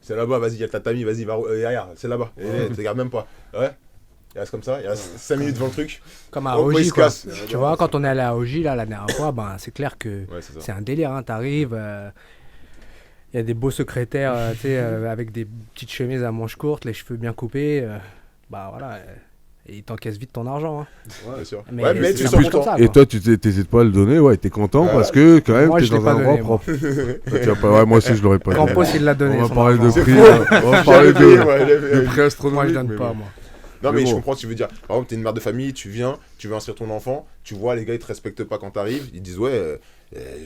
C'est là-bas, vas-y, il y a le tatami, vas-y, va derrière, c'est là-bas. Et tu regardes même pas. Ouais. Il reste comme ça, il reste 5 minutes devant le truc. Comme à Oji, quoi. Tu vois, quand on est allé à Oji, là, la dernière fois, c'est clair que c'est un délire. Hein. T'arrives, Il y a des beaux secrétaires, tu sais, avec des petites chemises à manches courtes, les cheveux bien coupés. Bah voilà, et ils t'encaissent vite ton argent. Hein. Bien sûr. Mais Ouais, mais c'est tu un sens peu content. comme ça, Et quoi. toi, tu t'hésites pas à le donner, ouais, t'es content parce que quand même, Moi, t'es je l'ai dans pas un endroit donné, moi. propre. Tu vas pas- ouais, moi aussi, je l'aurais pas donné. Campos, il l'a donné. On va son parler de argent. prix, on va parler de prix Moi, astronomique. je donne mais pas, bon. moi. Non, Mais mais je bon. comprends ce que tu veux dire. Par exemple, t'es une mère de famille, tu viens, tu veux inscrire ton enfant, tu vois, les gars, ils te respectent pas quand t'arrives. Ils disent, ouais,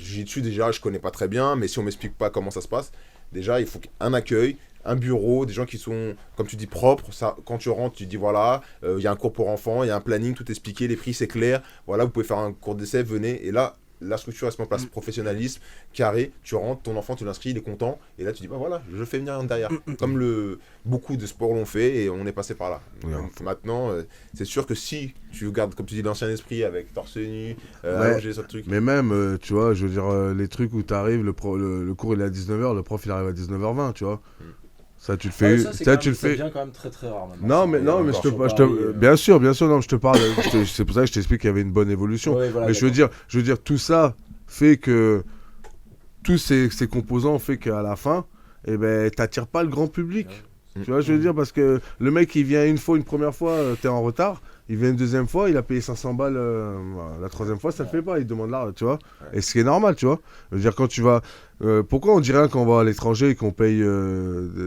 j'y suis déjà, je connais pas très bien, mais si on m'explique pas comment ça se passe, déjà, il faut un accueil, un bureau, des gens qui sont, comme tu dis, propres. Ça, quand tu rentres, tu dis, voilà, il y a un cours pour enfants, il y a un planning, tout expliqué, les prix, c'est clair. Voilà, vous pouvez faire un cours d'essai, venez. Et là, la structure reste en place, professionnalisme, carré, tu rentres, ton enfant, tu l'inscris, il est content, et là tu dis, bah voilà, je fais venir un derrière. Comme beaucoup de sports l'ont fait, et on est passé par là. Ouais. Donc, maintenant, c'est sûr que si tu gardes, comme tu dis, l'ancien esprit avec torse nu, Ouais. allongé sur le truc, Mais même, tu vois, je veux dire, les trucs où t'arrives, le cours il est à 19h, le prof il arrive à 19h20, tu vois. Ça, tu le fais. Ça, tu le fais. devient quand même très très rare. Non, mais je te bien sûr, non, je te parle. C'est pour ça que je t'explique qu'il y avait une bonne évolution. Mais je veux dire, tout ça fait que tous ces composants fait qu'à la fin, eh ben, t'attires pas le grand public. Tu vois, je veux dire, parce que le mec, il vient une première fois, t'es en retard. Il vient une deuxième fois, il a payé 500 balles. La troisième fois, ça le fait pas. Il demande là, tu vois. Et ce qui est normal, tu vois. Je veux dire, quand tu vas. Pourquoi on dit rien quand on va à l'étranger et qu'on paye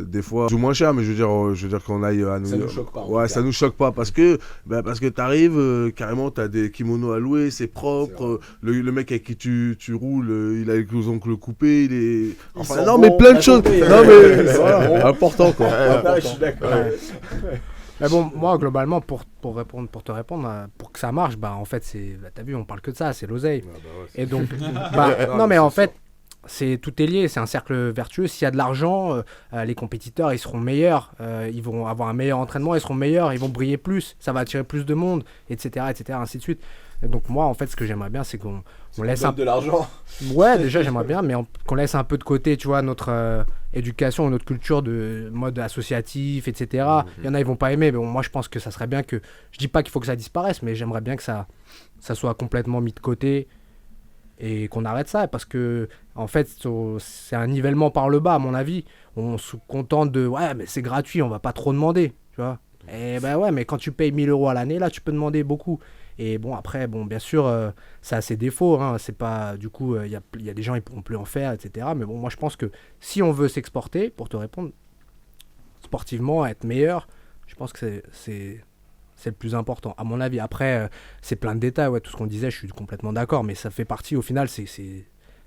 des fois du moins cher, mais je veux dire qu'on aille à New Ça nous York. choque pas, en Ouais, tout ça nous choque pas parce que t'arrives carrément, t'as des kimonos à louer, c'est propre. Le mec avec qui tu roules, il a les ongles coupés, il est. Enfin, sent non, bon, mais plein on de a choses. compris. Non, mais Il sent voilà, bon. important quoi. Ah, je suis d'accord. Mais bon, moi, globalement, pour te répondre, pour que ça marche, bah, en fait, t'as vu, on parle que de ça, c'est l'oseille. Et donc, non, mais en fait, tout est lié, c'est un cercle vertueux. S'il y a de l'argent, les compétiteurs, ils seront meilleurs, ils vont avoir un meilleur entraînement, ils seront meilleurs, ils vont briller plus, ça va attirer plus de monde, etc., ainsi de suite. Et donc, moi, en fait, ce que j'aimerais bien, c'est qu'on laisse un de l'argent. Ouais, déjà, j'aimerais bien, mais qu'on laisse un peu de côté, tu vois, notre éducation, notre culture de mode associatif, etc. Il y en a, ils vont pas aimer, mais bon, moi, je pense que ça serait bien que... Je dis pas qu'il faut que ça disparaisse, mais j'aimerais bien que ça soit complètement mis de côté et qu'on arrête ça, parce que, en fait, c'est un nivellement par le bas, à mon avis. On se contente de... Ouais, mais c'est gratuit, on va pas trop demander, tu vois. Et ben ouais, mais quand tu payes 1000 € à l'année, là, tu peux demander beaucoup. Et bon, après, bon, bien sûr, ça a ses défauts. Hein, c'est pas, du coup, il y a des gens, ils pourront plus en faire, etc. Mais bon, moi, je pense que si on veut s'exporter, pour te répondre, sportivement, être meilleur, je pense que c'est le plus important, à mon avis. Après, c'est plein de détails, ouais, tout ce qu'on disait, je suis complètement d'accord. Mais ça fait partie, au final, c'est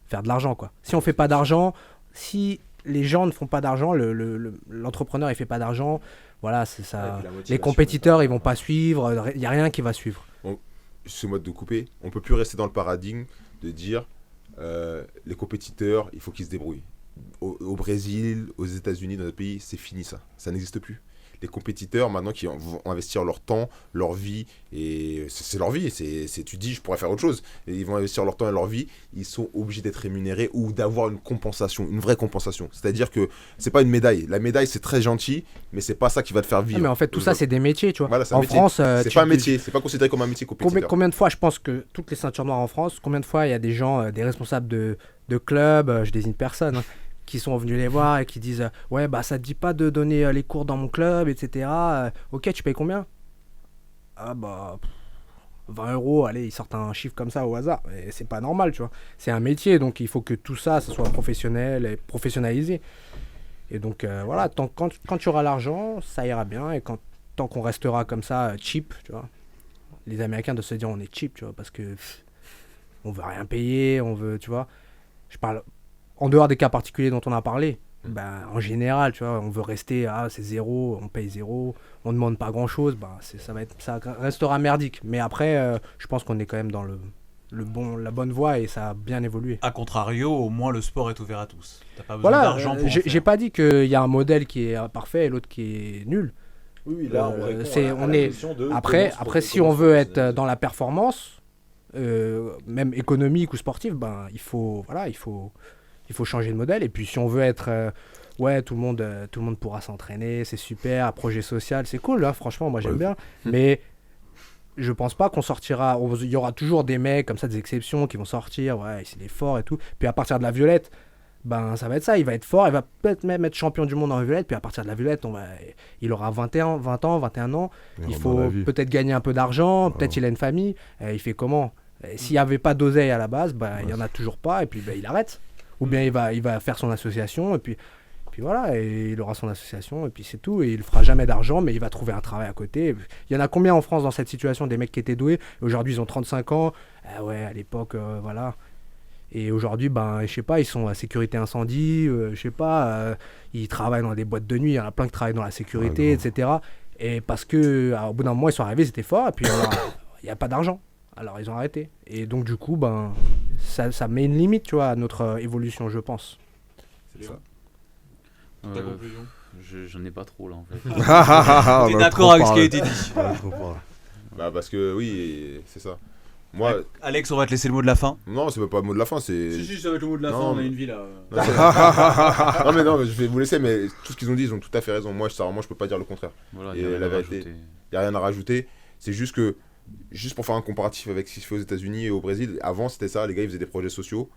faire de l'argent, quoi. Si on fait pas d'argent, si les gens ne font pas d'argent, l'entrepreneur, il fait pas d'argent, voilà, c'est ça. Les compétiteurs, ils vont pas suivre, il y a rien qui va suivre. ce mode de couper, on peut plus rester dans le paradigme de dire les compétiteurs, il faut qu'ils se débrouillent. Au Brésil, aux États-Unis, dans notre pays, c'est fini ça. Ça n'existe plus. Les compétiteurs, maintenant, qui vont investir leur temps, leur vie, et c'est leur vie, tu dis, je pourrais faire autre chose. Et ils vont investir leur temps et leur vie, ils sont obligés d'être rémunérés ou d'avoir une compensation, une vraie compensation. C'est-à-dire que c'est pas une médaille. La médaille, c'est très gentil, mais c'est pas ça qui va te faire vivre. Ah, mais en fait, tout ça, c'est des métiers, tu vois. Voilà, en France, c'est pas un métier, c'est pas considéré comme un métier compétiteur. Combien de fois, je pense que toutes les ceintures noires en France, combien de fois il y a des gens, des responsables de clubs, je désigne personne, hein, qui sont venus les voir et qui disent ouais, bah ça te dit pas de donner les cours dans mon club, etc. Ok, tu payes combien? Ah bah 20 €, allez, ils sortent un chiffre comme ça au hasard. Et c'est pas normal, tu vois. C'est un métier, donc il faut que tout ça, ça soit professionnel et professionnalisé. Et donc voilà, quand tu auras l'argent, ça ira bien. Et tant qu'on restera comme ça, cheap, tu vois. Les Américains de se dire on est cheap, tu vois, parce que on veut rien payer, on veut, tu vois. Je parle en dehors des cas particuliers dont on a parlé. Ben, en général, tu vois, on veut rester, c'est zéro, on paye zéro, on demande pas grand chose, ça restera merdique. Mais après, je pense qu'on est quand même dans la bonne voie et ça a bien évolué. A contrario, au moins le sport est ouvert à tous. T'as pas besoin d'argent pour en faire. J'ai pas dit qu'il y a un modèle qui est parfait et l'autre qui est nul. Oui, là, on est après, si on veut être dans la performance, même économique ou sportive, ben il faut changer de modèle. Et puis si on veut être tout le monde pourra s'entraîner, c'est super, projet social, c'est cool, là, franchement, moi j'aime bien. Mais je pense pas qu'on sortira, il y aura toujours des mecs comme ça, des exceptions qui vont sortir, ouais, c'est des forts et tout. Puis à partir de la violette, ben ça va être ça, il va être fort, il va peut-être même être champion du monde en violette, puis à partir de la violette, il aura 20 ans, 21 ans, il faut peut-être gagner un peu d'argent, peut-être il a une famille, il fait comment ? S'il n'y avait pas d'oseille à la base, il n'y en a toujours pas, et puis il arrête. Ou bien il va faire son association, et puis voilà, et il aura son association, et puis c'est tout, et il ne fera jamais d'argent, mais il va trouver un travail à côté. Il y en a combien en France dans cette situation, des mecs qui étaient doués, aujourd'hui ils ont 35 ans, ouais, à l'époque, voilà. Et aujourd'hui, je sais pas, ils sont à sécurité incendie, je sais pas, ils travaillent dans des boîtes de nuit, il y en a plein qui travaillent dans la sécurité, etc. Et parce que, au bout d'un moment, ils sont arrivés, ils étaient forts, et puis il n'y a pas d'argent. Alors ils ont arrêté. Et donc du coup, ça met une limite, tu vois, à notre évolution, je pense. C'est ça. Ta conclusion ? J'en ai pas trop là en fait. T'es d'accord avec ce qui a été dit ? Parce que oui, c'est ça. Moi, Alex, on va te laisser le mot de la fin. Non, c'est pas le mot de la fin, c'est. Si, ça va être le mot de la fin, on a une vie là. Non, mais je vais vous laisser, mais tout ce qu'ils ont dit, ils ont tout à fait raison. Moi, je peux pas dire le contraire. Voilà, et la vérité, il n'y a rien à rajouter. C'est juste que, juste pour faire un comparatif avec ce qui se fait aux États-Unis et au Brésil, avant c'était ça, les gars ils faisaient des projets sociaux.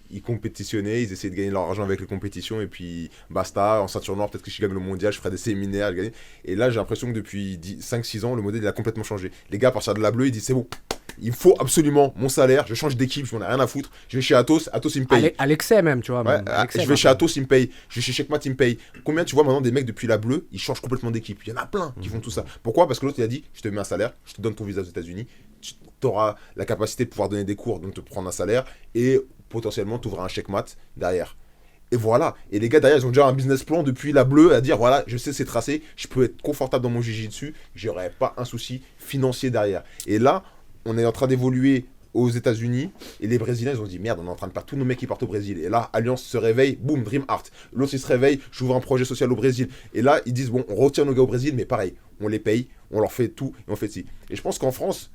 Ils compétitionnaient, ils essayaient de gagner leur argent avec les compétitions et puis basta, en ceinture noire, peut-être que je gagne le mondial, je ferai des séminaires, je gagne. Et là, j'ai l'impression que depuis 5-6 ans, le modèle il a complètement changé. Les gars, à partir de la bleue, ils disent c'est bon, il me faut absolument mon salaire, je change d'équipe, je n'en ai rien à foutre, je vais chez Atos il me paye. À l'excès même, tu vois. Ouais, je vais chez Atos, il me paye, je vais chez Checkmate, il me paye. Combien tu vois maintenant des mecs depuis la bleue, ils changent complètement d'équipe. Il y en a plein qui font tout ça. Pourquoi ? Parce que l'autre il a dit, je te mets un salaire, je te donne ton visa aux États-Unis, tu auras la capacité de pouvoir donner des cours, donc te prendre un salaire et potentiellement t'ouvrir un checkmate derrière. Et voilà. Et les gars derrière, ils ont déjà un business plan depuis la bleue à dire voilà, je sais c'est tracé, je peux être confortable dans mon jiu-jitsu, j'aurai pas un souci financier derrière. Et là, on est en train d'évoluer aux États-Unis et les Brésiliens ils ont dit merde, on est en train de perdre tous nos mecs qui partent au Brésil. Et là, Alliance se réveille, boum, Dream Heart. L'autre il se réveille, j'ouvre un projet social au Brésil. Et là, ils disent bon, on retire nos gars au Brésil, mais pareil, on les paye, on leur fait tout et on fait ci. Et je pense qu'en France,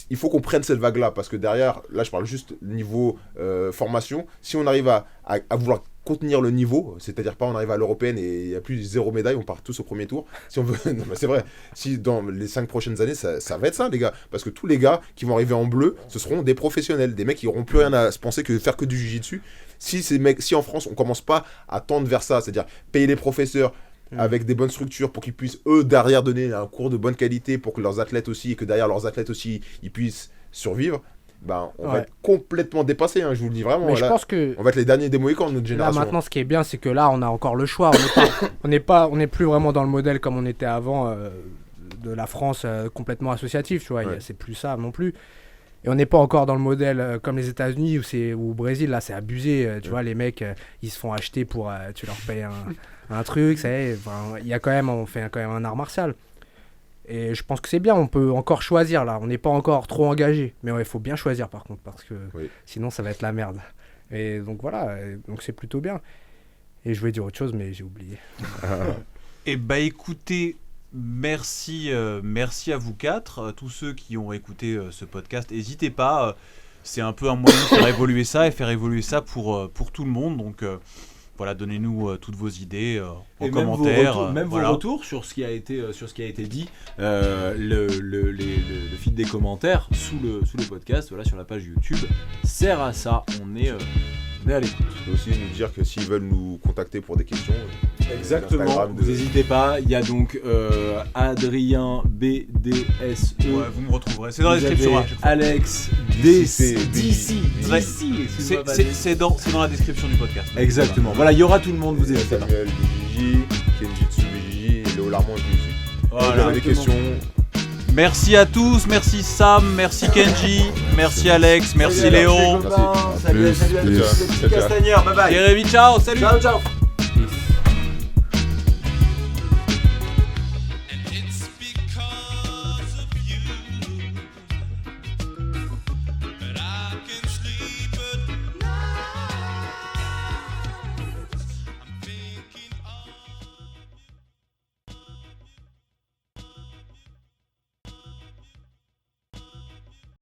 il faut qu'on prenne cette vague-là, parce que derrière, là je parle juste niveau formation, si on arrive à vouloir contenir le niveau, c'est-à-dire pas on arrive à l'européenne et il n'y a plus 0 médaille, on part tous au premier tour, si on veut, non mais c'est vrai, si dans les 5 prochaines années, ça va être ça les gars, parce que tous les gars qui vont arriver en bleu, ce seront des professionnels, des mecs qui n'auront plus rien à se penser que faire que du jiu-jitsu. Si en France on commence pas à tendre vers ça, c'est-à-dire payer les professeurs, avec des bonnes structures pour qu'ils puissent eux derrière donner un cours de bonne qualité pour que leurs athlètes aussi, et que derrière leurs athlètes aussi ils puissent survivre, on va être complètement dépassé, hein, je vous le dis vraiment. Mais là, je pense que on va être les derniers des Mohicans de notre génération. Là maintenant, ce qui est bien, c'est que là on a encore le choix, on n'est plus vraiment dans le modèle comme on était avant de la France complètement associative, tu vois, c'est plus ça non plus. Et on n'est pas encore dans le modèle comme les États-Unis ou au Brésil, là c'est abusé, tu vois, les mecs ils se font acheter pour tu leur payes un truc, ça y est, on fait quand même un art martial. Et je pense que c'est bien, on peut encore choisir là, on n'est pas encore trop engagé, mais il faut bien choisir par contre, parce que sinon ça va être la merde. Et donc voilà, donc c'est plutôt bien. Et je voulais dire autre chose, mais j'ai oublié. Et écoutez, merci à vous quatre, tous ceux qui ont écouté ce podcast, n'hésitez pas, c'est un peu un moyen de faire évoluer ça et faire évoluer ça pour tout le monde, donc voilà, donnez-nous toutes vos idées en commentaire. Vos retours sur ce qui a été dit, le feed des commentaires sous le podcast, voilà, sur la page YouTube, sert à ça. On est à l'écoute. On peut aussi nous dire que s'ils veulent nous contacter pour des questions. Exactement, vous n'hésitez pas. Il y a donc Adrien BDSE. Ouais, vous me retrouverez. C'est dans la description. Alex DC. C'est dans la description du podcast. Exactement. Voilà, il y aura tout le monde. Vous n'hésitez pas. Samuel BJJ, Kenjitsu BJJ et Léo Larmand BJJ. Voilà. Vous avez des questions. Merci à tous, merci Sam, merci Kenji, merci Alex, merci Léo. Salut Castagnère, bye bye. Jérémy, ciao, salut. Ciao.